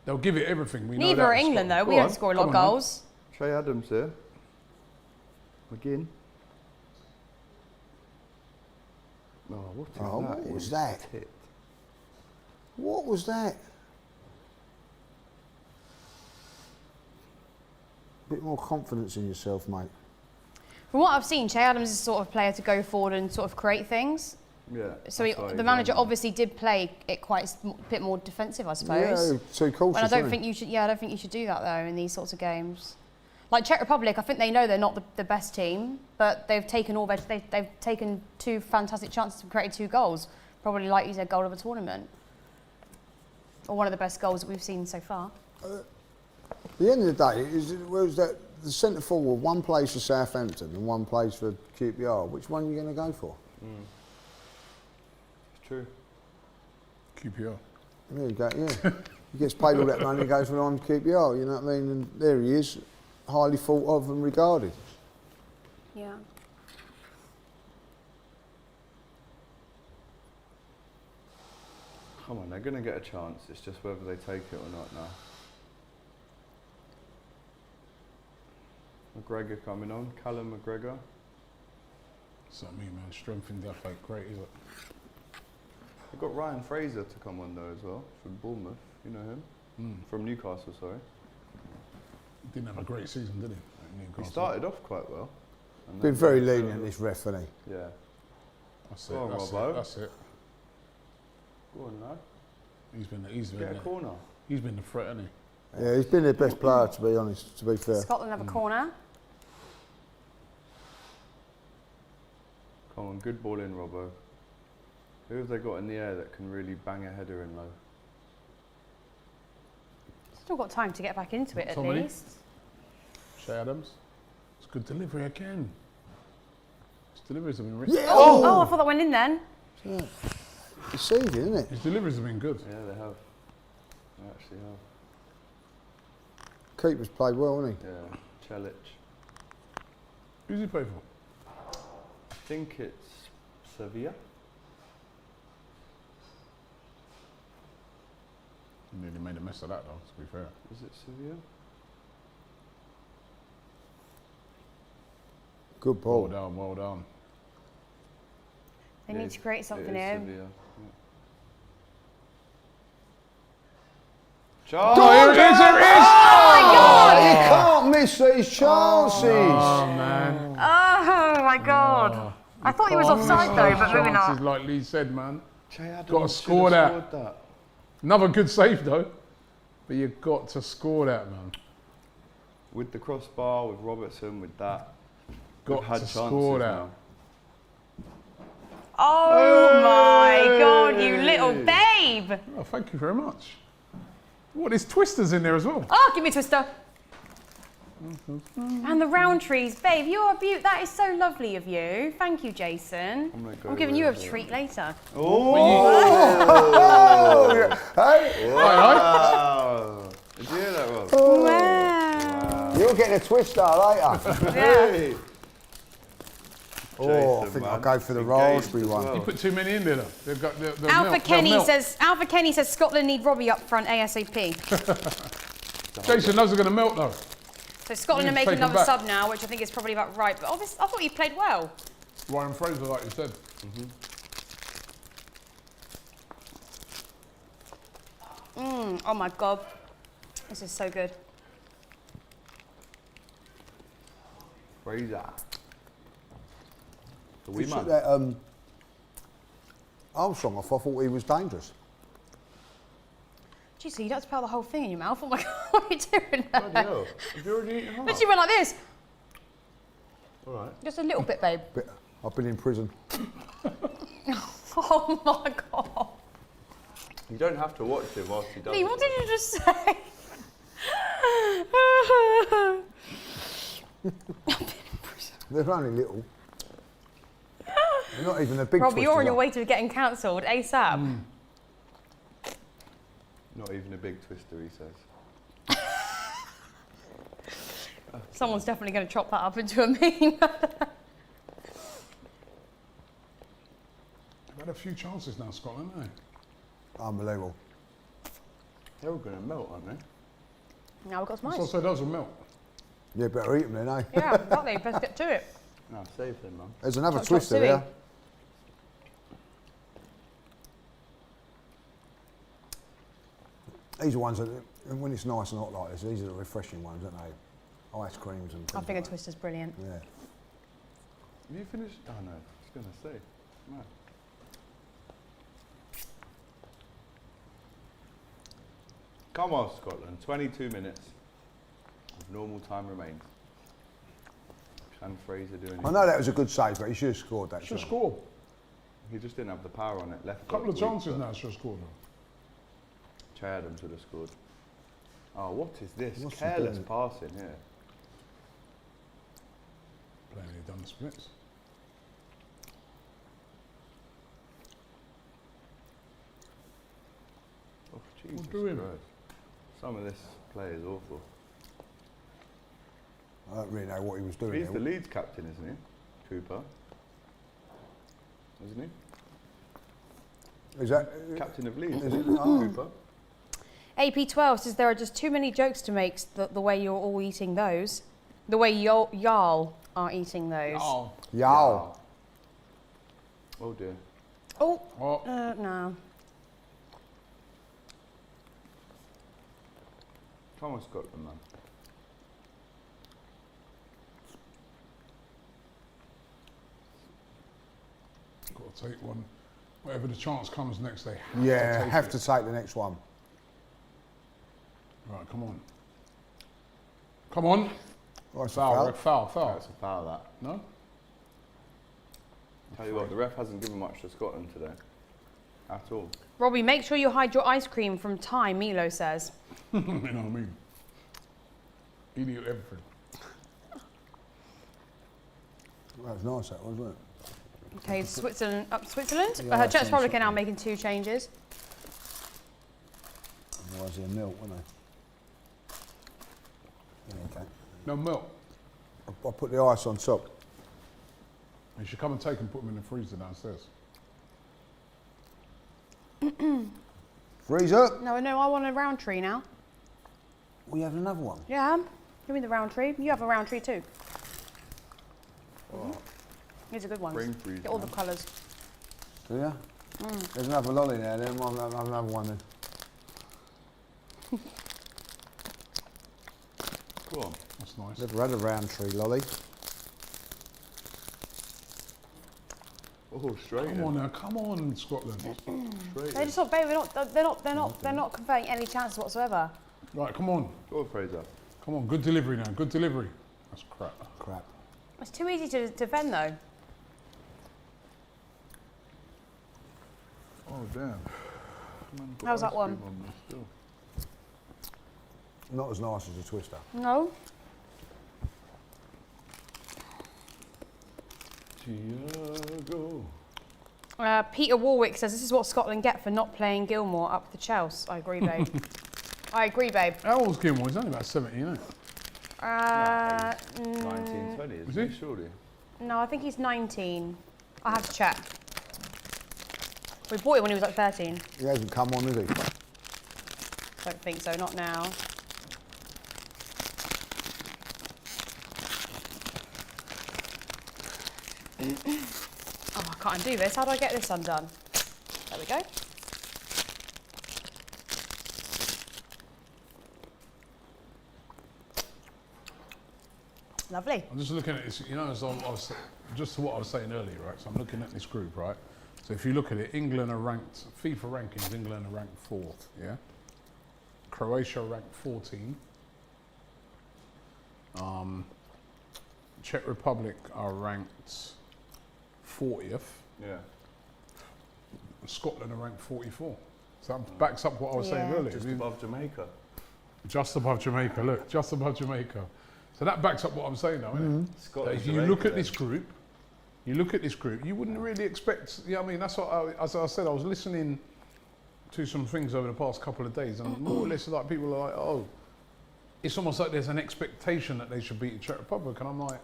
They'll give it everything. We know Neither that are in England though. Scotland. We Go don't on, score a lot of come on, goals. Trey Adams here. Again. Oh, what is Oh, that? what was You that? tit. What was that? Bit more confidence in yourself, mate. From what I've seen, Che Adams is the sort of player to go forward and sort of create things. Yeah. So that's why the he's manager on. obviously did play it quite a bit more defensive, I suppose. Yeah, too cautious. And I don't isn't think he? you should. Yeah, I don't think you should do that though in these sorts of games. Like Czech Republic, I think they know they're not the best team, but they've taken they've taken two fantastic chances and created 2 goals. Probably, like you said, goal of a tournament, or one of the best goals that we've seen so far. At the end of the day, was that the centre forward, one plays for Southampton and one plays for QPR. Which one are you going to go for? It's true. QPR. There you go, yeah. He gets paid all that money and goes for on QPR, you know what I mean? And there he is, highly thought of and regarded. Yeah. Come on, they're going to get a chance. It's just whether they take it or not now. McGregor coming on. Callum McGregor. It's not me, man. Strength in depth ain't great, is it? They've got Ryan Fraser to come on though as well, from Bournemouth. You know him? From Newcastle, sorry. Didn't have a great season, did he? At He Newcastle. started off quite well. and Been then- very lenient, this ref, hasn't he? Yeah. That's Go it. on, That's Robbo. it. That's it. Go on, lad. He's been Get a corner. he's been the threat, hasn't he? Yeah, he's been their best player, to be honest, to be fair. Scotland have a corner. Come on, good ball in, Robbo. Who have they got in the air that can really bang a header in low? Still got time to get back into it at Tommy? least. Che Adams. It's good delivery again. His deliveries have been really Yeah! Oh, I thought that went in then. Deceiving, isn't it? His deliveries have been good. Yeah, they have. They actually have. Keeper's played well, hasn't he? Yeah, Chelich. Who's he play for? I think it's Sevilla. Nearly made a mess of that though, to be fair. Is it Sevilla? Good ball. Well done, well done. They need to create something here. Sevilla. Oh, here it is, here it is! Oh, you can't miss these chances. Oh, man. Oh my God. I thought he was offside though, but maybe Chances, not. like Lee said, man. Che Adams Got to should score have that. scored Another good save though. But you've got to score that, man. With the crossbar, with Robertson, with that. Got We've had to chances score that. now. Oh my God, you little babe. Oh, thank you very much. What, there's twisters in there as well. Oh, give me a twister. And the round trees, babe, you're a beaut. That is so lovely of you. Thank you, Jason. I'm giving you a treat later. Oh, yeah. Hey, Wow. Did you hear that, Rob? Wow. you're getting a twister later. Hey. Oh, I Jason, think man. I'll go for the Engaged raspberry as one. well. You put too many in there though. They've got the Alpha Kenny says Scotland need Robbie up front ASAP. Jason, those are going to melt though. So Scotland are Take making them another back. sub now, which I think is probably about right. But obviously, I thought you played well. Ryan Fraser, like you said. Oh my God, this is so good. Fraser. The You wee took man. that Armstrong off. I thought he was dangerous. Geez, so you don't have to put the whole thing in your mouth. Oh my God, what are you doing? Bloody hell. Have you already eaten half? But you went like this. All right. Just a little bit, babe. But I've been in prison. Oh my God. You don't have to watch it whilst he does Lee, it. what did you just say? They're only little. They're not even a big Robbie, you're on your twisters, way to getting cancelled ASAP. Not even a big twister, he says. Someone's definitely going to chop that up into a meme. They've had a few chances now, Scotland, haven't they? Unbelievable. They're all going to melt, aren't they? Now we've got some So ice. I said those will melt. Yeah, better eat them then, eh? Yeah, exactly. Let's get to it. No, save them, man. There's another Chop, chop, twister suey. there. These are ones that, when it's nice and hot like this, these are the refreshing ones, aren't they? Ice creams and I things think a like twister's brilliant. that. Yeah. Have you finished? Oh, no. I was going to say. No. Come on, Scotland. 22 minutes of normal time remains. And Fraser doing I know that was a good save, but he should have scored that. Should shouldn't score. He just didn't have the power on it. Left A couple of foot weak, chances but now, should have scored though. Che Adams would have scored. Oh, what is this? What's he Careless doing? passing here. Plainly done the splits. Oh, Jesus doing? Christ. Some of this play is awful. I don't really know what he was doing He's the there. Leeds captain, isn't he? Cooper. Isn't he? Is that... Captain of Leeds. Is it? isn't he? Oh. Cooper. AP12 says there are just too many jokes to make the way you're all eating those. The way y'all are eating those. Oh. Yow. Oh dear. Oh, Oh. no. Come on, Scotland, man. Got to take one. Whatever the chance comes next, they Yeah, have it. to take the next one. Right, come on. Come on. Oh, it's a Foul, foul. red foul, foul. That's a foul, that. No? Tell you what, the ref hasn't given much to Scotland today. At all. Robbie, make sure you hide your ice cream from time, Milo says. You know what I mean? Eating everything. That was nice, that was, wasn't it? Okay, Switzerland. Switzerland? Yeah, Czech Republic are now Switzerland. making 2 changes. Otherwise they're milk, wouldn't they? Yeah, okay. No milk. I put the ice on top. You should come and take and put them in the freezer downstairs. Freezer. No, I want a round tree now. We have another one. Yeah, give me the round tree. You have a round tree too. These are good ones. Bring freezer. Get all the colours. Do you? There's another lolly there. Then I'll have another one then. Go on. That's nice. Never had a round tree lolly. Oh, straight Come on now, come on, Scotland. Straight They're just not, babe, they're not conveying any chances whatsoever. Right, come on. Go on, Fraser. Come on, good delivery now, good delivery. That's crap. Crap. It's too easy to defend though. Oh, damn. How's that one? Not as nice as a twister. No. Tiago. Peter Warwick says this is what Scotland get for not playing Gilmore up the Chelsea. I agree, babe. I agree, babe. How old's Gilmore? He's only about 17, isn't he? 1920, Is isn't he? he? Surely. No, I think he's 19. I have to check. We bought him when he was like 13. He hasn't come on, has he? Don't think so, not now. Oh, I can't undo this. How do I get this undone? There we go. Lovely. I'm just looking at this, you know, as I was, just to what I was saying earlier, right? So I'm looking at this group, right? So if you look at it, England are ranked, FIFA rankings, England are ranked 4th, yeah? Croatia ranked 14. Czech Republic are ranked 40th. Yeah. Scotland are ranked 44. So that backs up what I was saying earlier. Just above Jamaica. Just above Jamaica, look, just above Jamaica. So that backs up what I'm saying now, isn't it? Scotland, If you look at this group, you wouldn't really expect, yeah, I mean, that's what as I said, I was listening to some things over the past couple of days, and more or less like people are like, oh, it's almost like there's an expectation that they should beat the Czech Republic, and I'm like,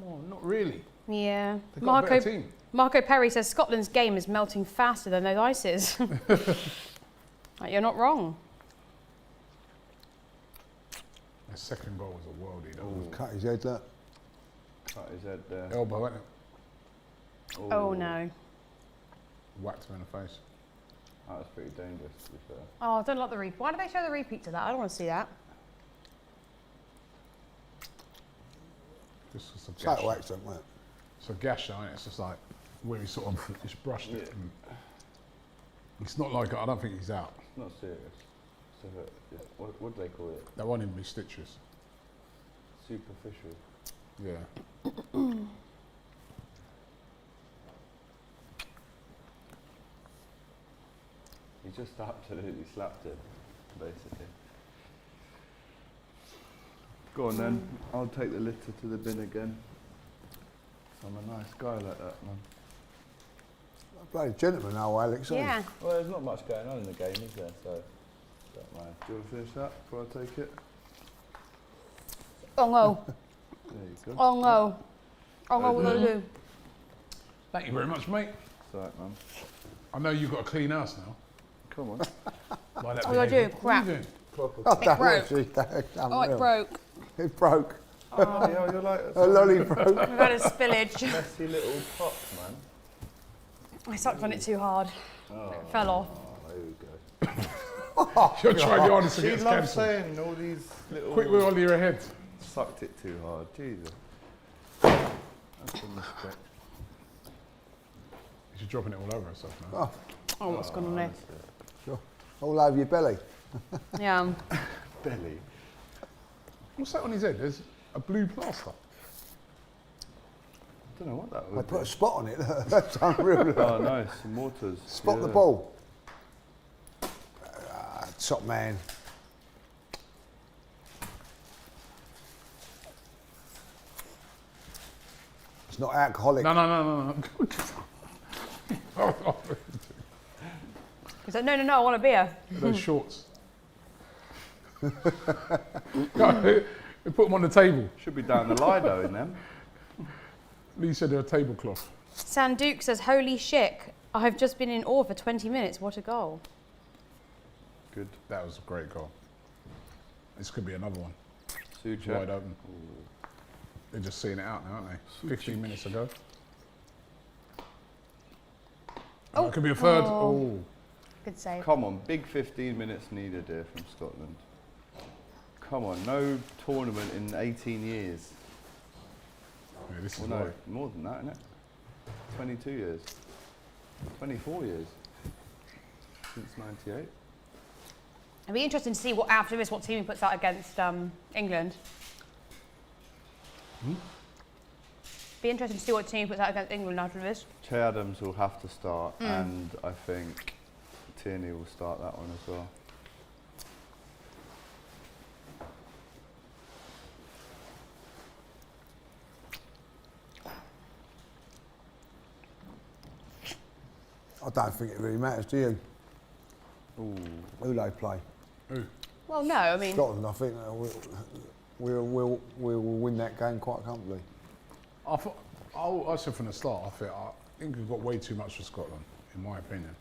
no, not really. Yeah. They've got a better team. Marco Perry says Scotland's game is melting faster than those ices. Like, you're not wrong. Their second goal was a worldie, though. Cut his head, look. Cut his head there. Elbow, ain't it? Oh no. Whacked him in the face. That was pretty dangerous, to be fair. Oh, I don't like the repeat. Why do they show the repeat to that? I don't want to see that. Just a gash. Total accident, wasn't it? It's a gash, though, ain't it? It's just like where he sort of just brushed it. And it's not like, I don't think he's out. Not serious. So, what do they call it? They won't even be stitches. Superficial. Yeah. He just absolutely slapped it, basically. Go on then, I'll take the litter to the bin again. I'm a nice guy like that, man. Bloody gentleman now, Alex. ain't he? Yeah. Well, there's not much going on in the game, is there? So, don't mind. Do you want to finish that before I take it? Oh no. There you go. Oh no. Oh no, what do I do? Thank you very much, mate. It's alright, man. I know you've got a clean house now. Come on. By that What do I behaviour. do? Crap. What are you doing? Oh, that broke. was that's Oh, it unreal. broke. It broke. Oh, yeah, you're like A lolly broke. We've had a spillage. messy little pot, man. I sucked on it too hard. It fell off. Oh, there we go. You're trying your hardest to She get loves cancelled. saying all these little... Quick wheel under your head. Sucked it too hard, Jesus. That's a mistake. She's dropping it all over herself now. Oh, what's going on there? Sure. All over your belly. Yeah. Belly. What's that on his head? There's a blue plaster. I don't know what that I would put a be. spot on it. That's unreal. Oh, nice. Some mortars. Spot the Yeah. ball. Top man. It's not alcoholic. No. He's like, no, I want a beer. Those shorts. We put them on the table. Should be down the Lido in them. Lee said they're a tablecloth. Sanduke says, holy shit, I've just been in awe for 20 minutes. What a goal. Good. That was a great goal. This could be another one. It's Suchek. wide open. They're just seeing it out now, aren't they? 15 minutes ago. Oh, it could be a third. Oh. Good save. Come on, big 15 minutes needed here from Scotland. Come on, no tournament in 18 years. Yeah, this is Well, no, right. more than that, isn't it? 22 years. 24 years. Since 98. It'll be interesting to see what after this, what team he puts out against England. Be interesting to see what team he puts out against England after this. Che Adams will have to start, and I think Tierney will start that one as well. I don't think it really matters, do you? Ooh. Who they play? Who? Well, no, I mean, Scotland, I think we'll win that game quite comfortably. I said from the start, I think we've got way too much for Scotland, in my opinion.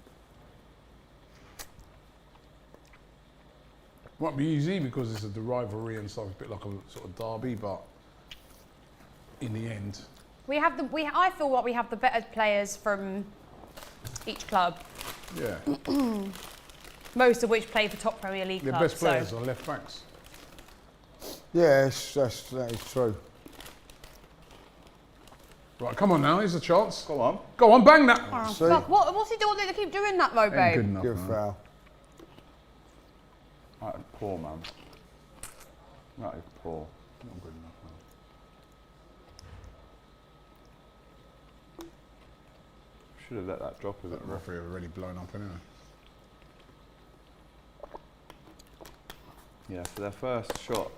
Might be easy because it's the rivalry and stuff, a bit like a sort of derby, but in the end, I feel like we have the better players from each club, yeah, most of which play for top Premier League the clubs. best players are left backs. Yes, that is true. Right, come on now, here's a chance. Go on. Go on, bang that. Oh, See? fuck, what's he doing? They keep doing that though, Ain't good babe. enough, Good man. foul. That is poor, man. That is poor. Not good enough, man. Should have let that drop a bit The more. referee had already blown up anyway. Yeah, for their first shot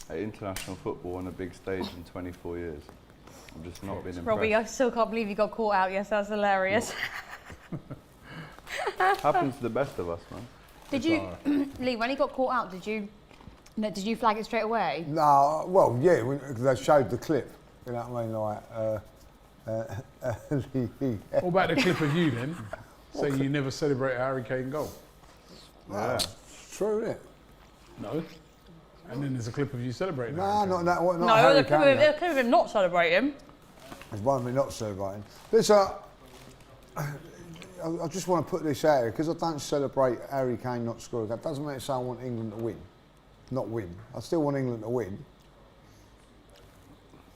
at international football on a big stage in 24 years. I've just not been impressed. Robbie, I still can't believe you got caught out. Yes, that's hilarious. Happens to the best of us, man. Did you, Lee? When he got caught out, did you flag it straight away? No, well, yeah, they showed the clip. You know what I mean? Like, What about the clip of you then? Saying you never celebrate a Harry Kane goal? Yeah. it's true, isn't it? No. And then there's a clip of you celebrating. No, Harry Kane. not that one. Not No, Harry there Kane. could have been not celebrating. There's one of me not celebrating. Listen, I just want to put this out here because I don't celebrate Harry Kane not scoring. That doesn't mean to say I want England to win. Not win. I still want England to win.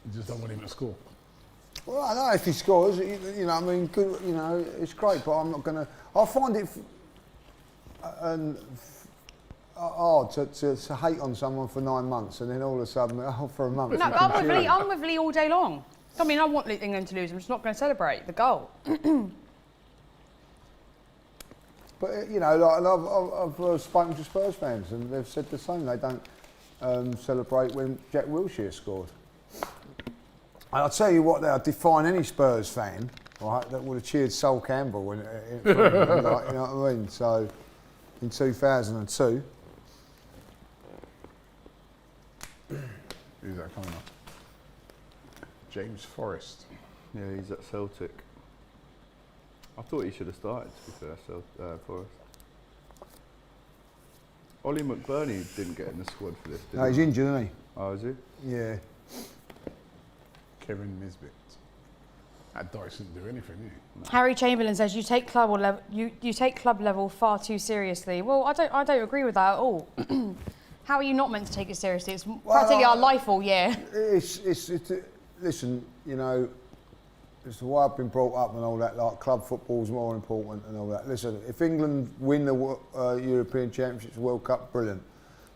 You just don't want him to score. Well, I know if he scores, you know, I mean, good, you know, it's great, but I'm not going to. I find it hard to hate on someone for 9 months and then all of a sudden, for a month. No, you can cheer him. I'm with Lee all day long. I mean, I want England to lose. I'm just not going to celebrate the goal. But you know, like, I've spoken to Spurs fans and they've said the same. They don't celebrate when Jack Wilshere scored. And I'll tell you what, they'll define any Spurs fan, right, that would have cheered Sol Campbell when, like, you know what I mean? So, in 2002. Who's that coming up? James Forrest. Yeah, he's at Celtic. I thought he should have started, to be fair, Forrest. Ollie McBurney didn't get in the squad for this, did No, he's he? injured, isn't Oh, is he? he? Yeah. Kevin Nisbet. That Dice didn't do anything, did he? Harry Chamberlain says you take club level, you take club level far too seriously. Well, I don't agree with that at all. How are you not meant to take it seriously? It's practically our life all year. Listen, you know, it's the way I've been brought up and all that, like club football's more important and all that. Listen, if England win the European Championships, World Cup, brilliant.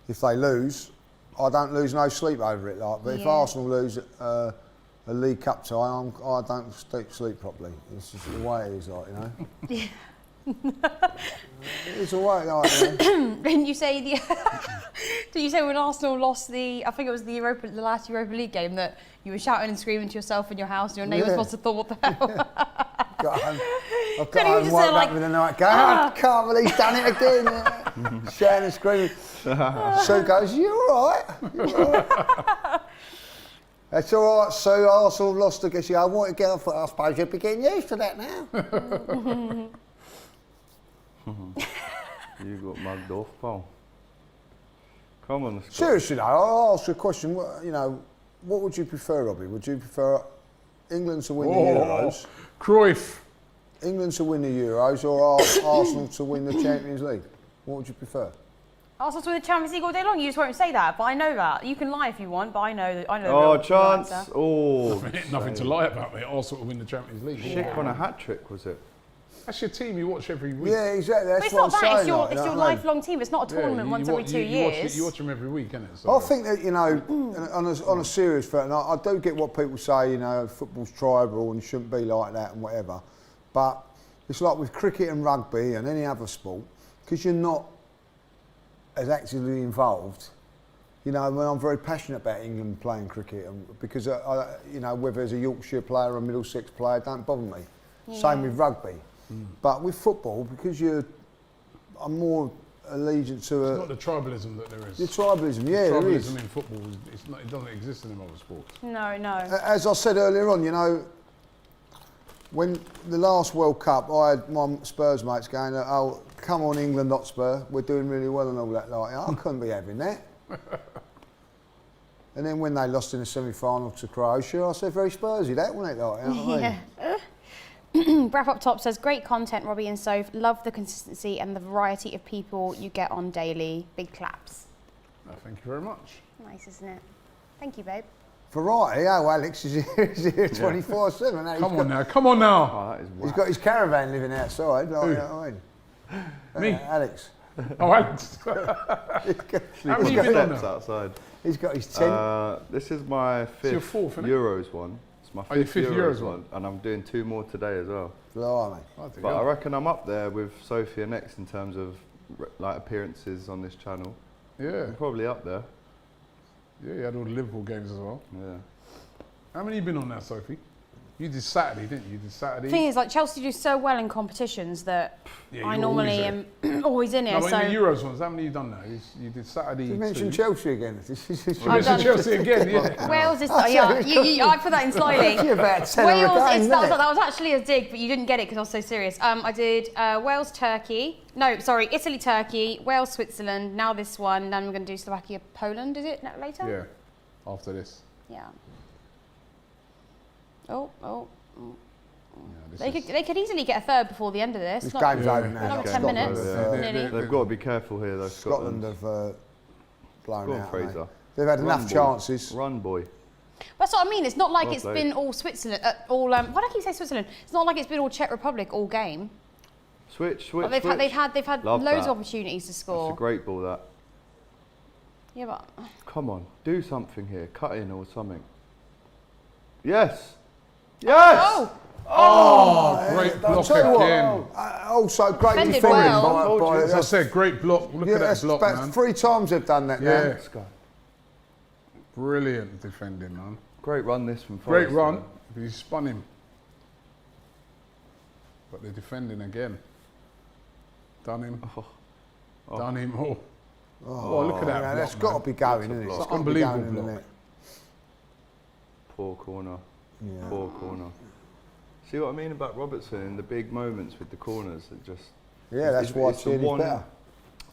If they lose, I don't lose no sleep over it. Like, but if Arsenal lose a League Cup tie, I don't sleep properly. It's just the way it is, like, you know. It's the way, like, you know. Didn't you say did you say when Arsenal lost I think it was the last Europa League game, that you were shouting and screaming to yourself in your house and your neighbours must have thought, what the hell? I've got home, woke up in the night going, I can't believe he's done it again. Shouting and screaming. Sue goes, you all right? You all right? That's all right, Sue. Arsenal lost against you. I want to get off. I suppose you'll be getting used to that now. You got mugged off, pal. Come on, Scott. Seriously, though, I'll ask you a question. You know, what would you prefer, Robbie? Would you prefer England to win the Euros? Cruyff. England to win the Euros or Arsenal to win the Champions League? What would you prefer? Arsenal to win the Champions League all day long. You just won't say that, but I know that. You can lie if you want, but I know. Oh, the chance. answer. Oh. Nothing to lie about, mate. Arsenal to win the Champions League. Schick on a hat-trick, was it? That's your team you watch every week. Yeah, exactly. That's But it's what not I'm that. saying. It's your, like, it's you your know what I mean? lifelong team. It's not a tournament once every 2 years. You watch them every week, innit? So. I think that, you know, on a serious front, and I do get what people say, you know, football's tribal and shouldn't be like that and whatever. But it's like with cricket and rugby and any other sport, because you're not as actively involved. You know, I mean, I'm very passionate about England playing cricket, and because you know, whether it's a Yorkshire player or a Middlesex player, it don't bother me. Yeah. Same with rugby, but with football, because I'm more allegiant to It's not the tribalism that there is. the tribalism. Yeah, there is. Tribalism in football, it doesn't exist in other sports. No, no. As I said earlier on, you know, when the last World Cup, I had my Spurs mates going, "Oh, come on, England, not Spurs. We're doing really well and all that." Like, I couldn't be having that. And then when they lost in the semi-final to Croatia, I said, "Very Spursy, that wasn't it?" Like, you know what I mean? Braff up top says, great content, Robbie and Soph. Love the consistency and the variety of people you get on daily. Big claps. No, thank you very much. Nice, isn't it? Thank you, babe. Variety. Oh, Alex is here 24/7. Come on now, come on now. Oh, that is He's whack. got his caravan living outside. Like, you know what I mean? Me? Alex. Oh, Alex. How many you been on Steps now? outside. He's got his tent. This is my fifth your fourth, innit? Euros one. It's my your fifth fifth Euros Euros one, and I'm doing 2 more today as well. Blimey. Bloody But I hell. reckon I'm up there with Sophie next in terms of like appearances on this channel. Yeah, I'm probably up there. yeah, you had all the Liverpool games as well. Yeah. How many you been on now, Sophie? You did Saturday, didn't you? You did Saturday. The thing is, like, Chelsea do so well in competitions that Yeah, I you're normally always am always in No, here. but so in the Euros ones, how many you done now? You did Saturday. You mentioned 2. Chelsea again. You I've mentioned done- Chelsea again, yeah. Wales is yeah. I put that in slightly. You're about 10 Wales, a game, that isn't it? was actually a dig, but you didn't get it because I was so serious. I did Wales, Turkey. No, sorry, Italy, Turkey, Wales, Switzerland. Now this one. Then we're going to do Slovakia, Poland. Is it later? Yeah, after this. Yeah. Oh. Yeah, They could easily get a third before the end of this. This Not- game's Yeah. over now. Another like 10 Scotland minutes. have, Nearly. They've got to be careful here though. Scotland Scotland. have blown Go on, out. Fraser. Mate. They've had Run, enough boy. chances. Run, boy. That's what I mean. It's not like Well it's played. been all Switzerland, why do I keep saying Switzerland? It's not like it's been all Czech Republic all game. Switch. But they've had Love loads that. of opportunities to That's score. a great ball. That. Yeah, but Come on, do something here. Cut in or something. Yes. Yes. Great block Tell you what, again. also great Defended defending well. by As I said, great block. Look yeah, at that that's block, about man. 3 times they've done that Yeah. now. Let's go. Brilliant defending, man. Great run this from Great Forrest, run. though. But he spun him. But they're defending again. Done him. Done him. Oh, look at that. Yeah, block, that's got man. to be going, That's a isn't it? block. It's got to be Unbelievable going, block. isn't it? Poor corner. Yeah. Poor corner. See what I mean about Robertson in the big moments with the corners? It just. Yeah, that's why it's the Tierney's one- better.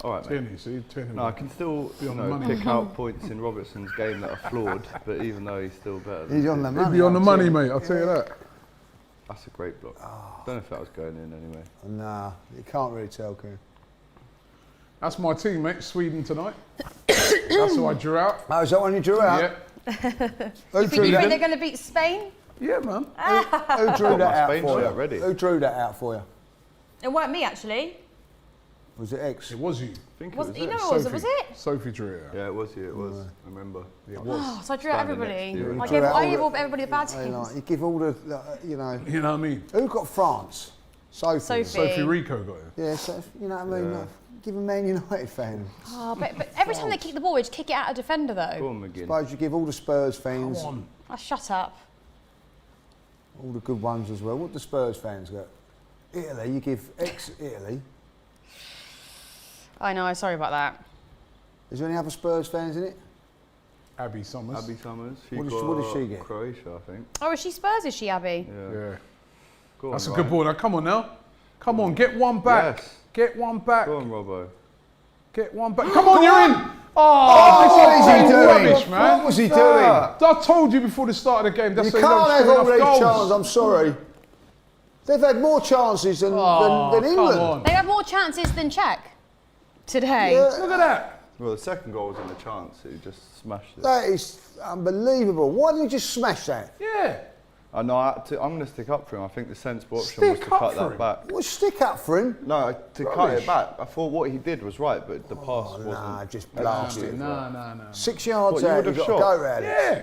All right, mate. Tierney, see, Tierney. No, I can still Be on the you know, money. pick out points in Robertson's game that are flawed, but even though he's still better. Than He's on the He'd money. be on the I'm money, telling mate. I'll tell you that. That's a great block. Don't know if that was going in anyway. you. Nah, you can't really tell, can you? That's my team, mate. Sweden tonight. That's who I drew out. Oh, is that one you drew out? Yeah. Who you drew think that? they're going to beat Spain? Yeah, man. Who drew that my out Spain for you? shirt ready. Who drew that out for you? It weren't me actually. Was it X? It was you. I think Was it was you it. know was it? Sophie drew it out. Yeah, it was you. It was. I remember. It was. Oh, so I drew out Standing next everybody. to you. I Drew gave out all everybody the bad Hey, teams. like, you give all the, you know. You know what I mean? Who got France? Sophie. Sophie. Sophie Rico got it. Yeah, so, you know what I mean? Yeah. Like, give a Man United fan. Oh, but every time they kick the ball, they just kick it at a defender Go though. on, McGinn. Suppose you give all the Spurs fans, Come on. Oh, shut up. all the good ones as well. What do Spurs fans got? Italy, you give ex-Italy. I know. Sorry about that. Is there any other Spurs fans in it? Abby Summers. Abby Summers. What did she get? Croatia, I think. Oh, is she Spurs? Is she Abby? Yeah. Go on, That's a Ryan. good ball. Now, come on now. Come on, get one back. Yes. Get one back. Go on, Robbo. Get one back. Come on, you're in. What is he doing? Rubbish, man. What was he doing? I told you before the start of the game. That's You can't have all these chances. I'm sorry. They've had more chances than England. Come on. They have more chances than Czech today. Yeah. Look at that. Well, the second goal wasn't a chance. He just smashed it. That is unbelievable. Why didn't you just smash that? Yeah. I know. I'm going to stick up for him. I think the sensible option was Stick to up cut for that him? back. Well, stick up for him. No, to cut Rubbish. it back. I thought what he did was right, but the pass wasn't. Nah, just blast it. No. 6 yards What, you out, would you've have got to shot? go round it. Yeah.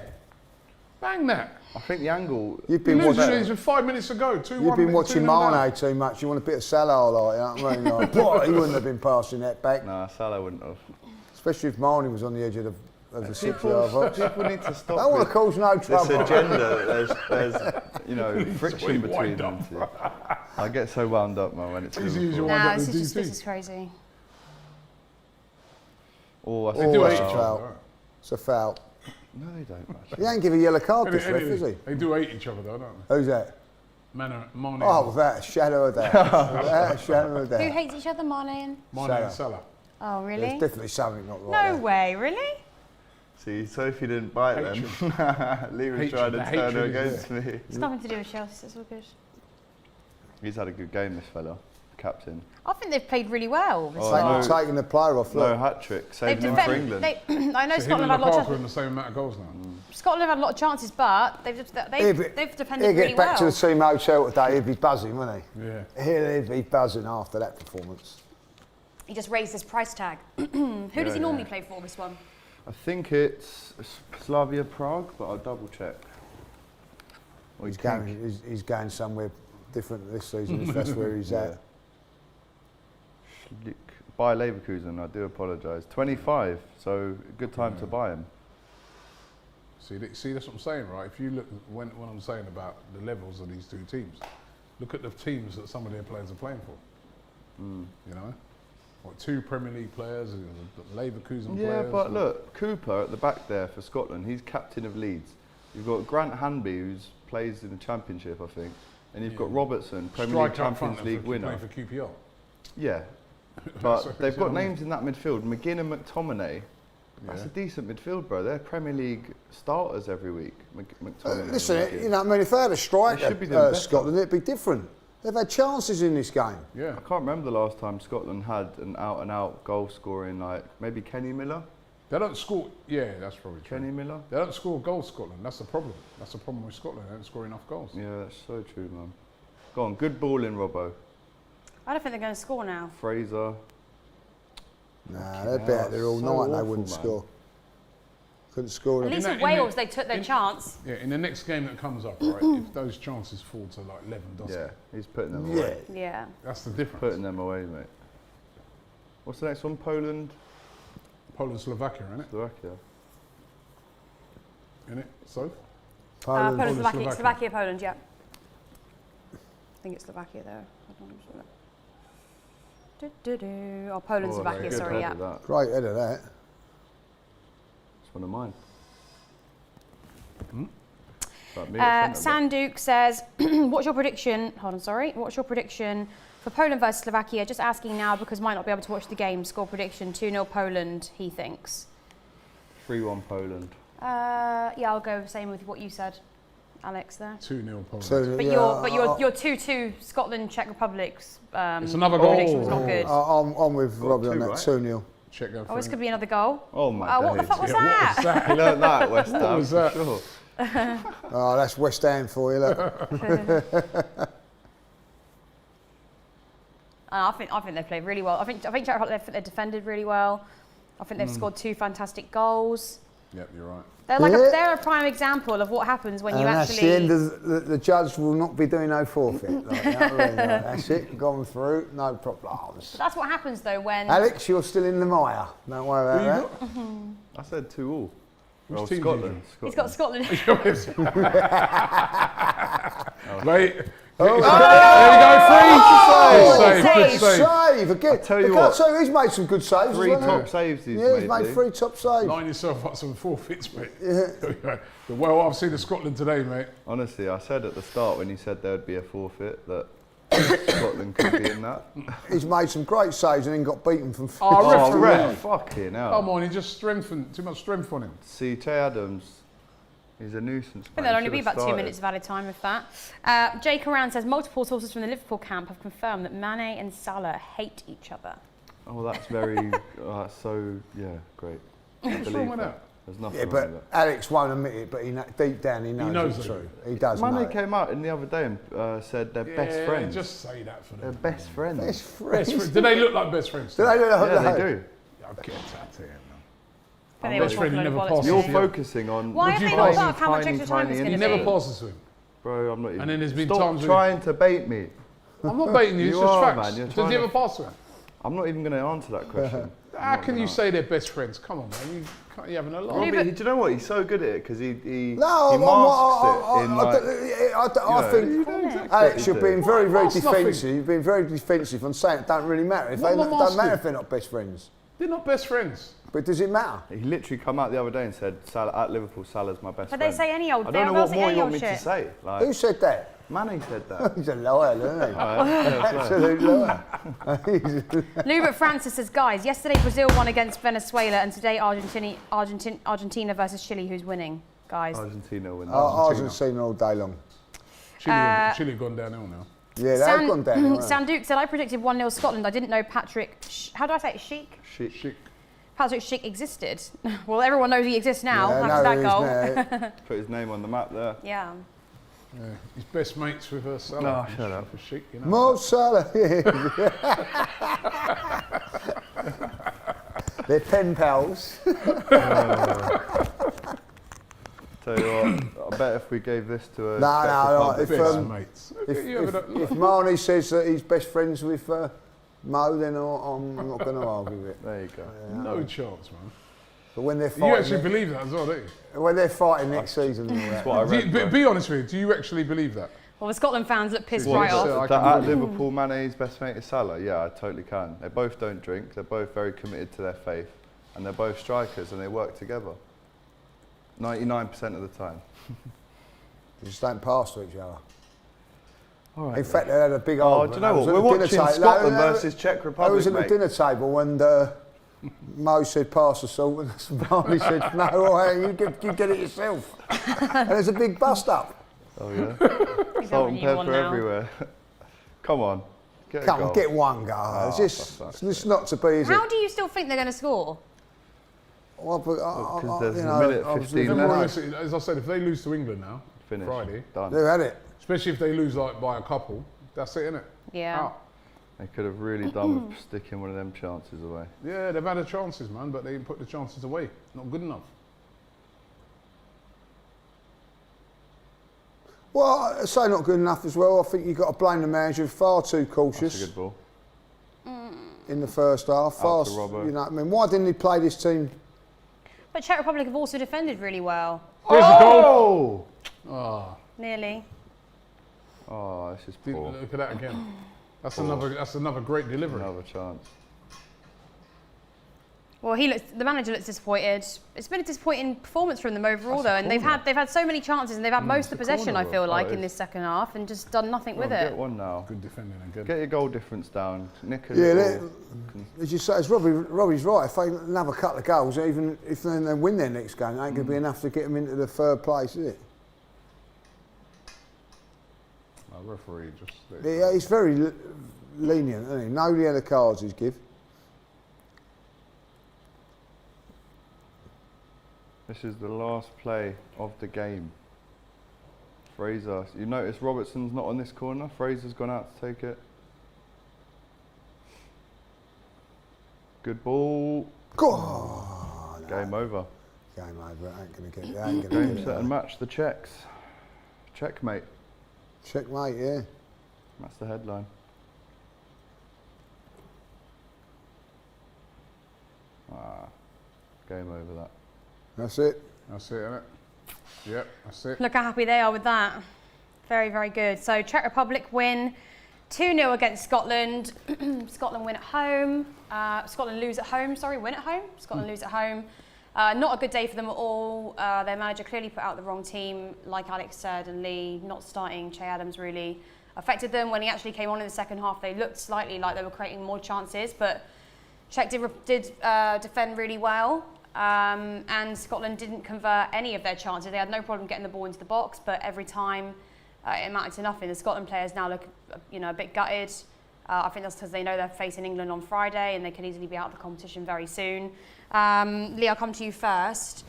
Bang that. I think the angle. You've You been lose watching. it 5 minutes ago. 2-1. You've been watching 2-0 down. Mane too much. You want a bit of Salah, like, you know what I mean? Like, boy, he wouldn't have been passing that back, Nah, Salah wouldn't have. especially if Mane was on the edge of the 6 yard box. People need to stop. Don't want to with cause no this trouble. agenda. There's you know, friction way between wind them up. two. I get so wound up, man, when it's Easy as Liverpool. you Nah, wind up this the is DT. crazy. Oh, I They think do Oh, hate that's each a other. foul. It's a foul. No, they don't, man. He ain't give a yellow card this ref, is he? They do hate each other, though, don't they? Who's that? Mane Oh, without a shadow of doubt. Without a shadow of Who doubt. hates each other, Mane and? and Salah. Oh, There's really? definitely something not right No there. way, really? See, Sophie didn't bite them. Lee was Hatred, trying to the turn her hatred is against me. It's nothing to do with Chelsea. It's all good. He's had a good game, this fella, captain. I think they've played really well. This Oh, lot. no. Taking the player off, No look. hat trick, They've saving him for defended. England. I know So him Scotland and have had a lot Lukaku of in chances. the same amount of goals now. Scotland have had a lot of chances, but they've defended He'll really get back well. to the team hotel today, he'd be buzzing, wouldn't he? Yeah. He'll be buzzing after that performance. He just raised his price tag. Who does he normally play for, this one? I think it's Slavia Prague, but I'll double check. Or He's you think? he's going somewhere different this season if that's where he's at. By Leverkusen, I do apologise. 25, so good time to buy him. See, that's what I'm saying, right? If you look, when I'm saying about the levels of these two teams, look at the teams that some of their players are playing for. You know? Like 2 Premier League players, the Leverkusen Yeah, players. but look, Cooper at the back there for Scotland, he's captain of Leeds. You've got Grant Hanby, who plays in the Championship, I think. And you've got Robertson, Premier League Striker up front Champions League winner. playing for QPR. Yeah, but they've got names in that midfield. McGinn and McTominay. That's Yeah. a decent midfield, bro. They're Premier League starters every week. McTominay. Listen, and McGinn. you know, I mean, if they had a striker, should be doing better. Scotland, it'd be different. They've had chances in this game. Yeah. I can't remember the last time Scotland had an out-and-out goal scoring, like maybe Kenny Miller. They don't score. Yeah, that's probably true. Kenny Miller. They don't score goals, Scotland. That's the problem. That's the problem with Scotland. They don't score enough goals. Yeah, that's so true, man. Go on, good ball in, Robbo. I don't think they're going to score now. Fraser. Nah, they'd be out there all So night and they awful, wouldn't man. score. Couldn't score. At least In with the- in the- Wales, they took their chance. Yeah, in the next game that comes up, right, if those chances fall to like Lewandowski, Yeah, he's putting them Yeah. away. Yeah. that's the difference. Putting them away, mate. What's the next one? Poland, Poland, Slovakia, innit? Slovakia. Innit? So? Poland. Poland, Slovakia. Slovakia. Slovakia, Poland, yeah. I think it's Slovakia there. Hold on, just a minute. Oh, Poland, Oh, Slovakia, good sorry, head yeah. of that. Great head of that. It's one of mine. Like me at centre back. Sanduk says, what's your prediction? Hold on, sorry. What's your prediction for Poland versus Slovakia? Just asking now because might not be able to watch the game. Score prediction 2-0 Poland, he thinks. 3-1 Poland. Yeah, I'll go same with what you said, Alex, there. 2-0 Poland. So, But yeah, your 2-2 Scotland, Czech Republic's It's another goal. prediction was not good. I'm with Robbie on 2, that, right? 2-0. Check go Oh, this could be another goal. Oh my What the days. fuck was Yeah, what that? was that? You learnt that at West Ham, was for that? sure. Oh, that's West Ham for you, look. I think they played really well. I think Czech Republic they defended really well. I think they've scored 2 fantastic goals. Yep, you're right. They're like Yeah. they're a prime example of what happens when you And that's actually. the end of the judge will not be doing no forfeit. Like, you know what I mean? Like, that's it, gone through, no problems. That's what happens though when. Alex, you're still in the mire. Don't worry about that. I said 2-all. Well, team did Scotland. He's got Scotland. Mate, There we go, free. Good save. Again, tell you what. So he's made some good saves. 3 hasn't he? top saves he's Yeah, he's made. made 3 top saves. Line yourself up some forfeits, mate. Well, I've seen the Scotland today, mate. Honestly, I said at the start when you said there would be a forfeit that Scotland could be in that. He's made some great saves and then got beaten from. Oh, ref, fucking hell. Come on, he just strengthened, too much strength on him. See, Che Adams, he's a nuisance. I think there'll only be about 2 minutes of added time with that. Jake Moran says multiple sources from the Liverpool camp have confirmed that Mane and Salah hate each other. Oh, that's very, that's so, yeah, great. What's wrong with that? There's nothing Yeah, wrong but with that. Alex won't admit it, but deep down he knows it's true. He does know Mane it. came out in the other day and said they're best friends. Just say that for them. They're best friends. Best friends. Do they look like best friends? Do they look like Yeah, that? they do. I'll get that to him, man. But they best were friend talking never a lot of passes. bollocks. You're focusing on Why have they not thought of how much extra time it's going He to never be? passes to him. Bro, I'm not even. And then there's been Stop times when- trying to bait me. I'm not baiting you, it's You just are, facts. man, you're Does trying he ever to- pass to him? I'm not even going to answer that question. How can you say they're best friends? Come on, man. You're having a laugh. Robbie, do you know what? He's so good at it because he No, masks it in I think Alex, you're being very, very That's nothing. defensive. You've been very defensive on saying it don't really matter. If What they am I don't masking? matter if they're not best friends. They're not best friends. But does it matter? He literally come out the other day and said, Salah, at Liverpool, Salah's my best But friend. they say any old I thing. don't know They'll what say more any you old want me to shit. say. Like, Who said that? Manny said that. He's a liar, isn't he? Absolute Absolute liar. Lubert Francis says, guys, yesterday Brazil won against Venezuela and today Argentina versus Chile. Who's winning, guys? Argentina wins. Argentina all day long. Chile gone downhill now. Yeah, they've gone down. haven't they? Sanduk said, I predicted 1-0 Scotland. I didn't know Patrick, how do I say it, Sheik? Patrick Schick existed. Well, everyone knows he exists now Yeah, after that no, goal. he's now- Put his name on the map there. Yeah. Yeah. He's best mates with Salah. No, shut up. For Chic, you know. Mo Salah, yeah. They're pen pals. Tell you what, I bet if we gave this to a No, Best if, mates. if Marnie says that he's best friends with Mo, then I'm not going to argue with it. There you go. No chance, man. But when they're You actually fighting, believe that as well, don't you? when they're fighting next season, and all That's that. what I read. bro. Be honest with me, do you actually believe that? Well, the Scotland fans look pissed Well, right so off. I That can at Liverpool, Mane's best mate is Salah. Yeah, I totally can. They both don't drink. They're both very committed to their faith, and they're both strikers, and they work together. 99% of the time. They just don't pass to each other. All right. In fact, they had a big Oh, argument. do you know what? They We're was at watching the dinner Scotland table. versus Czech I Republic, was at the mate. dinner table and Mo said pass the salt and Barney said no, all right, you get it yourself. And there's a big bust up. Oh yeah. He's Salt having and you on pepper now. everywhere. Come on. Get a Come goal. on, get one go. Oh, it's for just fuck's it's not to be, is How it? do you still think they're going to score? Well, but, Because there's you a know, minute I was 15 Then looking more or left. at- less, as I said, if they lose to England now, Finish. Friday, Done. They've had it. especially if they lose like by a couple, that's it, innit? Yeah. Out. They could have really done with sticking one of them chances away. Yeah, they've had the chances, man, but they didn't put the chances away. Not good enough. Well, I say not good enough as well. I think you've got to blame the manager. Far too That's a cautious good ball. in the first half. Far, to Robbo. you know, I mean, why didn't he play this team? But Czech Republic have also defended really well. There's a goal. Oh! Nearly. Oh, this is Look poor. at that again. That's another great delivery. Another chance. Well, the manager looks disappointed. It's been a disappointing performance from them overall, That's a though, and they've had so many chances and they've had most of the it's a possession. I corner, feel bro. like Oh, it in is. this second half and just done nothing with Get it. one now. Good defending again. Get your goal difference down. Nick a Yeah, little- as you say, as Robbie's right. If they have a couple of goals, even if they win their next game, it ain't going to be enough to get them into the third place, is it? Our referee just. Yeah, he's very lenient, isn't he? No yellow cards he's give. This is the last play of the game. Fraser, you notice Robertson's not on this corner. Fraser's gone out to take it. Good ball. Go on. Game over. Game over. It ain't going to get it. Ain't going to Game get set it. and match the Czechs. Checkmate. Checkmate, yeah. That's the headline. Ah, game over that. That's it. That's it, innit? Yep, that's it. Look how happy they are with that. Very, very good. So Czech Republic win 2-0 against Scotland. Scotland win at home. Scotland lose at home, sorry, win at home. Scotland lose at home. Not a good day for them at all. Their manager clearly put out the wrong team, like Alex said, and Lee not starting Che Adams really affected them. When he actually came on in the second half, they looked slightly like they were creating more chances, but Czech did defend really well. And Scotland didn't convert any of their chances. They had no problem getting the ball into the box, but every time it amounted to nothing. The Scotland players now look, a bit gutted. I think that's because they know they're facing England on Friday and they could easily be out of the competition very soon. Lee, I'll come to you first.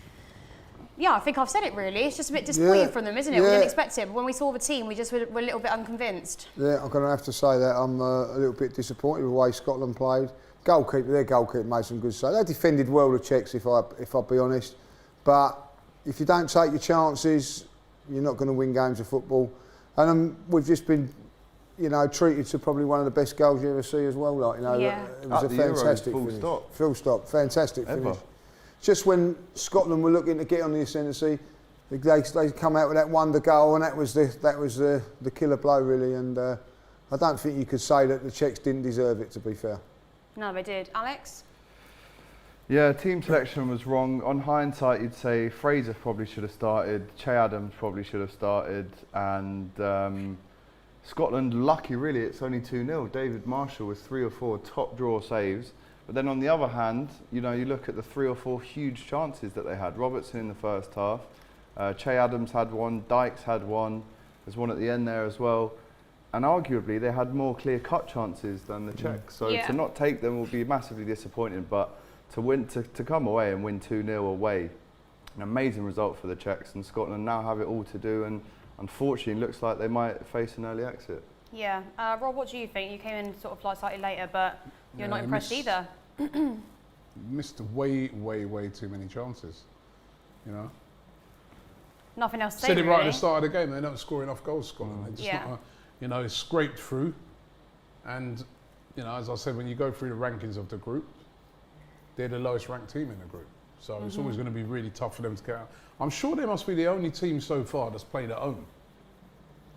Yeah, I think I've said it really. It's just a bit disappointing from them, isn't it? We didn't expect it, but when we saw the team, we just were a little bit unconvinced. Yeah, I'm going to have to say that I'm a little bit disappointed with the way Scotland played. Their goalkeeper made some good saves. They defended well, the Czechs, if I'll be honest. But if you don't take your chances, you're not going to win games of football. And we've just been, treated to probably one of the best goals you ever see as well. It was a fantastic finish. Full stop. Fantastic finish. Just when Scotland were looking to get on the ascendancy, they come out with that wonder goal, and that was the killer blow really. And I don't think you could say that the Czechs didn't deserve it, to be fair. No, they did. Alex? Yeah, team selection was wrong. On hindsight, you'd say Fraser probably should have started, Che Adams probably should have started, and Scotland, lucky really, it's only 2-0. David Marshall with 3 or 4 top draw saves. But then on the other hand, you look at the 3 or 4 huge chances that they had. Robertson in the first half, Che Adams had one, Dykes had one, there's one at the end there as well. And arguably, they had more clear-cut chances than the Czechs. So to not take them will be massively disappointing. But to come away and win 2-0 away, an amazing result for the Czechs. And Scotland now have it all to do. And unfortunately, it looks like they might face an early exit. Yeah. Rob, what do you think? You came in sort of slightly later, but you're not impressed either. Missed way too many chances. Nothing else to say. Said it really. right at the start of the game. They're not scoring enough goals, Scotland. They're just not, it's scraped through. And, as I said, when you go through the rankings of the group, they're the lowest ranked team in the group. So it's always going to be really tough for them to get out. I'm sure they must be the only team so far that's played at home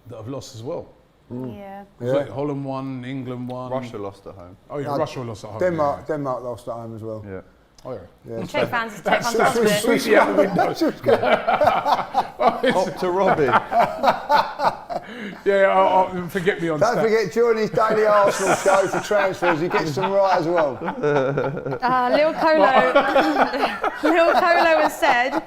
that have lost as well. Yeah. Like Holland won, England won. Russia lost at home. Oh yeah, Russia lost at home. Denmark lost at home as well. Yeah. Oh yeah. Czech fans lost it. Sweetie out the window. Up to Robbie. Yeah, forget me on Don't forget, during his daily Arsenal show for transfers, he gets them right as well. Lil Colo has said,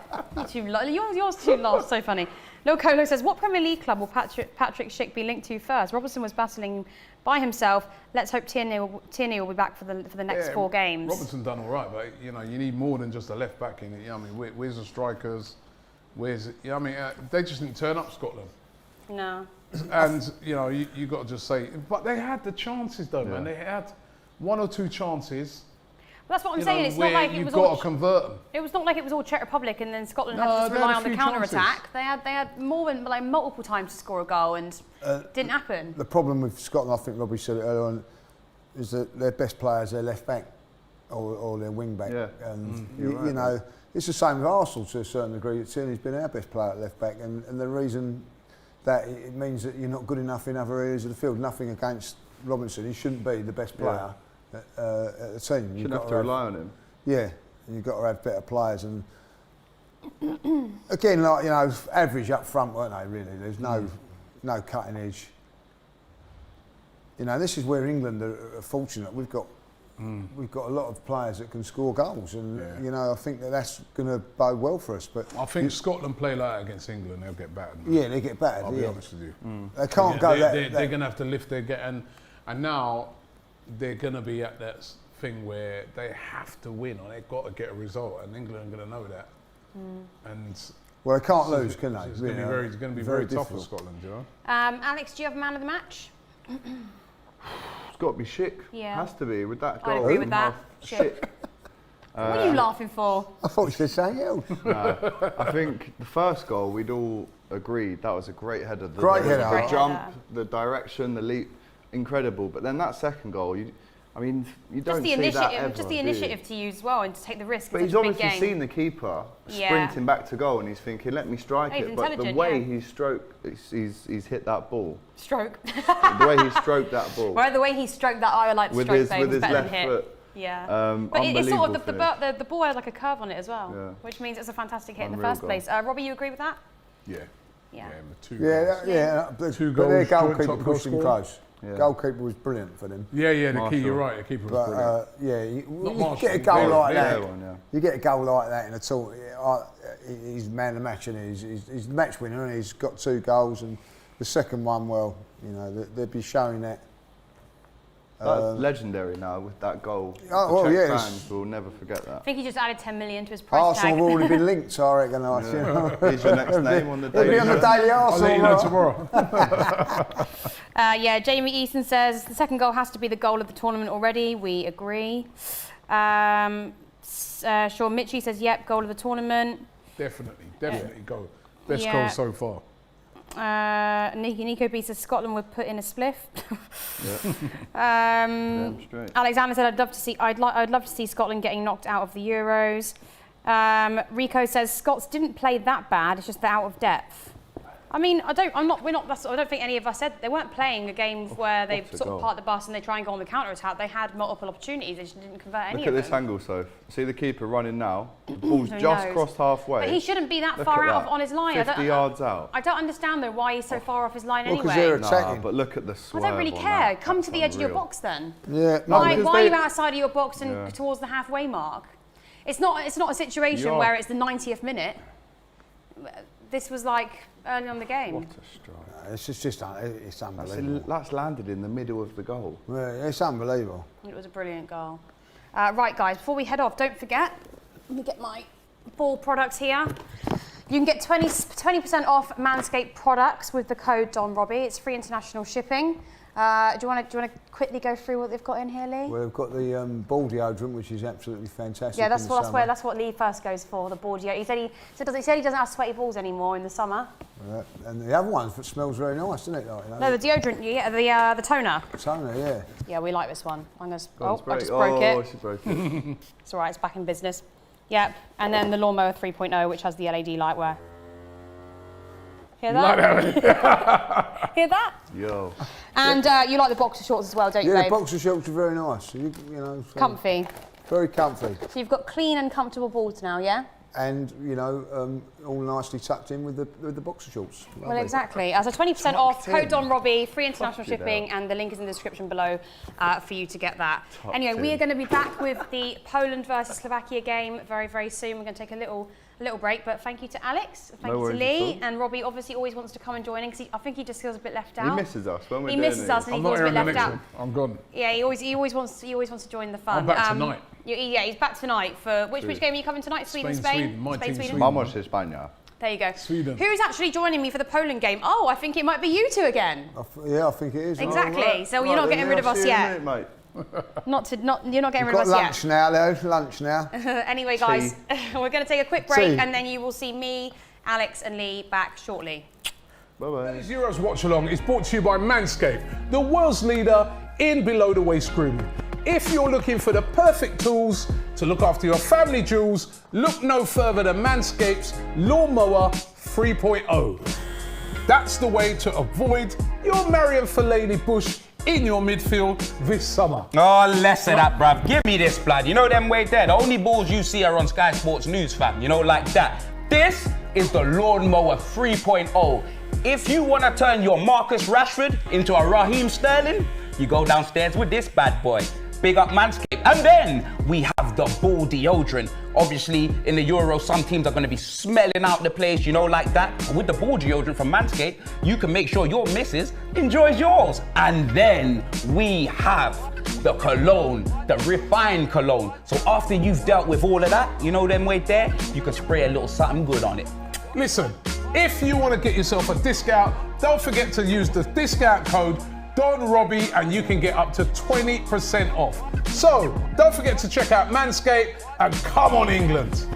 yours two laugh, so funny. Lil Colo says, what Premier League club will Patrick Schick be linked to first? Robertson was battling by himself. Let's hope Tierney will be back for the next 4 games. Robertson done all right, but you need more than just a left back in it. Where's the strikers? They just didn't turn up, Scotland. No. And you got to just say, but they had the chances though, man. They had 1 or 2 chances. Well, that's what I'm saying. It's not like it was all. You've got to convert them. It was not like it was all Czech Republic and then Scotland had to just rely on the counter-attack. They had more than multiple times to score a goal and it didn't happen. The problem with Scotland, I think Robbie said it earlier on, is that their best players, their left back or their wing back. Yeah. And it's the same with Arsenal to a certain degree. Tierney's been our best player at left back, and the reason that it means that you're not good enough in other areas of the field. Nothing against Robinson, he shouldn't be the best player. At the team. You shouldn't have to rely on him. Yeah, you've got to have better players, and again, average up front, weren't they? Really, there's no cutting edge. This is where England are fortunate. We've got a lot of players that can score goals, and I think that's going to bode well for us. But I think Scotland play like that against England, they'll get battered. Yeah, they get battered. I'll be honest with you. They can't go. They're going to have to lift their and now. They're going to be at that thing where they have to win or they've got to get a result, and England are going to know that. And they can't lose, can they? It's going to be very tough for Scotland, Alex, do you have a man of the match? It's got to be Schick. Yeah. Has to be with that goal. I agree with that. Schick. What are you laughing for? I thought you said something else. No, I think the first goal we'd all agreed that was a great header. Great header. The jump, the direction, the leap. Incredible, but then that second goal, I mean, you don't Just the see initiative, that ever, just the do you? initiative to use as well and to take the risk. But in he's such a big obviously game. seen the keeper Yeah. sprinting back to goal, and he's thinking, "Let me strike He's it." But the intelligent, way yeah. he's hit that ball, Stroke. the way he stroked that ball Well, the way he stroked that, I would like to with stroke his things better left than hit. foot. Yeah. But it's sort of unbelievable the ball had like a curve on it as well, Yeah. which means it's a fantastic hit in the Unreal first goal. place. Robbie, you agree with that? Yeah. Yeah. The two Yeah, goals. but Two but their goals, joint goalkeeper top goal pushed him scorer. close. Yeah. Goalkeeper was brilliant for them. Yeah, the Marshall. key, you're right, the keeper was But brilliant. yeah, you Marshall, get a goal very, like very that. good one, yeah. You get a goal like that in a tour. He's man of the match, and he's the match winner, and he's got 2 goals. And the second one, well, you know, they'd be showing that. That's legendary now with that goal. Oh, The well, Czech yeah, fans will never forget I that. think he just added 10 million to his price Arsenal tag. have already been linked, I reckon. You know. Here's your next name on the It'll day. be on the Daily I'll Arsenal. let you know right? tomorrow. Yeah, Jamie Easton says the second goal has to be the goal of the tournament already. We agree. Sean Mitchie says, yep, goal of the tournament. Definitely go. Best Yeah. goal so far. Nico B says Scotland would put in a spliff. Damn straight. Alexander said, I'd love to see Scotland getting knocked out of the Euros. Rico says Scots didn't play that bad. It's just they're out of depth. I mean, I don't think any of us said they weren't playing a game where they What a sort of goal. park the bus and they try and go on the counter attack. They had multiple opportunities. They just didn't convert any Look of at them. this angle, Soph. See the keeper running now. The ball's Who just knows? crossed halfway. But he shouldn't be that Look far at out that. on his line. 50 yards out. I don't understand though why he's so far off his line Well, 'cause anyway. they're Nah, attacking. but look at the I swerve don't really on care. that. Come to That's the edge of your unreal. box then. Yeah, no, Why because are you they- outside of your box and Yeah. towards the halfway mark? It's not a situation You are- where it's the 90th minute. This was like early on the game. What a strike. it's unbelievable. That's landed in the middle of the goal. Yeah, it's unbelievable. It was a brilliant goal. Right, guys, before we head off, don't forget, let me get my ball products here. You can get 20% off Manscaped products with the code DonRobbie. It's free international shipping. Do you want to quickly go through what they've got in here, Lee? Well, we've got the ball deodorant, which is absolutely fantastic. Yeah, in the summer. that's what Lee first goes for, the ball deodorant. He said he doesn't have sweaty balls anymore in the summer. And the other one smells very nice, doesn't it? Like, you know, No, the deodorant, yeah, the toner. toner, yeah. Yeah, we like this one. I just broke Oh, it. she broke it. It's all right, it's back in business. Yep, and then the lawnmower 3.0, which has the LED light wear. Hear that? Hear that? Yo. And you like the boxer shorts as well, don't you, Yeah, babe? the boxer shorts are very nice. You know, so Comfy. very comfy. So you've got clean and comfortable balls now, yeah? And you know, all nicely tucked in with the boxer shorts. Well, Lovely. exactly. As a 20% off, Tucked code in. DonRobbie, free international Fuck it shipping, and the link is in the description below for you to get that. Tucked Anyway, we in. are going to be back with the Poland versus Slovakia game very, very soon. We're going to take a little break, but thank you to Alex, thank No you to worries at Lee, all. and Robbie obviously always wants to come and join in because I think he just feels a bit left He out. misses us when we're He doing misses these. us and he I'm not feels a here bit on the left next out. one. I'm gone. Yeah, he always wants to join the fun. I'm back tonight. Yeah, he's back tonight for which game are you coming tonight? Sweden, Spain, my team, Sweden. Sweden. Vamos España. There you go. Sweden. Who's actually joining me for the Poland game? Oh, I think it might be you two again. Yeah, I think it is. Exactly. Right. So you're not Right, getting then rid of I'll us see you in a yet. minute, mate. You're not getting We've rid of got us lunch yet. now, Leo. Lunch now. Anyway, guys, we're going to take a quick break, Tea. and then you will see me, Alex, and Lee back shortly. Bye-bye. This Euros Watch Along is brought to you by Manscaped, the world's leader in below the waist grooming. If you're looking for the perfect tools to look after your family jewels, look no further than Manscaped's Lawnmower 3.0. That's the way to avoid your Marion Fellaini Bush in your midfield this summer. Oh, less of that, bruv. Give me this, blood. You know them way there. The only balls you see are on Sky Sports News, fam. You know, like that. This is the Lawnmower 3.0. If you want to turn your Marcus Rashford into a Raheem Sterling, you go downstairs with this bad boy. Big up Manscaped. And then we have the ball deodorant. Obviously, in the Euros, some teams are going to be smelling out the place, you know, like that. But with the ball deodorant from Manscaped, you can make sure your missus enjoys yours. And then we have the cologne, the refined cologne. So after you've dealt with all of that, you know them way there, you can spray a little something good on it. Listen, if you want to get yourself a discount, don't forget to use the discount code DonRobbie and you can get up to 20% off. So don't forget to check out Manscaped and come on England.